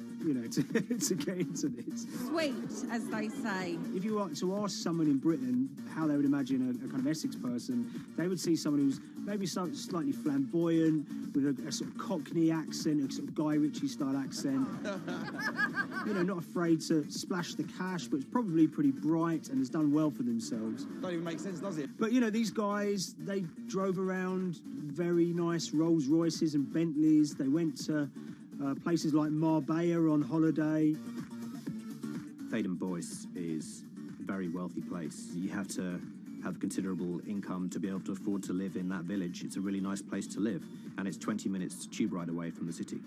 to get into this.
Sweet, as they say.
If you were to ask someone in Britain how they would imagine a kind of Essex person, they would see someone who's maybe slightly flamboyant, with a sort of Cockney accent, a sort of Guy Ritchie-style accent. Not afraid to splash the cash, but it's probably pretty bright and has done well for themselves.
Don't even make sense, does it?
But, these guys, they drove around very nice Rolls Royces and Bentleys. They went to places like Marbella on holiday.
Thaden Boyce is a very wealthy place. You have to have considerable income to be able to afford to live in that village. It's a really nice place to live, and it's 20 minutes tube ride away from the city.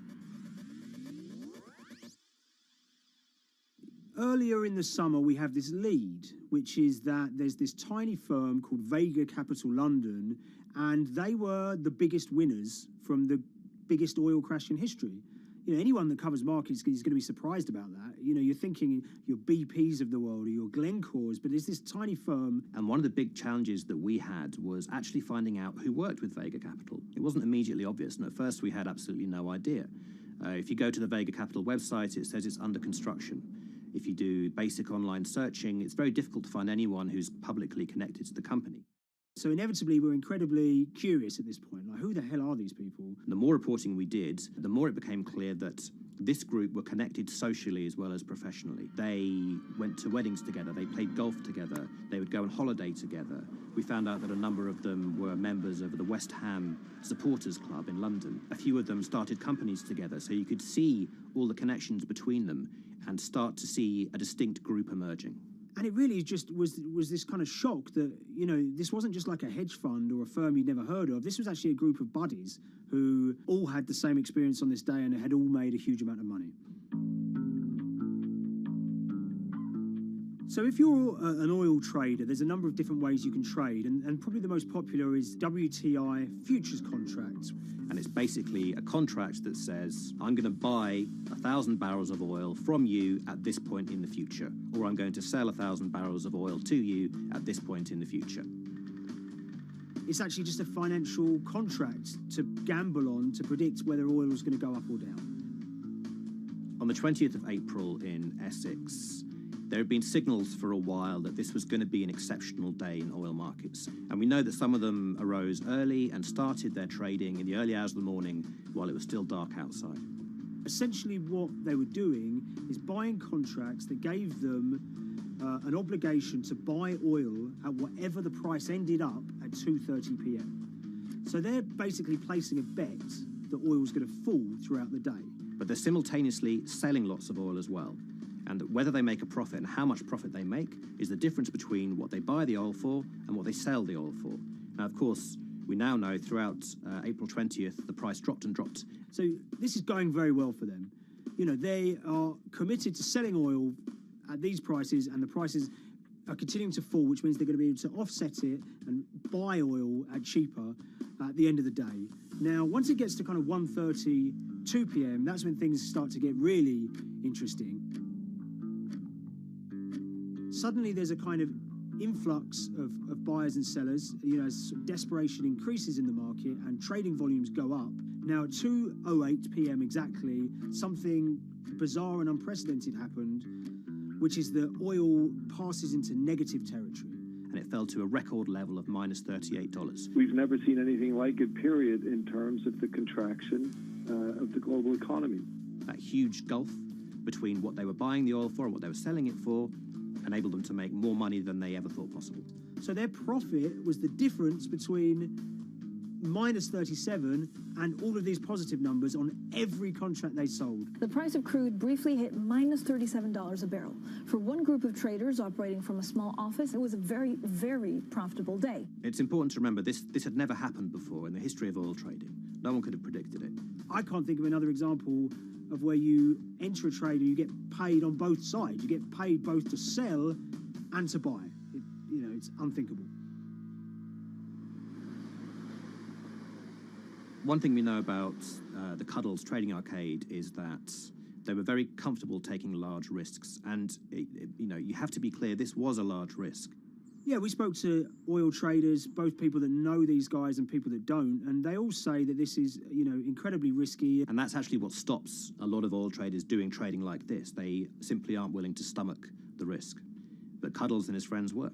Earlier in the summer, we have this lead, which is that there's this tiny firm called Vega Capital London, and they were the biggest winners from the biggest oil crash in history. Anyone that covers markets is going to be surprised about that. You're thinking your BPs of the world or your Glencores, but there's this tiny firm.
And one of the big challenges that we had was actually finding out who worked with Vega Capital. It wasn't immediately obvious, and at first we had absolutely no idea. If you go to the Vega Capital website, it says it's under construction. If you do basic online searching, it's very difficult to find anyone who's publicly connected to the company.
So inevitably, we're incredibly curious at this point. Like, who the hell are these people?
The more reporting we did, the more it became clear that this group were connected socially as well as professionally. They went to weddings together, they played golf together, they would go on holiday together. We found out that a number of them were members of the West Ham Supporters Club in London. A few of them started companies together, so you could see all the connections between them and start to see a distinct group emerging.
And it really just was this kind of shock that, this wasn't just like a hedge fund or a firm you'd never heard of. This was actually a group of buddies who all had the same experience on this day and had all made a huge amount of money. So if you're an oil trader, there's a number of different ways you can trade, and probably the most popular is WTI futures contracts.
And it's basically a contract that says, I'm going to buy 1,000 barrels of oil from you at this point in the future, or I'm going to sell 1,000 barrels of oil to you at this point in the future.
It's actually just a financial contract to gamble on to predict whether oil is going to go up or down.
On the 20th of April in Essex, there had been signals for a while that this was going to be an exceptional day in oil markets. And we know that some of them arose early and started their trading in the early hours of the morning while it was still dark outside.
Essentially what they were doing is buying contracts that gave them an obligation to buy oil at whatever the price ended up at 2:30 p.m. So they're basically placing a bet that oil is going to fall throughout the day.
But they're simultaneously selling lots of oil as well. And whether they make a profit and how much profit they make is the difference between what they buy the oil for and what they sell the oil for. Now, of course, we now know throughout April 20th, the price dropped and dropped.
So this is going very well for them. They are committed to selling oil at these prices, and the prices are continuing to fall, which means they're going to be able to offset it and buy oil at cheaper at the end of the day. Now, once it gets to kind of 1:30, 2 p.m., that's when things start to get really interesting. Suddenly there's a kind of influx of buyers and sellers, as desperation increases in the market and trading volumes go up. Now at 2:08 p.m. exactly, something bizarre and unprecedented happened, which is that oil passes into negative territory.
And it fell to a record level of minus $38.
We've never seen anything like it, period, in terms of the contraction of the global economy.
That huge gulf between what they were buying the oil for and what they were selling it for enabled them to make more money than they ever thought possible.
So their profit was the difference between minus 37 and all of these positive numbers on every contract they sold.
The price of crude briefly hit minus $37 a barrel. For one group of traders operating from a small office, it was a very, very profitable day.
It's important to remember this had never happened before in the history of oil trading. No one could have predicted it.
I can't think of another example of where you enter a trade and you get paid on both sides. You get paid both to sell and to buy. It's unthinkable.
One thing we know about the Cuddles Trading Arcade is that they were very comfortable taking large risks. And, you have to be clear, this was a large risk.
Yeah, we spoke to oil traders, both people that know these guys and people that don't, and they all say that this is, incredibly risky.
And that's actually what stops a lot of oil traders doing trading like this. They simply aren't willing to stomach the risk. But Cuddles and his friends were.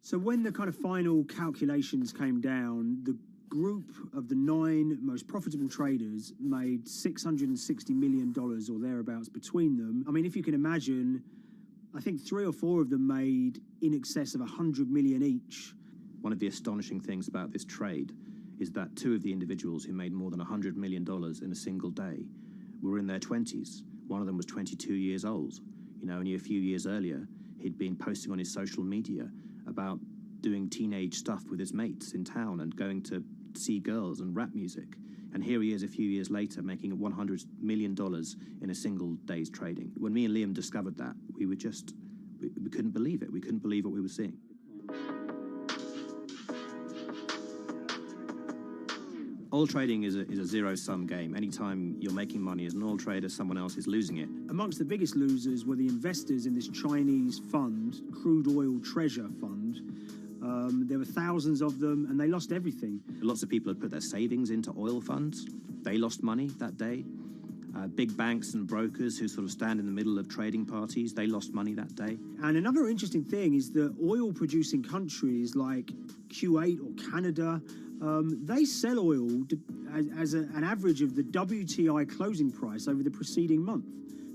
So when the kind of final calculations came down, the group of the 9 most profitable traders made $660 million or thereabouts between them. I mean, if you can imagine, I think 3 or 4 of them made in excess of 100 million each.
One of the astonishing things about this trade is that 2 of the individuals who made more than $100 million in a single day were in their 20s. One of them was 22 years old. Only a few years earlier, he'd been posting on his social media about doing teenage stuff with his mates in town and going to see girls and rap music. And here he is a few years later making $100 million in a single day's trading. When me and Liam discovered that, we couldn't believe it. We couldn't believe what we were seeing. Oil trading is a zero-sum game. Anytime you're making money as an oil trader, someone else is losing it.
Amongst the biggest losers were the investors in this Chinese fund, Crude Oil Treasure Fund. There were thousands of them, and they lost everything.
Lots of people had put their savings into oil funds. They lost money that day. Big banks and brokers who sort of stand in the middle of trading parties, they lost money that day.
And another interesting thing is that oil-producing countries like Kuwait or Canada, they sell oil as an average of the WTI closing price over the preceding month.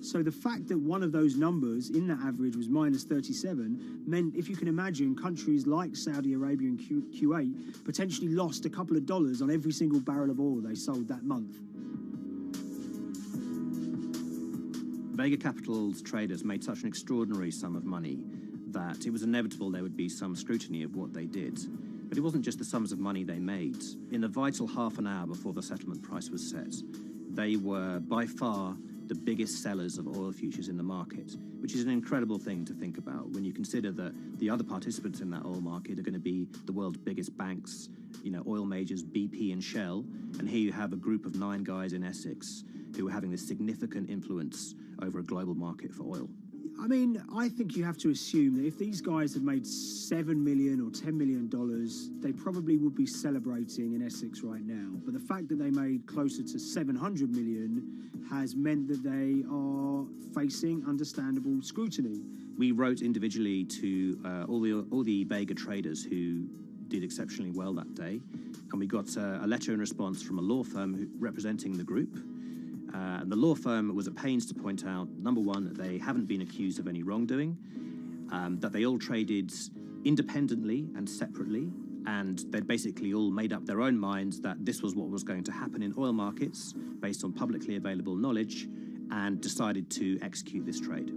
So the fact that one of those numbers in that average was minus 37 meant, if you can imagine, countries like Saudi Arabia and Kuwait potentially lost a couple of dollars on every single barrel of oil they sold that month.
Vega Capital's traders made such an extraordinary sum of money that it was inevitable there would be some scrutiny of what they did. But it wasn't just the sums of money they made. In the vital half an hour before the settlement price was set, they were by far the biggest sellers of oil futures in the market, which is an incredible thing to think about when you consider that the other participants in that oil market are going to be the world's biggest banks, oil majors, BP and Shell, and here you have a group of 9 guys in Essex who are having this significant influence over a global market for oil.
I mean, I think you have to assume that if these guys had made $7 million or $10 million, they probably would be celebrating in Essex right now. But the fact that they made closer to $700 million has meant that they are facing understandable scrutiny.
We wrote individually to all the Vega traders who did exceptionally well that day, and we got a letter in response from a law firm representing the group. And the law firm was at pains to point out, number one, that they haven't been accused of any wrongdoing, that they all traded independently and separately, and they'd basically all made up their own minds that this was what was going to happen in oil markets based on publicly available knowledge, and decided to execute this trade.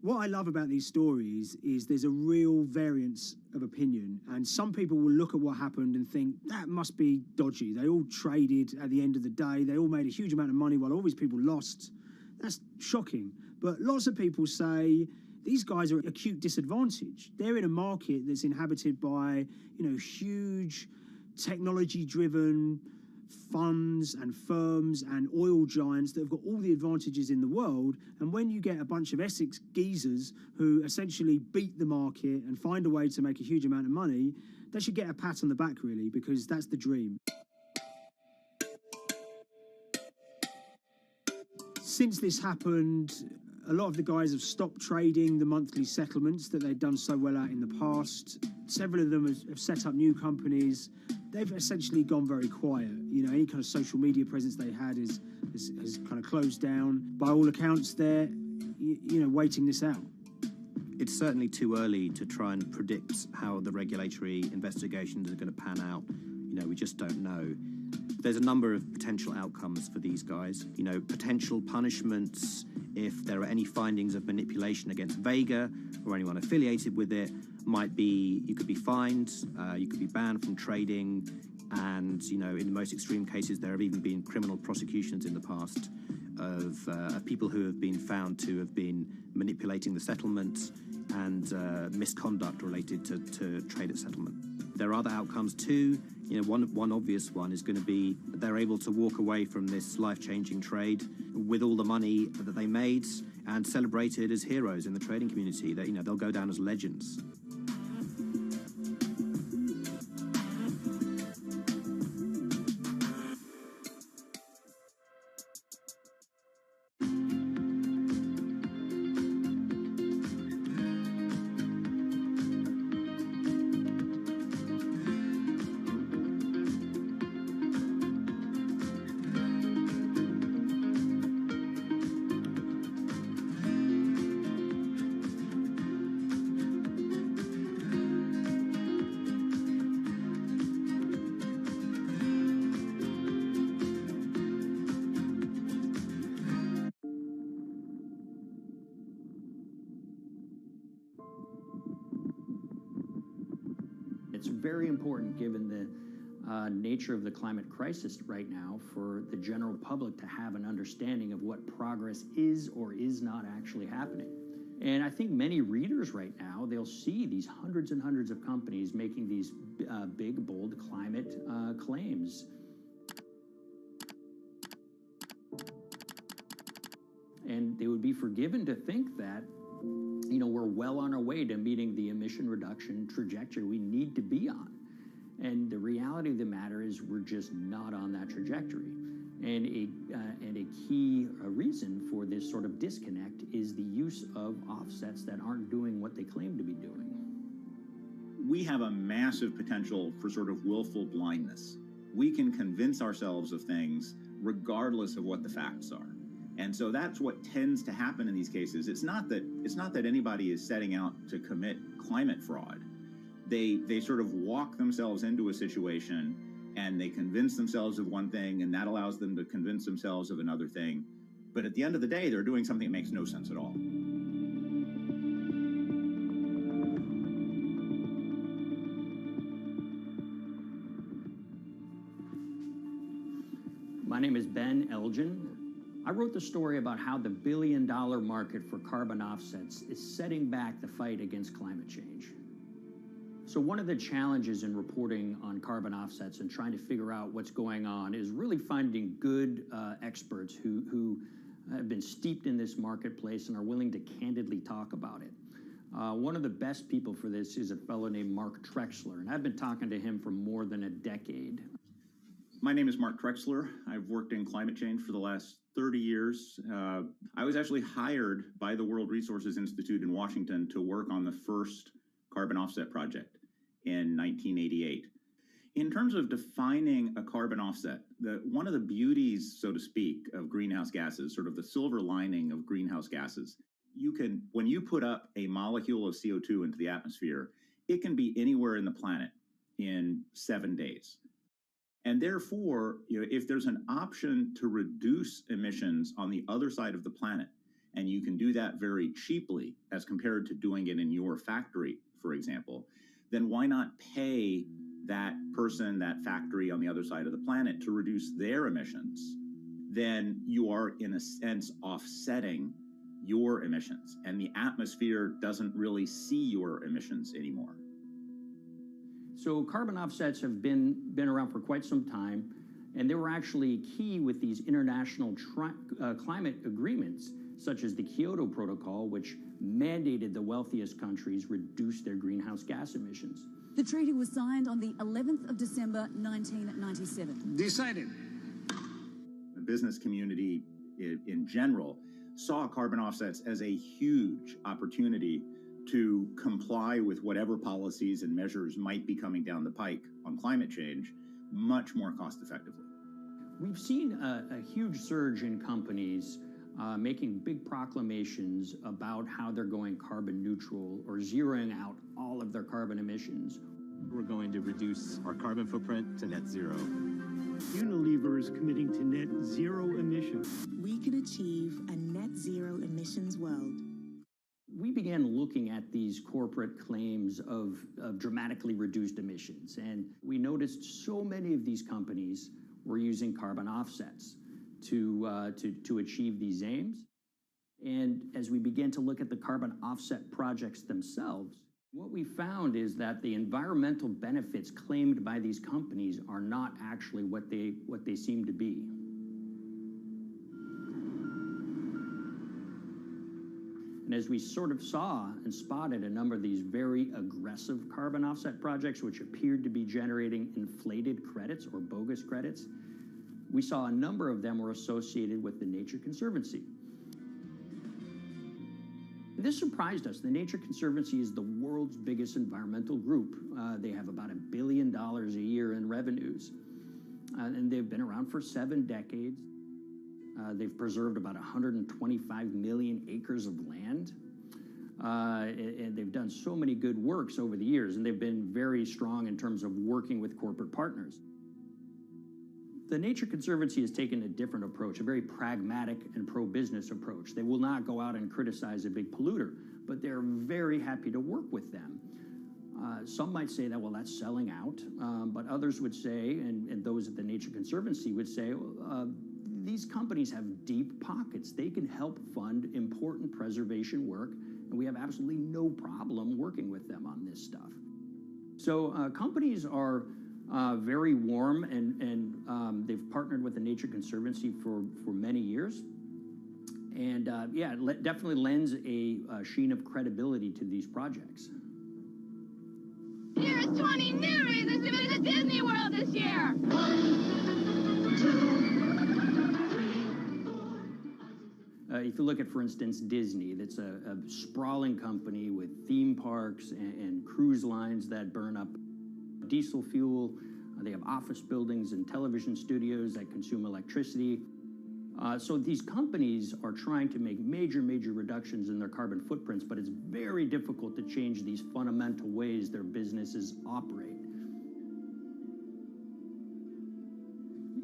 What I love about these stories is there's a real variance of opinion, and some people will look at what happened and think that must be dodgy. They all traded at the end of the day. They all made a huge amount of money while all these people lost. That's shocking. But lots of people say these guys are at acute disadvantage. They're in a market that's inhabited by, huge technology-driven funds and firms and oil giants that have got all the advantages in the world, and when you get a bunch of Essex geezers who essentially beat the market and find a way to make a huge amount of money, they should get a pat on the back, really, because that's the dream. Since this happened, a lot of the guys have stopped trading the monthly settlements that they'd done so well at in the past. Several of them have set up new companies. They've essentially gone very quiet. Any kind of social media presence they had has kind of closed down. By all accounts, they're, waiting this out.
It's certainly too early to try and predict how the regulatory investigations are going to pan out. We just don't know. There's a number of potential outcomes for these guys. Potential punishments if there are any findings of manipulation against Vega or anyone affiliated with it might be you could be fined, you could be banned from trading, and in the most extreme cases there have even been criminal prosecutions in the past of people who have been found to have been manipulating the settlement and misconduct related to trade at settlement. There are other outcomes too. One obvious one is going to be they're able to walk away from this life-changing trade with all the money that they made and celebrated as heroes in the trading community. That, they'll go down as legends.
It's very important, given the nature of the climate crisis right now, for the general public to have an understanding of what progress is or is not actually happening. And I think many readers right now, they'll see these hundreds and hundreds of companies making these big, bold climate claims. And they would be forgiven to think that we're well on our way to meeting the emission reduction trajectory we need to be on. And the reality of the matter is we're just not on that trajectory. And a key reason for this sort of disconnect is the use of offsets that aren't doing what they claim to be doing.
We have a massive potential for sort of willful blindness. We can convince ourselves of things regardless of what the facts are. And so that's what tends to happen in these cases. It's not that anybody is setting out to commit climate fraud. They sort of walk themselves into a situation and they convince themselves of one thing, and that allows them to convince themselves of another thing. But at the end of the day, they're doing something that makes no sense at all.
My name is Ben Elgin. I wrote the story about how the billion-dollar market for carbon offsets is setting back the fight against climate change. So one of the challenges in reporting on carbon offsets and trying to figure out what's going on is really finding good experts who have been steeped in this marketplace and are willing to candidly talk about it. One of the best people for this is a fellow named Mark Trexler, and I've been talking to him for more than a decade.
My name is Mark Trexler. I've worked in climate change for the last 30 years. I was actually hired by the World Resources Institute in Washington to work on the first carbon offset project in 1988. In terms of defining a carbon offset, one of the beauties, so to speak, of greenhouse gases, sort of the silver lining of greenhouse gases, when you put up a molecule of CO2 into the atmosphere, it can be anywhere in the planet in 7 days. And therefore, if there's an option to reduce emissions on the other side of the planet, and you can do that very cheaply as compared to doing it in your factory, for example, then why not pay that person, that factory on the other side of the planet to reduce their emissions? Then you are, in a sense, offsetting your emissions, and the atmosphere doesn't really see your emissions anymore.
So carbon offsets have been around for quite some time, and they were actually key with these international climate agreements, such as the Kyoto Protocol, which mandated the wealthiest countries reduce their greenhouse gas emissions.
The treaty was signed on the 11th of December, 1997.
Decided. The business community in general saw carbon offsets as a huge opportunity to comply with whatever policies and measures might be coming down the pike on climate change much more cost effectively.
We've seen a huge surge in companies making big proclamations about how they're going carbon neutral or zeroing out all of their carbon emissions.
We're going to reduce our carbon footprint to net zero.
Unilever is committing to net zero emissions.
We can achieve a net zero emissions world.
We began looking at these corporate claims of dramatically reduced emissions, and we noticed so many of these companies were using carbon offsets to achieve these aims. And as we began to look at the carbon offset projects themselves, what we found is that the environmental benefits claimed by these companies are not actually what they seem to be. And as we sort of saw and spotted a number of these very aggressive carbon offset projects, which appeared to be generating inflated credits or bogus credits, we saw a number of them were associated with the Nature Conservancy. This surprised us. The Nature Conservancy is the world's biggest environmental group. They have about $1 billion a year in revenues, and they've been around for 7 decades. They've preserved about 125 million acres of land, and they've done so many good works over the years, and they've been very strong in terms of working with corporate partners. The Nature Conservancy has taken a different approach, a very pragmatic and pro-business approach. They will not go out and criticize a big polluter, but they're very happy to work with them. Some might say that, well, that's selling out, but others would say, and those at the Nature Conservancy would say, these companies have deep pockets. They can help fund important preservation work, and we have absolutely no problem working with them on this stuff. So companies are very warm, and they've partnered with the Nature Conservancy for many years. And yeah, it definitely lends a sheen of credibility to these projects.
Here's 20 new reasons to visit Disney World this year. 1, 2, 3.
If you look at, for instance, Disney, that's a sprawling company with theme parks and cruise lines that burn up diesel fuel. They have office buildings and television studios that consume electricity. So these companies are trying to make major reductions in their carbon footprints, but it's very difficult to change these fundamental ways their businesses operate.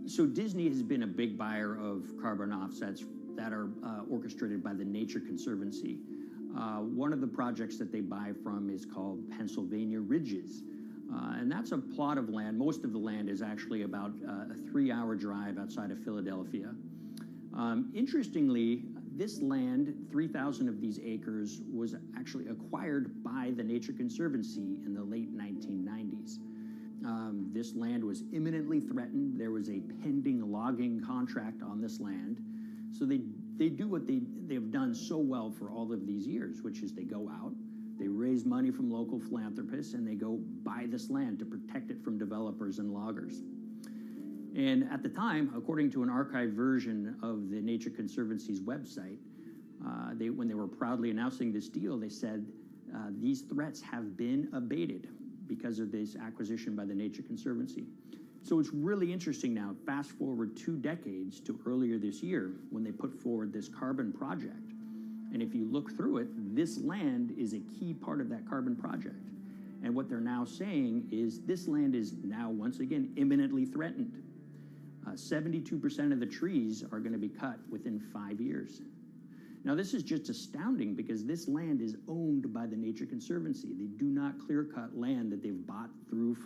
So Disney has been a big buyer of carbon offsets that are orchestrated by the Nature Conservancy. One of the projects that they buy from is called Pennsylvania Ridges. And that's a plot of land. Most of the land is actually about a 3-hour drive outside of Philadelphia. Interestingly, this land, 3,000 of these acres, was actually acquired by the Nature Conservancy in the late 1990s. This land was imminently threatened. There was a pending logging contract on this land. So they do what they've done so well for all of these years, which is they go out, they raise money from local philanthropists, and they go buy this land to protect it from developers and loggers. And at the time, according to an archived version of the Nature Conservancy's website, when they were proudly announcing this deal, they said, these threats have been abated because of this acquisition by the Nature Conservancy. So it's really interesting now, fast forward 2 decades to earlier this year when they put forward this carbon project. And if you look through it, this land is a key part of that carbon project. And what they're now saying is this land is now, once again, imminently threatened. 72% of the trees are going to be cut within 5 years. Now, this is just astounding because this land is owned by the Nature Conservancy. They do not clear-cut land that they've bought through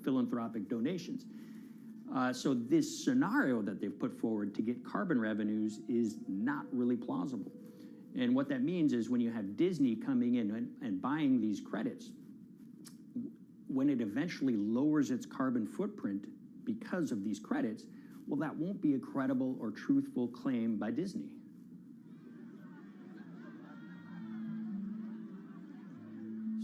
philanthropic donations. So this scenario that they've put forward to get carbon revenues is not really plausible. And what that means is when you have Disney coming in and buying these credits, when it eventually lowers its carbon footprint because of these credits, well, that won't be a credible or truthful claim by Disney.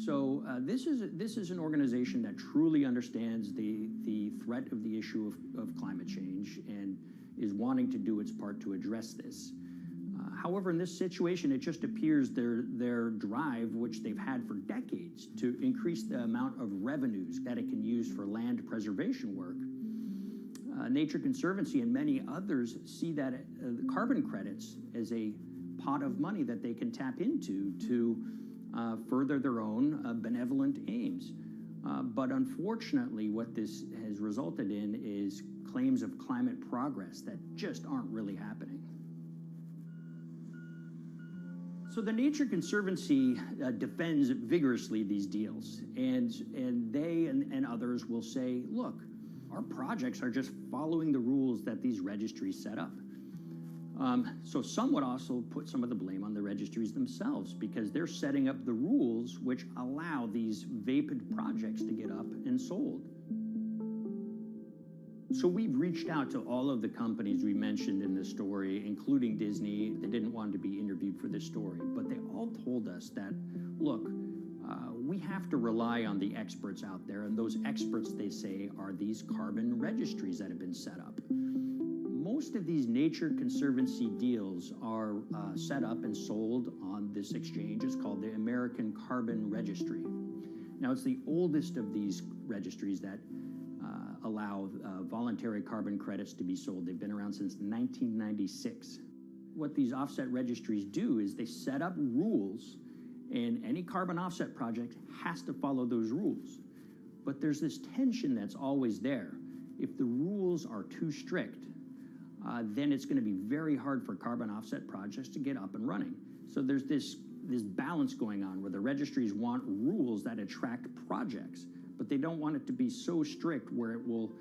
So this is an organization that truly understands the threat of the issue of climate change and is wanting to do its part to address this. However, in this situation, it just appears their drive, which they've had for decades, to increase the amount of revenues that it can use for land preservation work. Nature Conservancy and many others see that carbon credits as a pot of money that they can tap into to further their own benevolent aims. But unfortunately, what this has resulted in is claims of climate progress that just aren't really happening. So the Nature Conservancy defends vigorously these deals, and they and others will say, look, our projects are just following the rules that these registries set up. So some would also put some of the blame on the registries themselves because they're setting up the rules which allow these vapid projects to get up and sold. So we've reached out to all of the companies we mentioned in this story, including Disney. They didn't want to be interviewed for this story, but they all told us that, look, we have to rely on the experts out there, and those experts, they say, are these carbon registries that have been set up. Most of these Nature Conservancy deals are set up and sold on this exchange. It's called the American Carbon Registry. Now, it's the oldest of these registries that allow voluntary carbon credits to be sold. They've been around since 1996. What these offset registries do is they set up rules, and any carbon offset project has to follow those rules. But there's this tension that's always there. If the rules are too strict, then it's going to be very hard for carbon offset projects to get up and running. So there's this balance going on where the registries want rules that attract projects, but they don't want it to be so strict where it will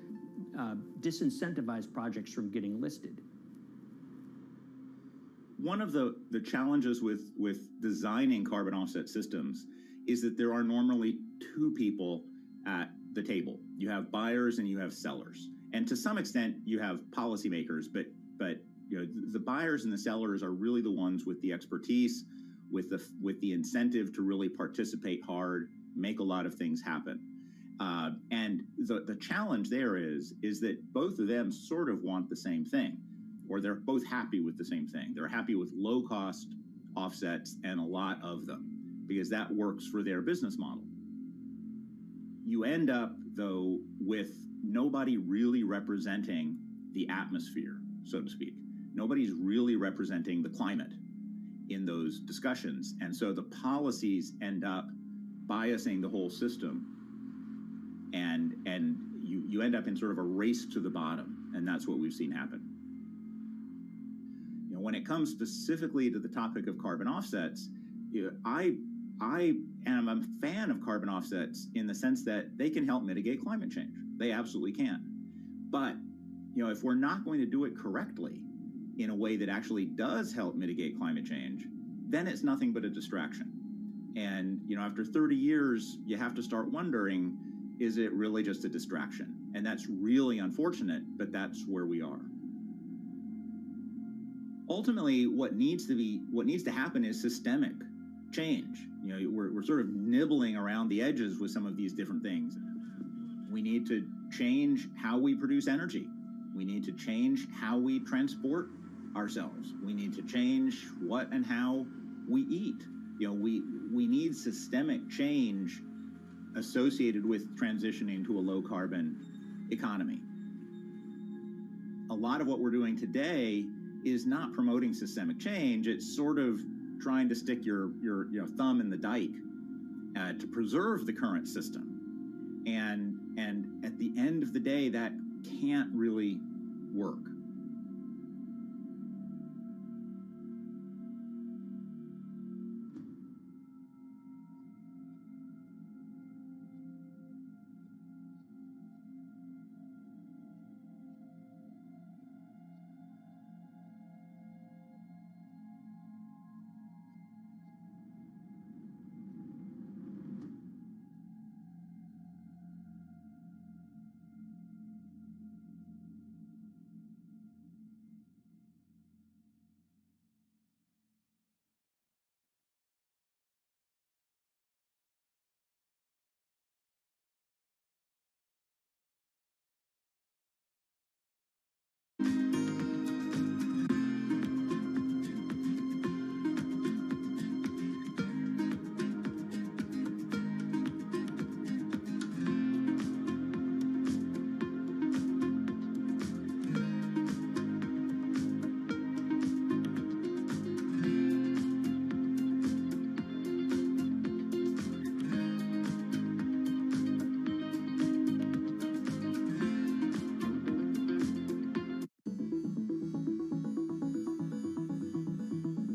disincentivize projects from getting listed.
One of the challenges with designing carbon offset systems is that there are normally two people at the table. You have buyers and you have sellers. And to some extent, you have policymakers, but you know, the buyers and the sellers are really the ones with the expertise, with the incentive to really participate hard, make a lot of things happen. And the challenge there is that both of them sort of want the same thing, or they're both happy with the same thing. They're happy with low-cost offsets and a lot of them, because that works for their business model. You end up, though, with nobody really representing the atmosphere, so to speak. Nobody's really representing the climate in those discussions. And so the policies end up biasing the whole system, and you end up in sort of a race to the bottom, and that's what we've seen happen. You know, when it comes specifically to the topic of carbon offsets, you know, I am a fan of carbon offsets in the sense that they can help mitigate climate change. They absolutely can. But, you know, if we're not going to do it correctly in a way that actually does help mitigate climate change, then it's nothing but a distraction. And, you know, after 30 years, you have to start wondering, is it really just a distraction? And that's really unfortunate, but that's where we are. Ultimately, what needs to happen is systemic change. You know, we're sort of nibbling around the edges with some of these different things. We need to change how we produce energy. We need to change how we transport ourselves. We need to change what and how we eat. You know, we need systemic change associated with transitioning to a low carbon economy. A lot of what we're doing today is not promoting systemic change. It's sort of trying to stick your thumb in the dike to preserve the current system. And at the end of the day, that can't really work.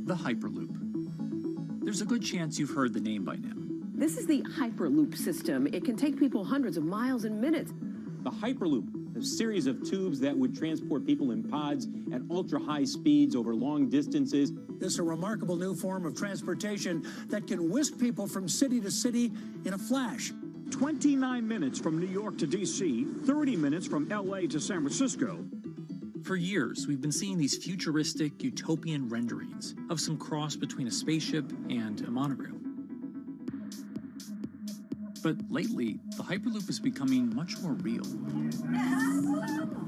The Hyperloop. There's a good chance you've heard the name by now.
This is the Hyperloop system. It can take people hundreds of miles in minutes.
The Hyperloop, a series of tubes that would transport people in pods at ultra-high speeds over long distances.
This is a remarkable new form of transportation that can whisk people from city to city in a flash.
29 minutes from New York to D.C., 30 minutes from L.A. to San Francisco.
For years, we've been seeing these futuristic, utopian renderings of some cross between a spaceship and a monorail. But lately, the Hyperloop is becoming much more real.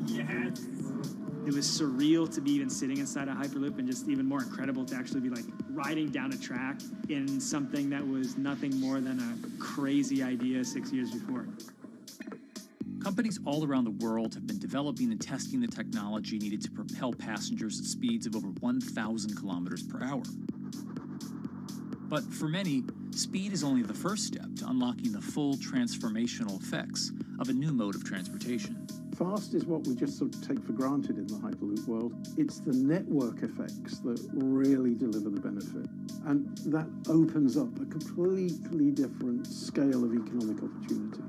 Yes. It was surreal to be even sitting inside a Hyperloop, and just even more incredible to actually be like riding down a track in something that was nothing more than a crazy idea 6 years before.
Companies all around the world have been developing and testing the technology needed to propel passengers at speeds of over 1,000 kilometers per hour. But for many, speed is only the first step to unlocking the full transformational effects of a new mode of transportation.
Fast is what we just sort of take for granted in the Hyperloop world. It's the network effects that really deliver the benefit. And that opens up a completely different scale of economic opportunity.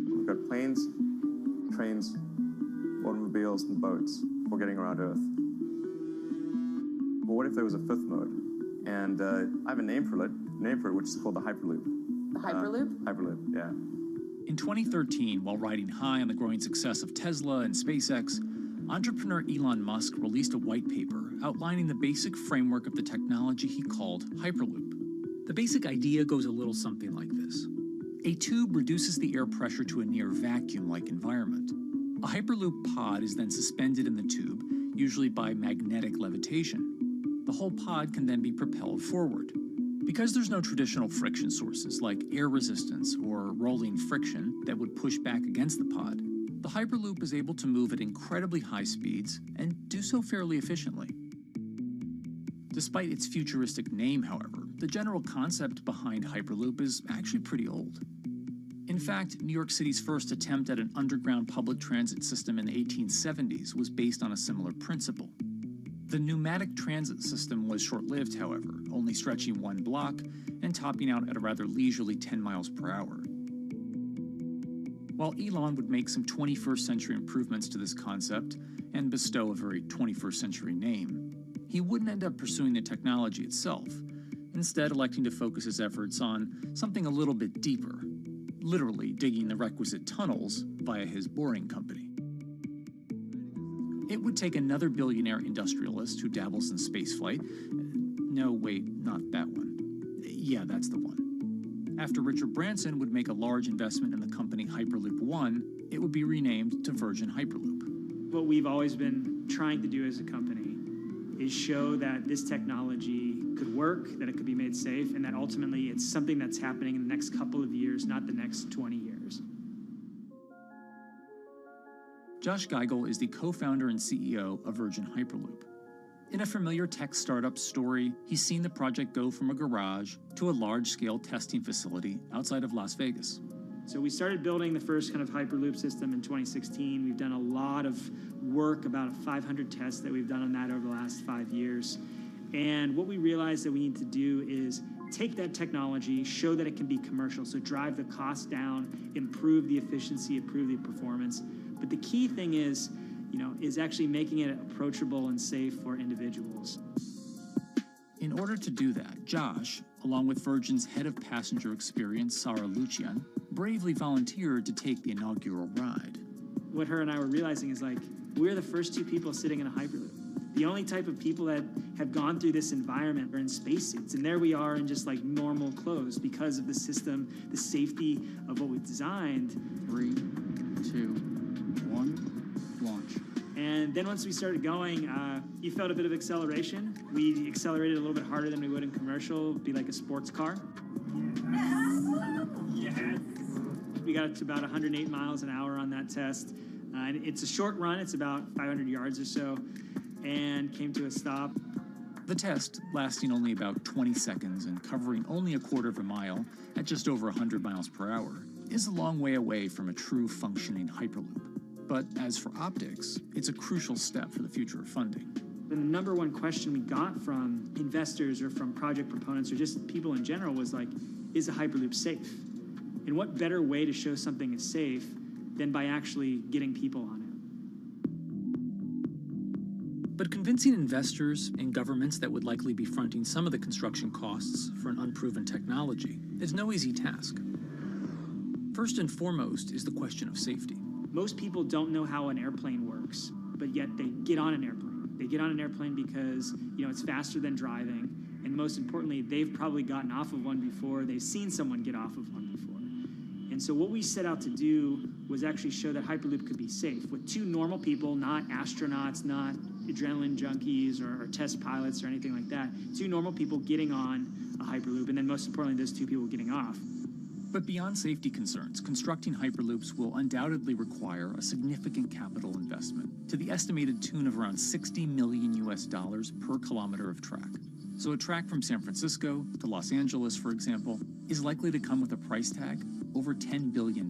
We've got planes, trains, automobiles, and boats all getting around Earth. But what if there was a fifth mode? And I have a name for it, which is called the Hyperloop.
The Hyperloop?
Hyperloop, yeah.
In 2013, while riding high on the growing success of Tesla and SpaceX, entrepreneur Elon Musk released a white paper outlining the basic framework of the technology he called Hyperloop. The basic idea goes a little something like this. A tube reduces the air pressure to a near vacuum-like environment. A Hyperloop pod is then suspended in the tube, usually by magnetic levitation. The whole pod can then be propelled forward. Because there's no traditional friction sources like air resistance or rolling friction that would push back against the pod, the Hyperloop is able to move at incredibly high speeds and do so fairly efficiently. Despite its futuristic name, however, the general concept behind Hyperloop is actually pretty old. In fact, New York City's first attempt at an underground public transit system in the 1870s was based on a similar principle. The pneumatic transit system was short-lived, however, only stretching one block and topping out at a rather leisurely 10 miles per hour. While Elon would make some 21st century improvements to this concept and bestow a very 21st century name, he wouldn't end up pursuing the technology itself, instead electing to focus his efforts on something a little bit deeper, literally digging the requisite tunnels via his boring company. It would take another billionaire industrialist who dabbles in spaceflight. No, wait, not that one. Yeah, that's the one. After Richard Branson would make a large investment in the company Hyperloop One, it would be renamed to Virgin Hyperloop.
What we've always been trying to do as a company is show that this technology could work, that it could be made safe, and that ultimately it's something that's happening in the next couple of years, not the next 20 years.
Josh Geigel is the co-founder and CEO of Virgin Hyperloop. In a familiar tech startup story, he's seen the project go from a garage to a large-scale testing facility outside of Las Vegas.
So we started building the first kind of Hyperloop system in 2016. We've done a lot of work, about 500 tests that we've done on that over the last 5 years. And what we realized that we need to do is take that technology, show that it can be commercial, so drive the cost down, improve the efficiency, improve the performance. But the key thing is actually making it approachable and safe for individuals.
In order to do that, Josh, along with Virgin's head of passenger experience, Sarah Lucian, bravely volunteered to take the inaugural ride.
What her and I were realizing is we're the first two people sitting in a Hyperloop. The only type of people that have gone through this environment are in spacesuits, and there we are in just normal clothes because of the system, the safety of what we've designed.
3, 2, 1, launch.
And then once we started going, you felt a bit of acceleration. We accelerated a little bit harder than we would in commercial. It'd be like a sports car. Yes. We got to about 108 miles an hour on that test. And it's a short run. It's about 500 yards or so, and came to a stop.
The test, lasting only about 20 seconds and covering only a quarter of a mile at just over 100 miles per hour, is a long way away from a true functioning Hyperloop. But as for optics, it's a crucial step for the future of funding.
The number one question we got from investors or from project proponents or just people in general was is a Hyperloop safe? And what better way to show something is safe
than by actually getting people on it.
But convincing investors and governments that would likely be fronting some of the construction costs for an unproven technology is no easy task. First and foremost is the question of safety.
Most people don't know how an airplane works, but yet they get on an airplane. They get on an airplane because, it's faster than driving, and most importantly, they've probably gotten off of one before, they've seen someone get off of one before. And so what we set out to do was actually show that Hyperloop could be safe with two normal people, not astronauts, not adrenaline junkies or test pilots or anything like that. Two normal people getting on a Hyperloop, and then most importantly, those two people getting off.
But beyond safety concerns, constructing Hyperloops will undoubtedly require a significant capital investment to the estimated tune of around $60 million per kilometer of track. So a track from San Francisco to Los Angeles, for example, is likely to come with a price tag over $10 billion.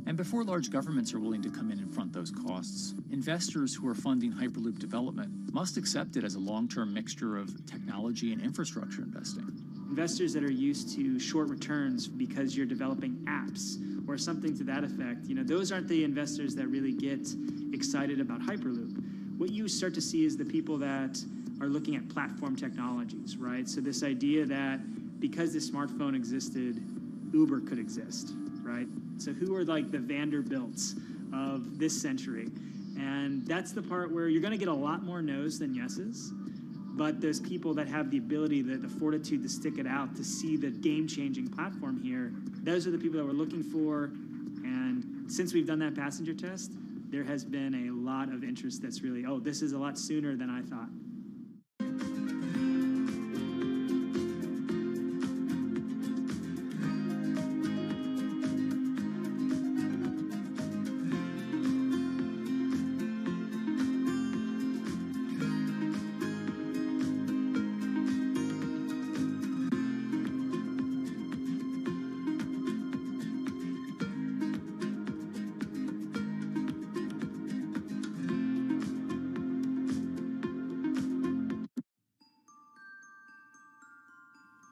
And before large governments are willing to come in and front those costs, investors who are funding Hyperloop development must accept it as a long-term mixture of technology and infrastructure investing.
Investors that are used to short returns because you're developing apps or something to that effect, those aren't the investors that really get excited about Hyperloop. What you start to see is the people that are looking at platform technologies, right? So this idea that because the smartphone existed, Uber could exist, right? So who are like the Vanderbilts of this century? And that's the part where you're going to get a lot more no's than yeses. But those people that have the ability, the fortitude to stick it out, to see the game-changing platform here, those are the people that we're looking for. And since we've done that passenger test, there has been a lot of interest that's really, this is a lot sooner than I thought.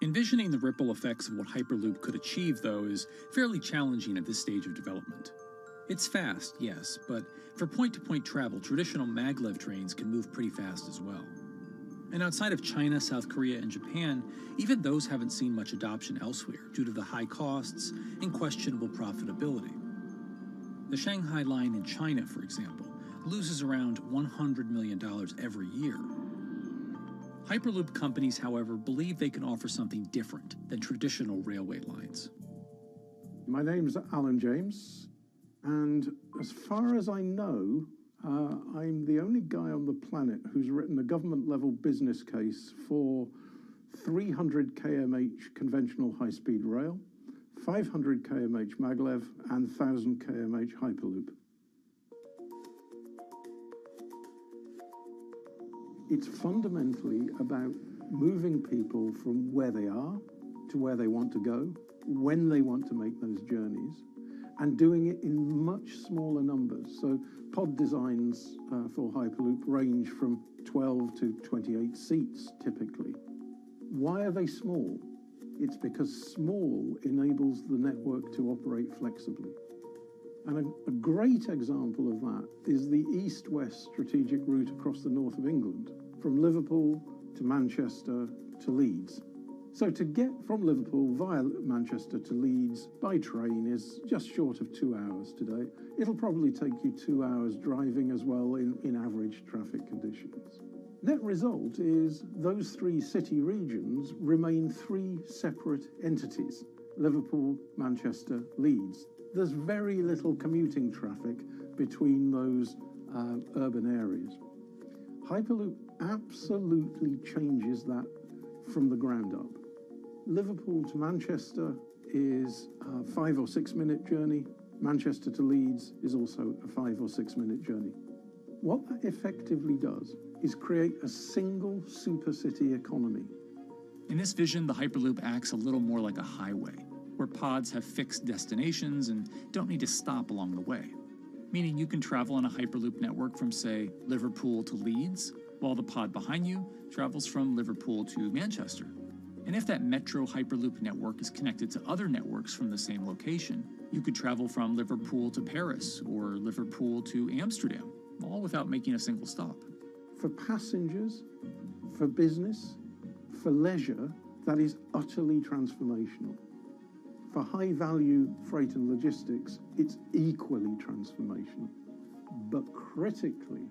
Envisioning the ripple effects of what Hyperloop could achieve, though, is fairly challenging at this stage of development. It's fast, yes, but for point-to-point travel, traditional maglev trains can move pretty fast as well. And outside of China, South Korea, and Japan, even those haven't seen much adoption elsewhere due to the high costs and questionable profitability. The Shanghai line in China, for example, loses around $100 million every year. Hyperloop companies, however, believe they can offer something different than traditional railway lines.
My name's Alan James, and as far as I know, I'm the only guy on the planet who's written a government-level business case for 300 kmh conventional high-speed rail, 500 kmh maglev, and 1,000 kmh Hyperloop. It's fundamentally about moving people from where they are to where they want to go, when they want to make those journeys, and doing it in much smaller numbers. So pod designs for Hyperloop range from 12 to 28 seats, typically. Why are they small? It's because small enables the network to operate flexibly. And a great example of that is the east-west strategic route across the north of England, from Liverpool to Manchester to Leeds. So to get from Liverpool via Manchester to Leeds by train is just short of 2 hours today. It'll probably take you 2 hours driving as well in average traffic conditions. Net result is those three city regions remain three separate entities: Liverpool, Manchester, Leeds. There's very little commuting traffic between those urban areas. Hyperloop absolutely changes that from the ground up. Liverpool to Manchester is a 5 or 6 minute journey. Manchester to Leeds is also a 5 or 6 minute journey. What that effectively does is create a single super city economy.
In this vision, the Hyperloop acts a little more like a highway, where pods have fixed destinations and don't need to stop along the way. Meaning you can travel on a Hyperloop network from, say, Liverpool to Leeds, while the pod behind you travels from Liverpool to Manchester. And if that metro Hyperloop network is connected to other networks from the same location, You could travel from Liverpool to Paris or Liverpool to Amsterdam, all without making a single stop.
For passengers, for business, for leisure, that is utterly transformational. For high-value freight and logistics, it's equally transformational. But critically,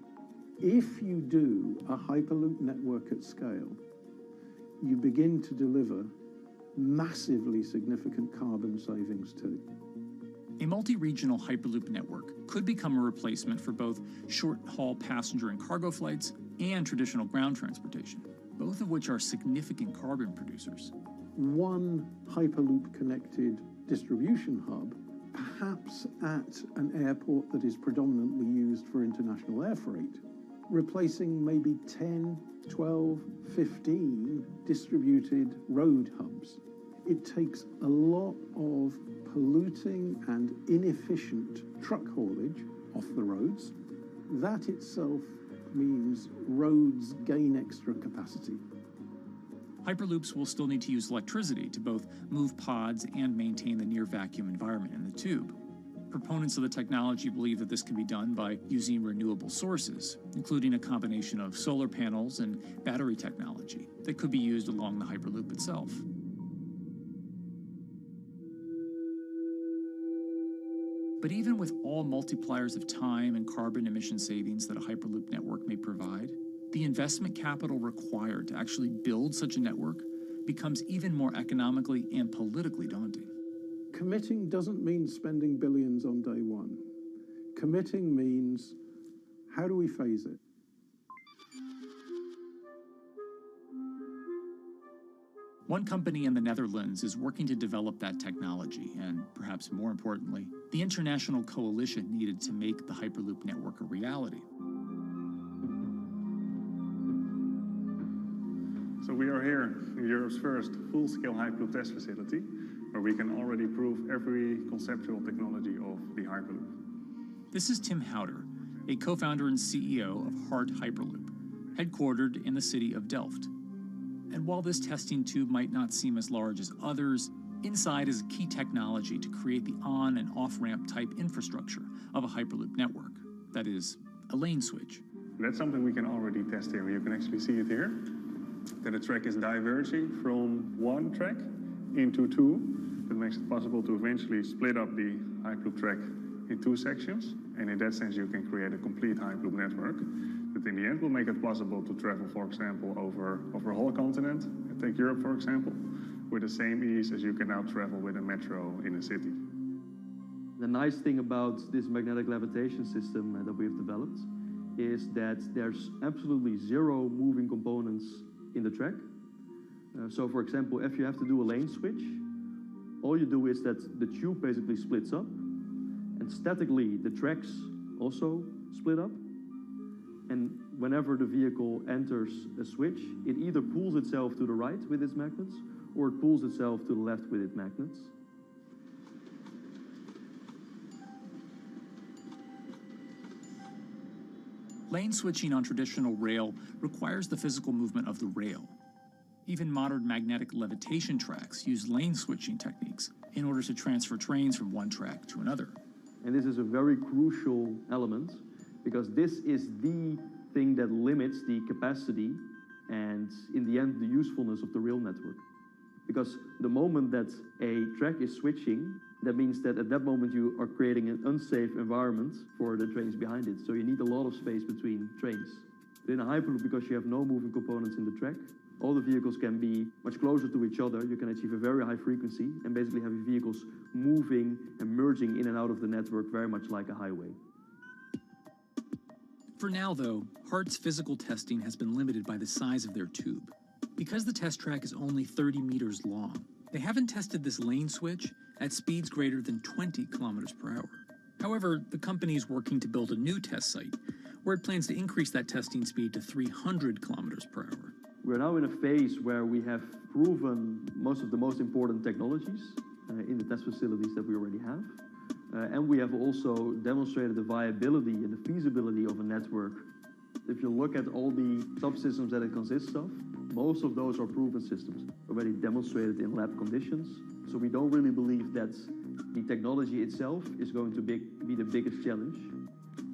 if you do a Hyperloop network at scale, you begin to deliver massively significant carbon savings too.
A multi-regional Hyperloop network could become a replacement for both short-haul passenger and cargo flights and traditional ground transportation, both of which are significant carbon producers.
One Hyperloop-connected distribution hub, perhaps at an airport that is predominantly used for international air freight, replacing maybe 10, 12, 15 distributed road hubs. It takes a lot of polluting and inefficient truck haulage off the roads. That itself means roads gain extra capacity.
Hyperloops will still need to use electricity to both move pods and maintain the near vacuum environment in the tube. Proponents of the technology believe that this can be done by using renewable sources, including a combination of solar panels and battery technology that could be used along the Hyperloop itself. But even with all multipliers of time and carbon emission savings that a Hyperloop network may provide, the investment capital required to actually build such a network becomes even more economically and politically daunting.
Committing doesn't mean spending billions on day one. Committing means, how do we phase it?
One company in the Netherlands is working to develop that technology, and perhaps more importantly, the international coalition needed to make the Hyperloop network a reality.
So we are here in Europe's first full-scale Hyperloop test facility, where we can already prove every conceptual technology of the Hyperloop.
This is Tim Houter, a co-founder and CEO of Hart Hyperloop, headquartered in the city of Delft. And while this testing tube might not seem as large as others, inside is a key technology to create the on- and off-ramp type infrastructure of a Hyperloop network. That is, a lane switch.
That's something we can already test here. You can actually see it here, that the track is diverging from one track into two. That makes it possible to eventually split up the Hyperloop track in two sections. And in that sense, you can create a complete Hyperloop network that in the end will make it possible to travel, for example, over a whole continent. Take Europe, for example, with the same ease as you can now travel with a metro in a city.
The nice thing about this magnetic levitation system that we've developed is that there's absolutely zero moving components in the track. So, for example, if you have to do a lane switch, all you do is that the tube basically splits up, and statically the tracks also split up. And whenever the vehicle enters a switch, it either pulls itself to the right with its magnets, or it pulls itself to the left with its magnets.
Lane switching on traditional rail requires the physical movement of the rail. Even modern magnetic levitation tracks use lane switching techniques in order to transfer trains from one track to another.
And this is a very crucial element, because this is the thing that limits the capacity and, in the end, the usefulness of the rail network. Because the moment that a track is switching, that means that at that moment you are creating an unsafe environment for the trains behind it. So you need a lot of space between trains. In a Hyperloop, because you have no moving components in the track, all the vehicles can be much closer to each other. You can achieve a very high frequency and basically have your vehicles moving and merging in and out of the network very much like a highway.
For now, though, Hart's physical testing has been limited by the size of their tube. Because the test track is only 30 meters long, they haven't tested this lane switch at speeds greater than 20 kilometers per hour. However, the company is working to build a new test site where it plans to increase that testing speed to 300 kilometers per hour.
We're now in a phase where we have proven most of the most important technologies in the test facilities that we already have. And we have also demonstrated the viability and the feasibility of a network. If you look at all the subsystems that it consists of, most of those are proven systems, already demonstrated in lab conditions. So we don't really believe that The technology itself is going to be the biggest challenge.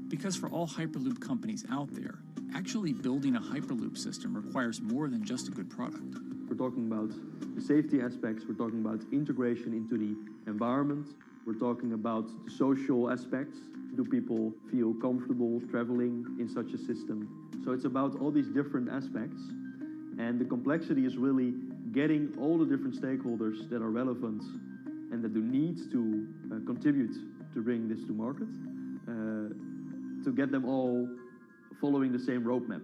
Because for all Hyperloop companies out there, actually building a Hyperloop system requires more than just a good product.
We're talking about the safety aspects, we're talking about integration into the environment, we're talking about the social aspects. Do people feel comfortable traveling in such a system? So it's about all these different aspects, and the complexity is really getting all the different stakeholders that are relevant and that do need to contribute to bring this to market, to get them all following the same roadmap.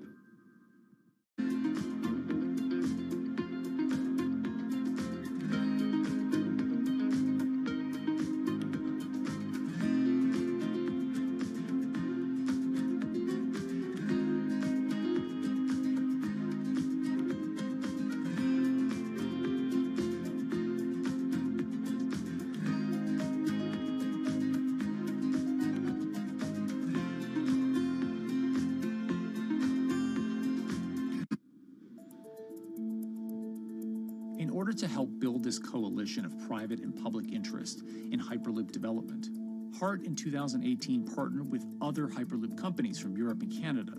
In order to help build this coalition of private and public interest in Hyperloop development, HART in 2018 partnered with other Hyperloop companies from Europe and Canada.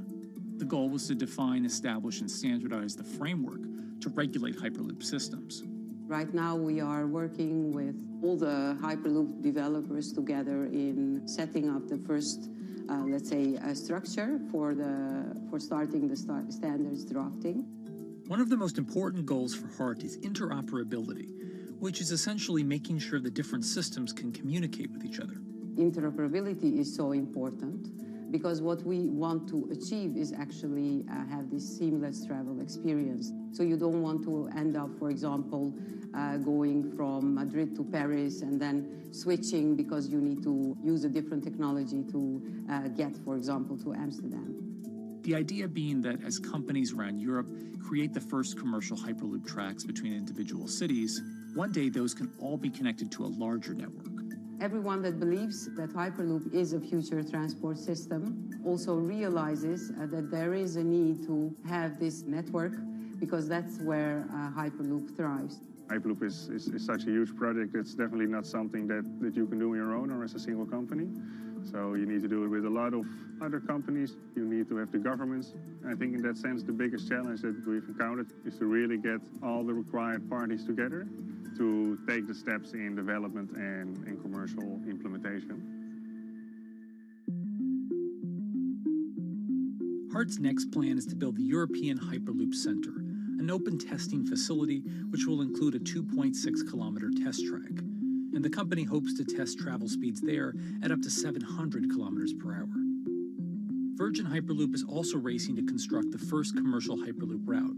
The goal was to define, establish, and standardize the framework to regulate Hyperloop systems.
Right now we are working with all the Hyperloop developers together in setting up the first, let's say, structure for starting the standards drafting.
One of the most important goals for HART is interoperability, which is essentially making sure the different systems can communicate with each other.
Interoperability is so important because what we want to achieve is actually have this seamless travel experience. So you don't want to end up, for example, going from Madrid to Paris and then switching because you need to use a different technology to get, for example, to Amsterdam.
The idea being that as companies around Europe create the first commercial Hyperloop tracks between individual cities, one day those can all be connected to a larger network.
Everyone that believes that Hyperloop is a future transport system also realizes that there is a need to have this network because that's where Hyperloop thrives.
Hyperloop is such a huge project. It's definitely not something that you can do on your own or as a single company. So you need to do it with a lot of other companies. You need to have the governments. And I think in that sense, the biggest challenge that we've encountered is to really get all the required parties together to take the steps in development and in commercial implementation.
HART's next plan is to build the European Hyperloop Center, an open testing facility which will include a 2.6-kilometer test track. And the company hopes to test travel speeds there at up to 700 kilometers per hour. Virgin Hyperloop is also racing to construct the first commercial Hyperloop route,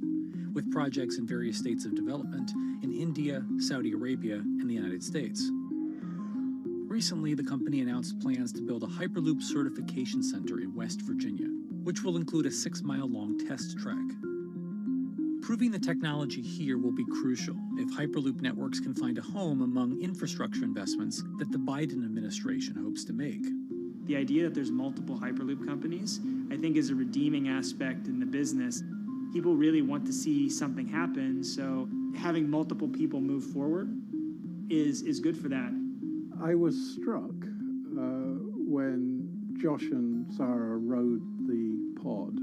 with projects in various states of development in India, Saudi Arabia, and the United States. Recently, the company announced plans to build a Hyperloop certification center in West Virginia, which will include a 6-mile-long test track. Proving the technology here will be crucial if Hyperloop networks can find a home among infrastructure investments that the Biden administration hopes to make.
The idea that there's multiple Hyperloop companies, I think, is a redeeming aspect in the business. People really want to see something happen, so having multiple people move forward is good for that.
I was struck when Josh and Sarah rode the pod.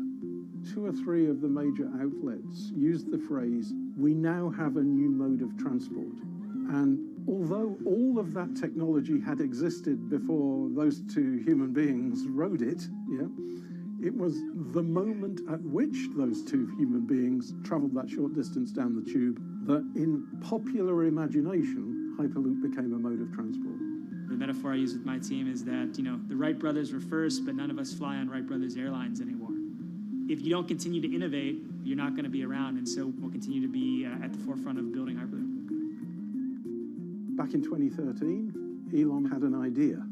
2 or 3 of the major outlets used the phrase, "We now have a new mode of transport." And although all of that technology had existed before those 2 human beings rode it, it was the moment at which those 2 human beings traveled that short distance down the tube that in popular imagination, Hyperloop became a mode of transport.
The metaphor I use with my team is that, the Wright brothers were first, but none of us fly on Wright brothers airlines anymore. If you don't continue to innovate, you're not going to be around, and so we'll continue to be at the forefront of building Hyperloop.
Back in 2013, Elon had an idea.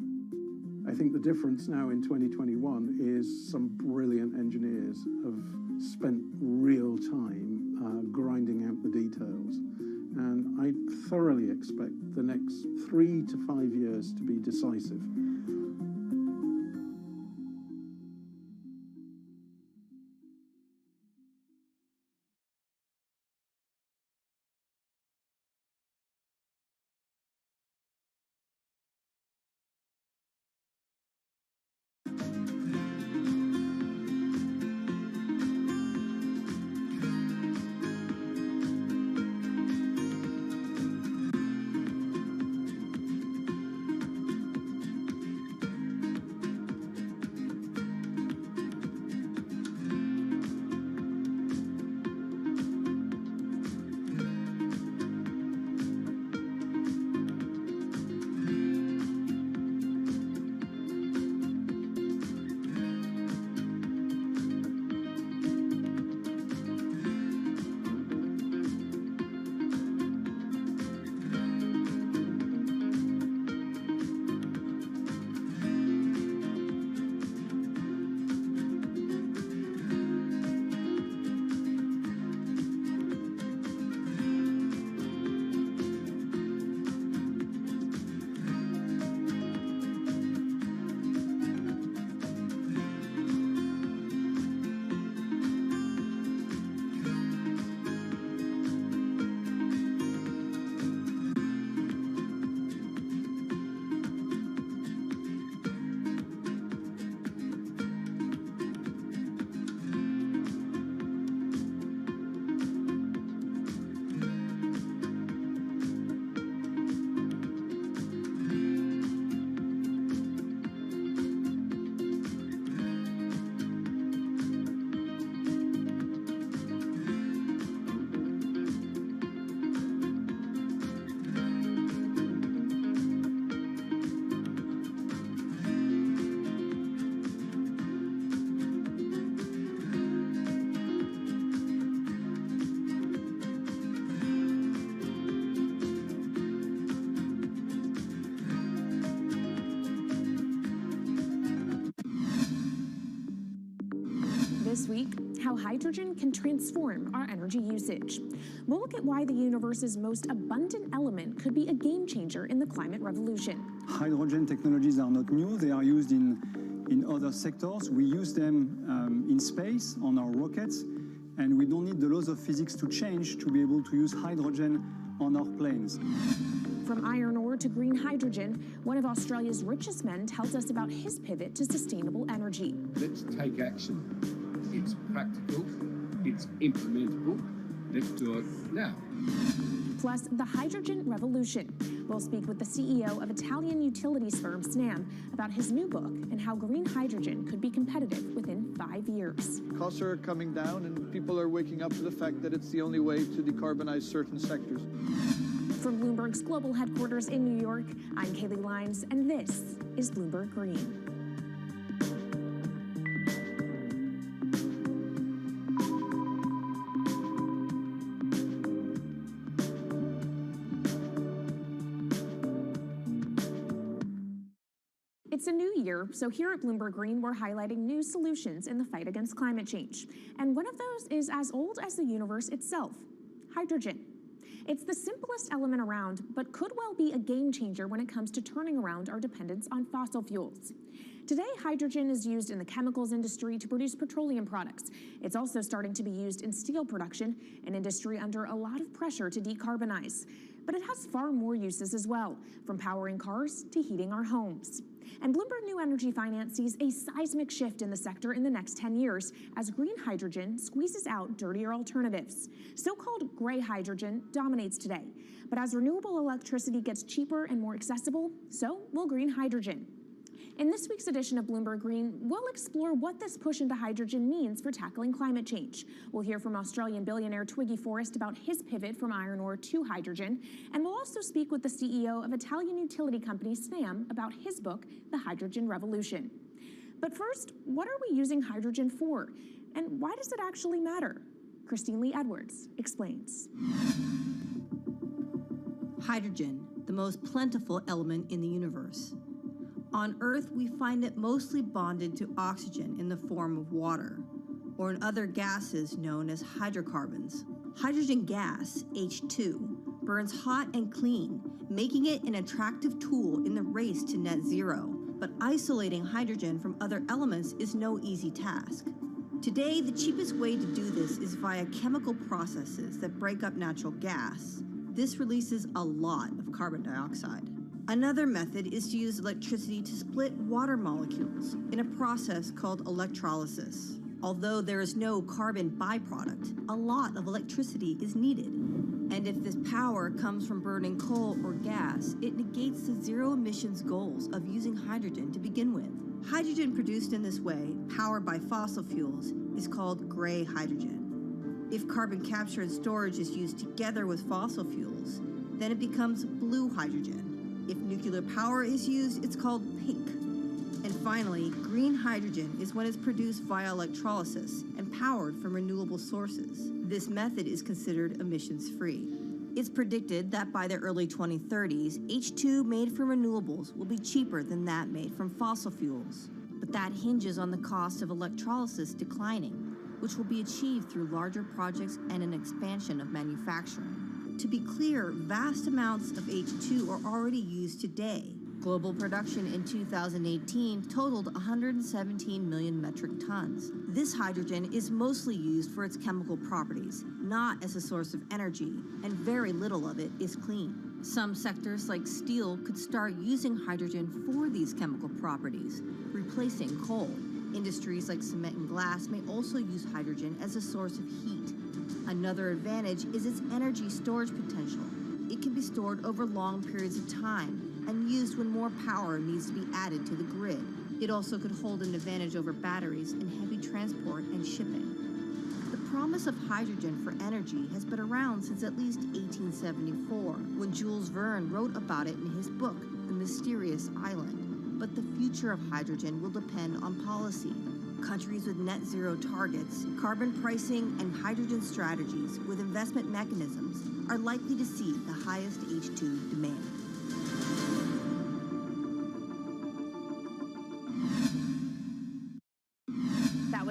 I think the difference now in 2021 is some brilliant engineers have spent real time grinding out the details. And I thoroughly expect the next 3 to 5 years to be decisive.
This week, how hydrogen can transform our energy usage. We'll look at why the universe's most abundant element could be a game changer in the climate revolution.
Hydrogen technologies are not new. They are used in other sectors. We use them in space, on our rockets, and we don't need the laws of physics to change to be able to use hydrogen on our planes.
From iron ore to green hydrogen, one of Australia's richest men tells us about his pivot to sustainable energy.
Let's take action. It's practical, it's implementable. Let's do it now.
Plus, the hydrogen revolution. We'll speak with the CEO of Italian utilities firm Snam about his new book and how green hydrogen could be competitive within 5 years.
Costs are coming down and people are waking up to the fact that it's the only way to decarbonize certain sectors.
From Bloomberg's global headquarters in New York, I'm Kaylee Lyons, and this is Bloomberg Green. It's a new year, so here at Bloomberg Green, we're highlighting new solutions in the fight against climate change. And one of those is as old as the universe itself, hydrogen. It's the simplest element around, but could well be a game changer when it comes to turning around our dependence on fossil fuels. Today, hydrogen is used in the chemicals industry to produce petroleum products. It's also starting to be used in steel production, an industry under a lot of pressure to decarbonize. But it has far more uses as well, from powering cars to heating our homes. And Bloomberg New Energy Finance sees a seismic shift in the sector in the next 10 years as green hydrogen squeezes out dirtier alternatives. So-called gray hydrogen dominates today. But as renewable electricity gets cheaper and more accessible, so will green hydrogen. In this week's edition of Bloomberg Green, we'll explore what this push into hydrogen means for tackling climate change. We'll hear from Australian billionaire Twiggy Forrest about his pivot from iron ore to hydrogen, and we'll also speak with the CEO of Italian utility company Snam about his book, The Hydrogen Revolution. But first, what are we using hydrogen for? And why does it actually matter? Christine Lee Edwards explains.
Hydrogen, the most plentiful element in the universe. On Earth, we find it mostly bonded to oxygen in the form of water, or in other gases known as hydrocarbons. Hydrogen gas, H2, burns hot and clean, making it an attractive tool in the race to net zero. But isolating hydrogen from other elements is no easy task. Today, the cheapest way to do this is via chemical processes that break up natural gas. This releases a lot of carbon dioxide. Another method is to use electricity to split water molecules in a process called electrolysis. Although there is no carbon byproduct, a lot of electricity is needed. And if this power comes from burning coal or gas, it negates the zero emissions goals of using hydrogen to begin with. Hydrogen produced in this way, powered by fossil fuels, is called gray hydrogen. If carbon capture and storage is used together with fossil fuels, then it becomes blue hydrogen. If nuclear power is used, it's called pink. And finally, green hydrogen is when it's produced via electrolysis and powered from renewable sources. This method is considered emissions-free. It's predicted that by the early 2030s, H2 made from renewables will be cheaper than that made from fossil fuels. But that hinges on the cost of electrolysis declining, which will be achieved through larger projects and an expansion of manufacturing. To be clear, vast amounts of H2 are already used today. Global production in 2018 totaled 117 million metric tons. This hydrogen is mostly used for its chemical properties, not as a source of energy, and very little of it is clean. Some sectors like steel could start using hydrogen for these chemical properties, replacing coal. Industries like cement and glass may also use hydrogen as a source of heat. Another advantage is its energy storage potential. It can be stored over long periods of time and used when more power needs to be added to the grid. It also could hold an advantage over batteries in heavy transport and shipping. The promise of hydrogen for energy has been around since at least 1874, when Jules Verne wrote about it in his book, The Mysterious Island. But the future of hydrogen will depend on policy. Countries with net zero targets, carbon pricing, and hydrogen strategies with investment mechanisms are likely to see the highest H2 demand.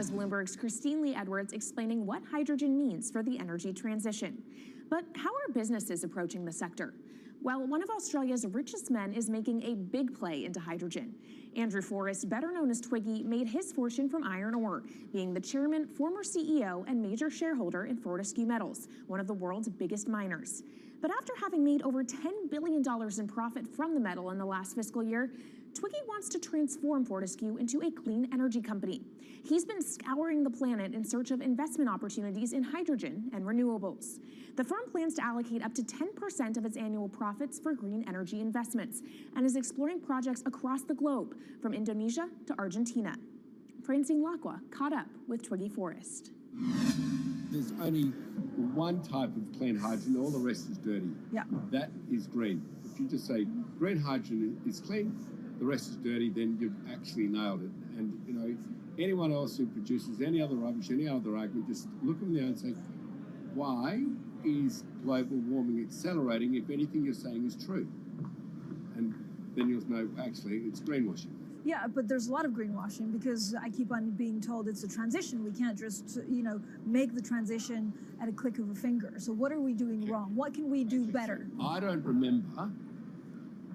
was Bloomberg's Christine Lee Edwards explaining what hydrogen means for the energy transition. But how are businesses approaching the sector? Well, one of Australia's richest men is making a big play into hydrogen. Andrew Forrest, better known as Twiggy, made his fortune from iron ore, being the chairman, former CEO, and major shareholder in Fortescue Metals, one of the world's biggest miners. But after having made over $10 billion in profit from the metal in the last fiscal year, Twiggy wants to transform Fortescue into a clean energy company. He's been scouring the planet in search of investment opportunities in hydrogen and renewables. The firm plans to allocate up to 10% of its annual profits for green energy investments and is exploring projects across the globe, from Indonesia to Argentina. Francine Lacqua caught up with Twiggy Forrest.
There's only one type of clean hydrogen, all the rest is dirty.
Yeah.
That is green. If you just say green hydrogen is clean, the rest is dirty, then you've actually nailed it. And, you know, anyone else who produces any other rubbish, any other argument, just look them there and say, why is global warming accelerating if anything you're saying is true? And then you'll know, actually, it's greenwashing.
Yeah, but there's a lot of greenwashing because I keep on being told it's a transition. We can't just, make the transition at a click of a finger. So what are we doing wrong? What can we do better?
I don't remember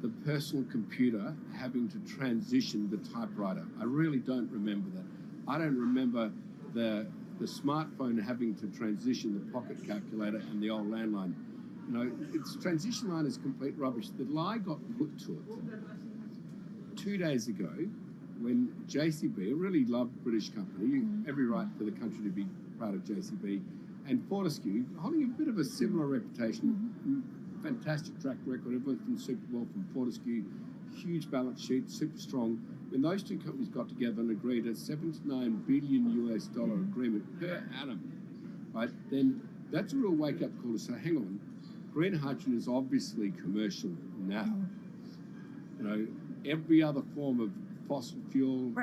the personal computer having to transition the typewriter. I really don't remember that. I don't remember the smartphone having to transition the pocket calculator and the old landline. You know, its transition line is complete rubbish. The lie got put to it 2 days ago when JCB, a really loved British company, every right for the country to be proud of JCB, and Fortescue, holding a bit of a similar reputation, fantastic track record, everyone's done super well from Fortescue, huge balance sheet, super strong. When those two companies got together and agreed a $7 to $9 billion US agreement per annum, right, then that's a real wake-up call to say, hang on, green hydrogen is obviously commercial now. You know, every other form of fossil fuel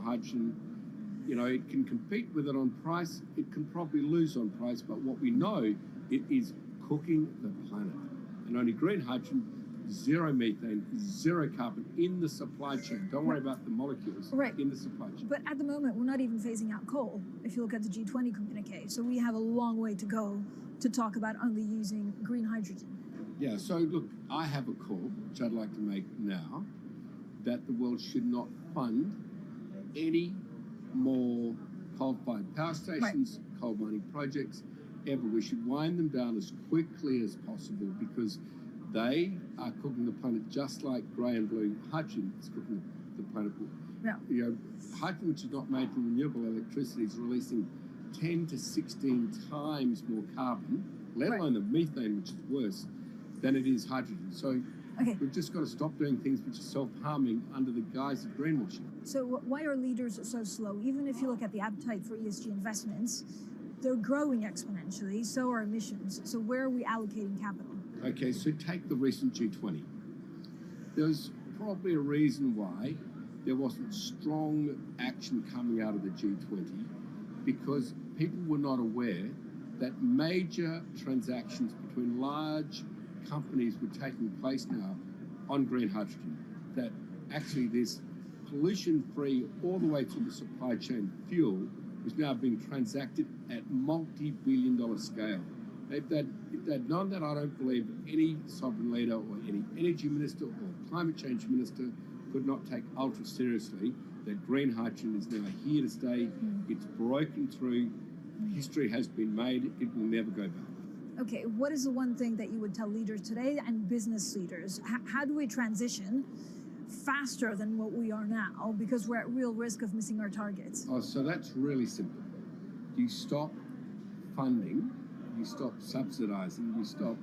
hydrogen, you know, it can compete with it on price, it can probably lose on price, but what we know, it is cooking the planet. And only green hydrogen, zero methane, zero carbon in the supply chain. Don't worry about the molecules in the supply chain.
But at the moment, we're not even phasing out coal, if you look at the G20 communique. So we have a long way to go to talk about only using green hydrogen.
Yeah, so look, I have a call, which I'd like to make now, that the world should not fund any more coal-fired power stations, coal mining projects, ever. We should wind them down as quickly as possible because they are cooking the planet just like grey and blue hydrogen is cooking the planet.
Yeah.
You know, hydrogen, which is not made from renewable electricity, is releasing 10 to 16 times more carbon, let alone the methane, which is worse, than it is hydrogen. So we've just got to stop doing things which are self-harming under the guise of greenwashing.
So why are leaders so slow? Even if you look at the appetite for ESG investments, they're growing exponentially, so are emissions. So where are we allocating capital?
Okay, so take the recent G20. There's probably a reason why there wasn't strong action coming out of the G20 because people were not aware that major transactions between large companies were taking place now on green hydrogen, that actually this pollution-free all the way through the supply chain fuel was now being transacted at multi-billion-dollar scale. If they'd known that, I don't believe any sovereign leader or any energy minister or climate change minister could not take ultra seriously that green hydrogen is now here to stay. It's broken through. History has been made. It will never go back.
Okay, what is the one thing that you would tell leaders today and business leaders? How do we transition faster than what we are now because we're at real risk of missing our targets?
Oh, so that's really simple. You stop funding, you stop subsidizing, you stop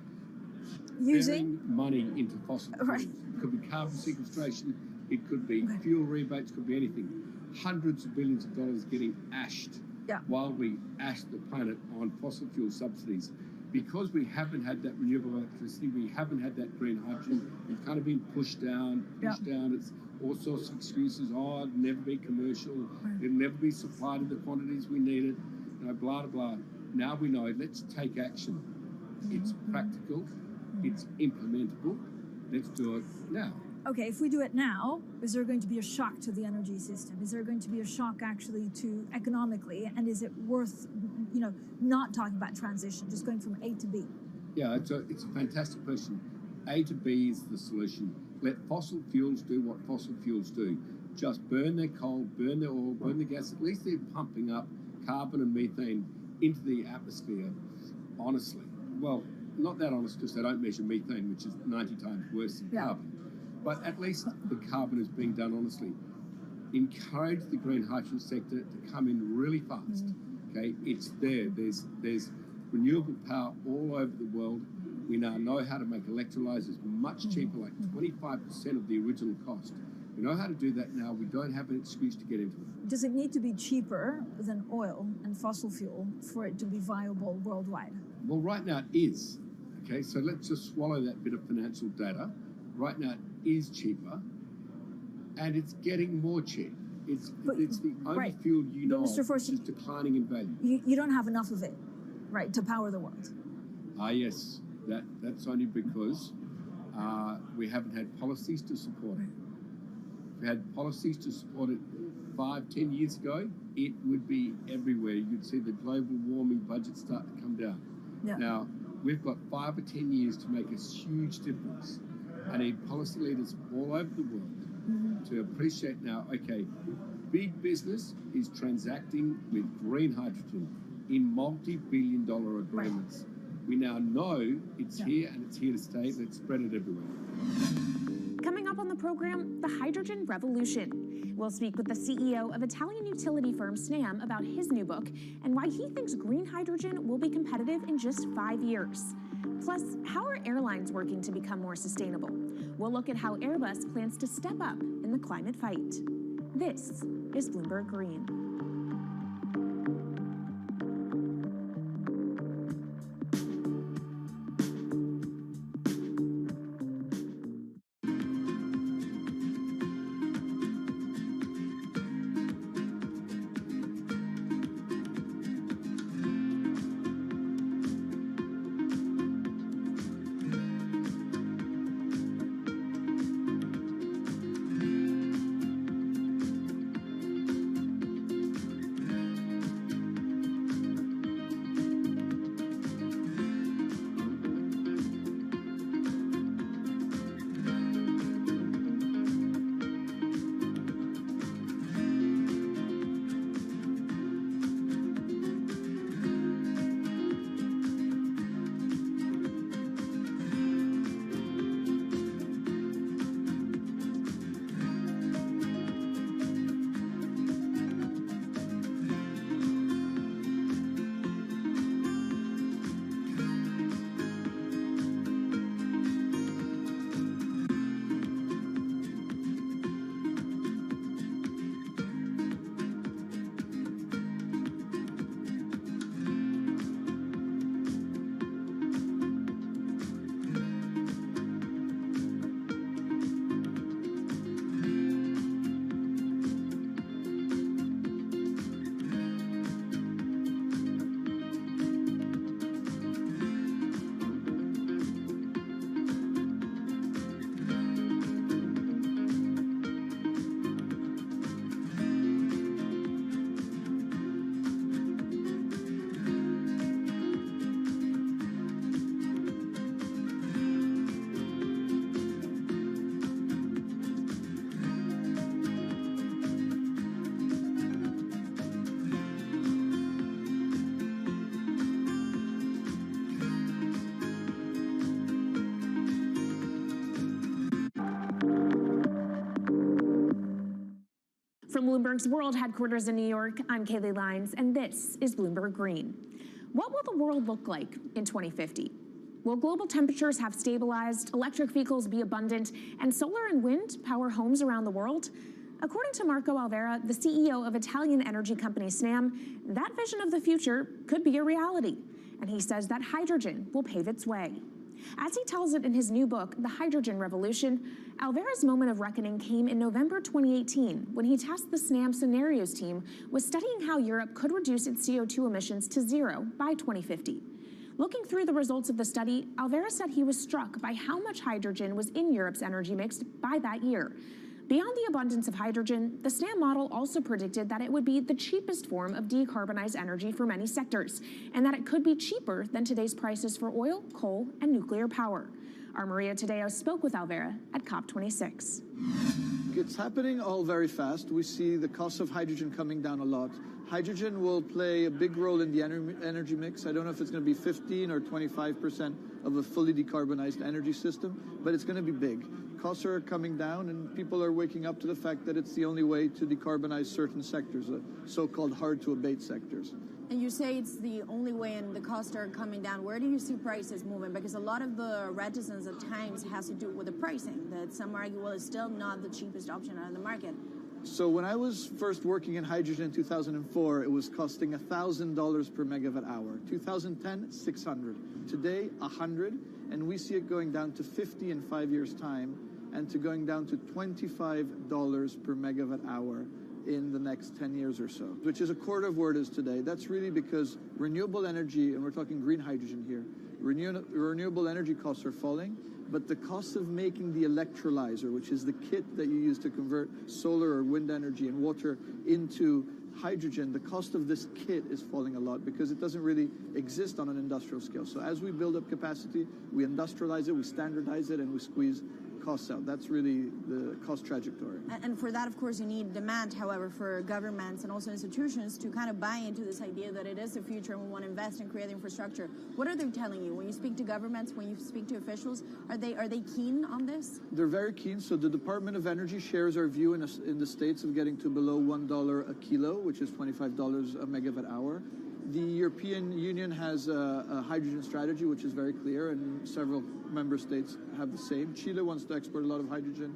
using money into fossil fuels. It could be carbon sequestration, it could be fuel rebates, could be anything. Hundreds of billions of dollars getting ashed while we ash the planet on fossil fuel subsidies. Because we haven't had that renewable electricity, we haven't had that green hydrogen, we've kind of been pushed down. It's all sorts of excuses. Oh, it'll never be commercial, it'll never be supplied in the quantities we need it, you know, blah, blah, blah. Now we know, let's take action. It's practical, it's implementable, let's do it now.
okay, if we do it now, is there going to be a shock to the energy system? Is there going to be a shock actually to economically? And is it worth, not talking about transition, just going from A to B?
Yeah, it's a fantastic question. A to B is the solution. Let fossil fuels do what fossil fuels do. Just burn their coal, burn their oil, burn the gas. At least they're pumping up carbon and methane into the atmosphere, honestly. Well, not that honest because they don't measure methane, which is 90 times worse than carbon. But at least the carbon is being done honestly. Encourage the green hydrogen sector to come in really fast. Okay, it's there. There's renewable power all over the world. We now know how to make electrolyzers much cheaper, like 25% of the original cost. We know how to do that now. We don't have an excuse to get into it.
Does it need to be cheaper than oil and fossil fuel for it to be viable worldwide?
Well, right now it is. Okay, so let's just swallow that bit of financial data. Right now it is cheaper, and it's getting more cheap. It's the only fuel you know of which is declining in value.
You don't have enough of it, right, to power the world?
Yes. That's only because we haven't had policies to support it. If we had policies to support it 5-10 years ago, it would be everywhere. You'd see the global warming budget start to come down.
Yeah.
Now, we've got 5 or 10 years to make a huge difference. I need policy leaders all over the world to appreciate now, okay, big business is transacting with green hydrogen in multi-billion-dollar agreements. We now know it's here and it's here to stay. Let's spread it everywhere.
Coming up on the program, the hydrogen revolution. We'll speak with the CEO of Italian utility firm Snam about his new book and why he thinks green hydrogen will be competitive in just 5 years. Plus, how are airlines working to become more sustainable? We'll look at how Airbus plans to step up in the climate fight. This is Bloomberg Green. From Bloomberg's World Headquarters in New York, I'm Kaylee Lines, and this is Bloomberg Green. What will the world look like in 2050? Will global temperatures have stabilized, electric vehicles be abundant, and solar and wind power homes around the world? According to Marco Alvera, the CEO of Italian energy company Snam, that vision of the future could be a reality, and he says that hydrogen will pave its way. As he tells it in his new book, The Hydrogen Revolution, Alvera's moment of reckoning came in November 2018 when he tasked the Snam Scenarios team with studying how Europe could reduce its CO2 emissions to zero by 2050. Looking through the results of the study, Alvera said he was struck by how much hydrogen was in Europe's energy mix by that year. Beyond the abundance of hydrogen, the SNAM model also predicted that it would be the cheapest form of decarbonized energy for many sectors, and that it could be cheaper than today's prices for oil, coal, and nuclear power. Our Maria Tadeo spoke with Alvera at COP26.
It's happening all very fast. We see the cost of hydrogen coming down a lot. Hydrogen will play a big role in the energy mix. I don't know if it's going to be 15 or 25% of a fully decarbonized energy system, but it's going to be big. Costs are coming down, and people are waking up to the fact that it's the only way to decarbonize certain sectors, so-called hard-to-abate sectors.
And you say it's the only way and the costs are coming down. Where do you see prices moving? Because a lot of the reticence at times has to do with the pricing, that some argue, well, it's still not the cheapest option on the market.
So when I was first working in hydrogen in 2004, it was costing $1,000 per megawatt hour. 2010, $600. Today, $100, and we see it going down to $50 in 5 years' time, and to going down to $25 per megawatt hour in the next 10 years or so, which is a quarter of where it is today. That's really because renewable energy, and we're talking green hydrogen here, renewable energy costs are falling, but the cost of making the electrolyzer, which is the kit that you use to convert solar or wind energy and water into hydrogen, the cost of this kit is falling a lot because it doesn't really exist on an industrial scale. So as we build up capacity, we industrialize it, we standardize it, and we squeeze costs out. That's really the cost trajectory.
And for that, of course, you need demand, however, for governments and also institutions to kind of buy into this idea that it is the future and we want to invest and create infrastructure. What are they telling you? When you speak to governments, when you speak to officials, are they keen on this?
They're very keen. So the Department of Energy shares our view in the States of getting to below $1 a kilo, which is $25 a megawatt hour. The European Union has a hydrogen strategy, which is very clear, and several member states have the same. Chile wants to export a lot of hydrogen.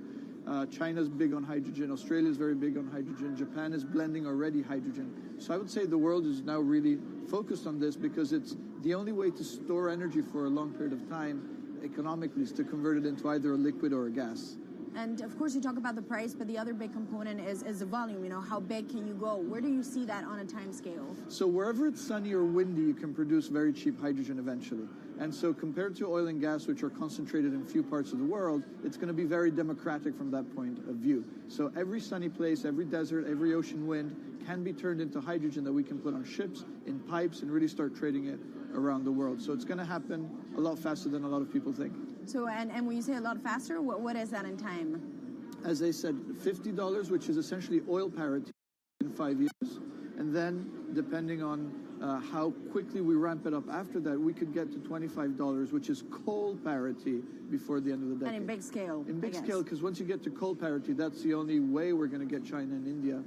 China's big on hydrogen. Australia is very big on hydrogen. Japan is blending already hydrogen. So I would say the world is now really focused on this because it's the only way to store energy for a long period of time economically is to convert it into either a liquid or a gas.
And of course, you talk about the price, but the other big component is the volume. You know, how big can you go? Where do you see that on a time scale?
So wherever it's sunny or windy, you can produce very cheap hydrogen eventually. And so compared to oil and gas, which are concentrated in few parts of the world, it's going to be very democratic from that point of view. So every sunny place, every desert, every ocean wind can be turned into hydrogen that we can put on ships, in pipes, and really start trading it around the world. So it's going to happen a lot faster than a lot of people think.
So, and when you say a lot faster, what is that in time?
As I said, $50, which is essentially oil parity in 5 years. And then, depending on how quickly we ramp it up after that, we could get to $25, which is coal parity before the end of the decade.
And in big scale.
In big scale, because once you get to coal parity, that's the only way we're going to get China and India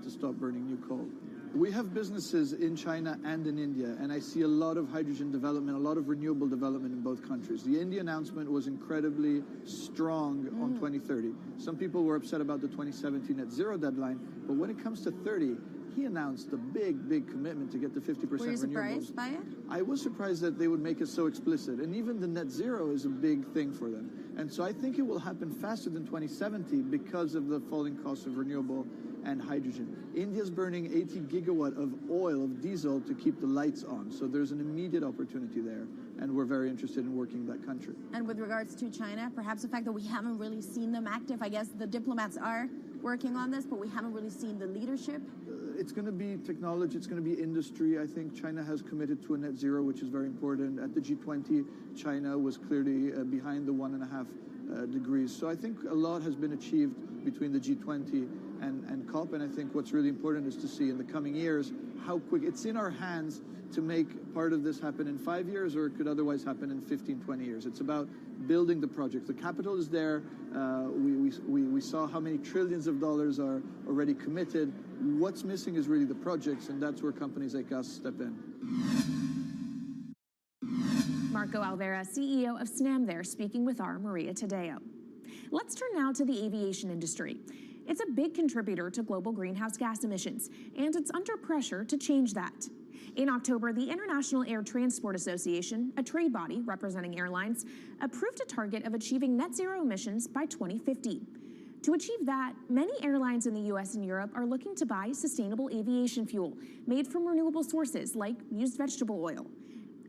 to stop burning new coal. We have businesses in China and in India, and I see a lot of hydrogen development, a lot of renewable development in both countries. The India announcement was incredibly strong on 2030. Some people were upset about the 2017 net zero deadline, but when it comes to 30, he announced a big commitment to get to 50% renewables.
Were you surprised by it?
I was surprised that they would make it so explicit, and even the net zero is a big thing for them. And so I think it will happen faster than 2070 because of the falling cost of renewable and hydrogen. India's burning 80 gigawatt of oil, of diesel, to keep the lights on. So there's an immediate opportunity there, and we're very interested in working that country.
And with regards to China, perhaps the fact that we haven't really seen them active, I guess the diplomats are working on this, but we haven't really seen the leadership.
It's going to be technology, it's going to be industry. I think China has committed to a net zero, which is very important. At the G20, China was clearly behind the 1.5 degrees. So I think a lot has been achieved between the G20 and COP, and I think what's really important is to see in the coming years how quick. It's in our hands to make part of this happen in 5 years, or it could otherwise happen in 15, 20 years. It's about building the project. The capital is there. We saw how many trillions of dollars are already committed. What's missing is really the projects, and that's where companies like us step in.
Marco Alvera, CEO of SNAM there, speaking with our Maria Tadeo. Let's turn now to the aviation industry. It's a big contributor to global greenhouse gas emissions, and it's under pressure to change that. In October, the International Air Transport Association, a trade body representing airlines, approved a target of achieving net zero emissions by 2050. To achieve that, many airlines in the US and Europe are looking to buy sustainable aviation fuel made from renewable sources like used vegetable oil.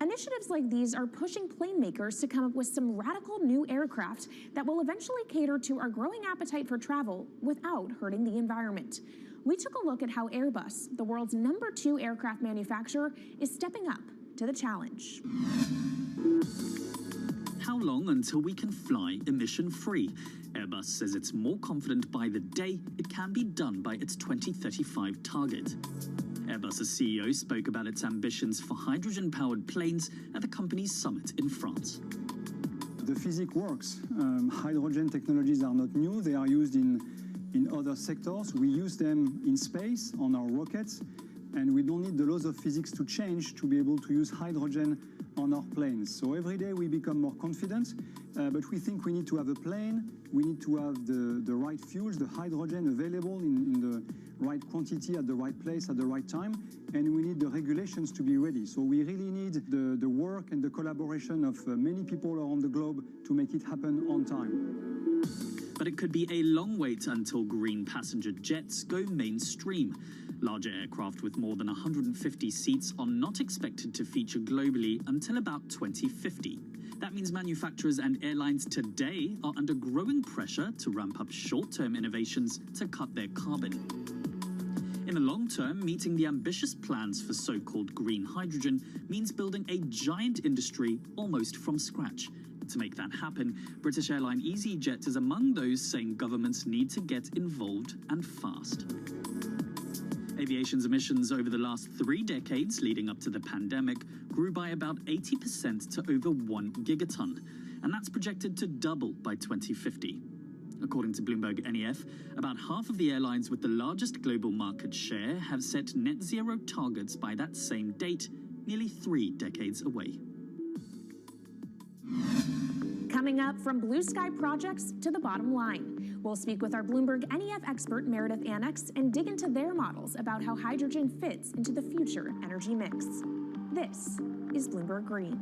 Initiatives like these are pushing plane makers to come up with some radical new aircraft that will eventually cater to our growing appetite for travel without hurting the environment. We took a look at how Airbus, the world's #2 aircraft manufacturer, is stepping up to the challenge.
How long until we can fly emission-free? Airbus says it's more confident by the day it can be done by its 2035 target. Airbus's CEO spoke about its ambitions for hydrogen-powered planes at the company's summit in France.
The physics works. Hydrogen technologies are not new. They are used in other sectors. We use them in space on our rockets, and we don't need the laws of physics to change to be able to use hydrogen on our planes. So every day we become more confident, but we think we need to have a plane, we need to have the right fuels, the hydrogen available in the right quantity at the right place at the right time, and we need the regulations to be ready. So we really need the work and the collaboration of many people around the globe to make it happen on time.
But it could be a long wait until green passenger jets go mainstream. Larger aircraft with more than 150 seats are not expected to feature globally until about 2050. That means manufacturers and airlines today are under growing pressure to ramp up short-term innovations to cut their carbon. In the long term, meeting the ambitious plans for so-called green hydrogen means building a giant industry almost from scratch. To make that happen, British airline EasyJet is among those saying governments need to get involved and fast. Aviation's emissions over the last 3 decades leading up to the pandemic grew by about 80% to over 1 gigaton, and that's projected to double by 2050. According to Bloomberg NEF, about half of the airlines with the largest global market share have set net zero targets by that same date, nearly 3 decades away.
Coming up, from blue sky projects to the bottom line. We'll speak with our Bloomberg NEF expert Meredith Annex and dig into their models about how hydrogen fits into the future energy mix. This is Bloomberg Green.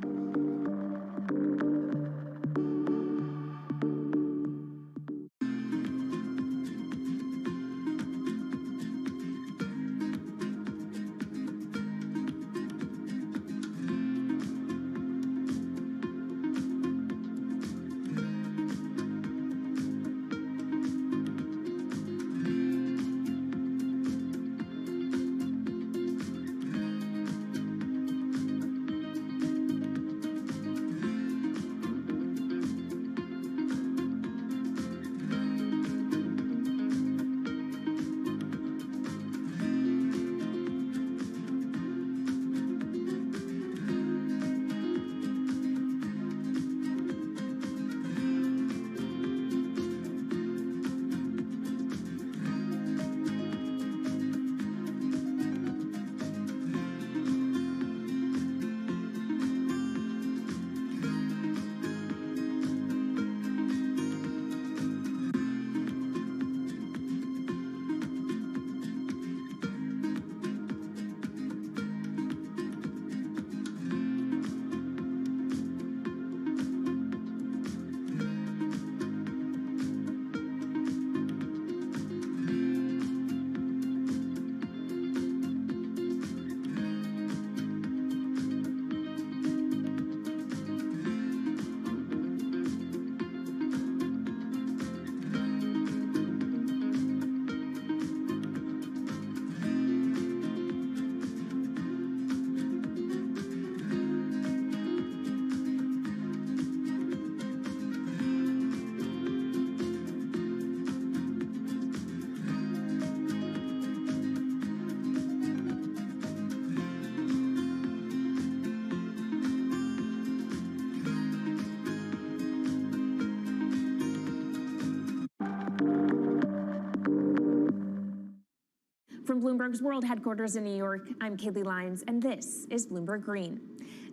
From Bloomberg's world headquarters in New York, I'm Kaylee Lyons, and this is Bloomberg Green.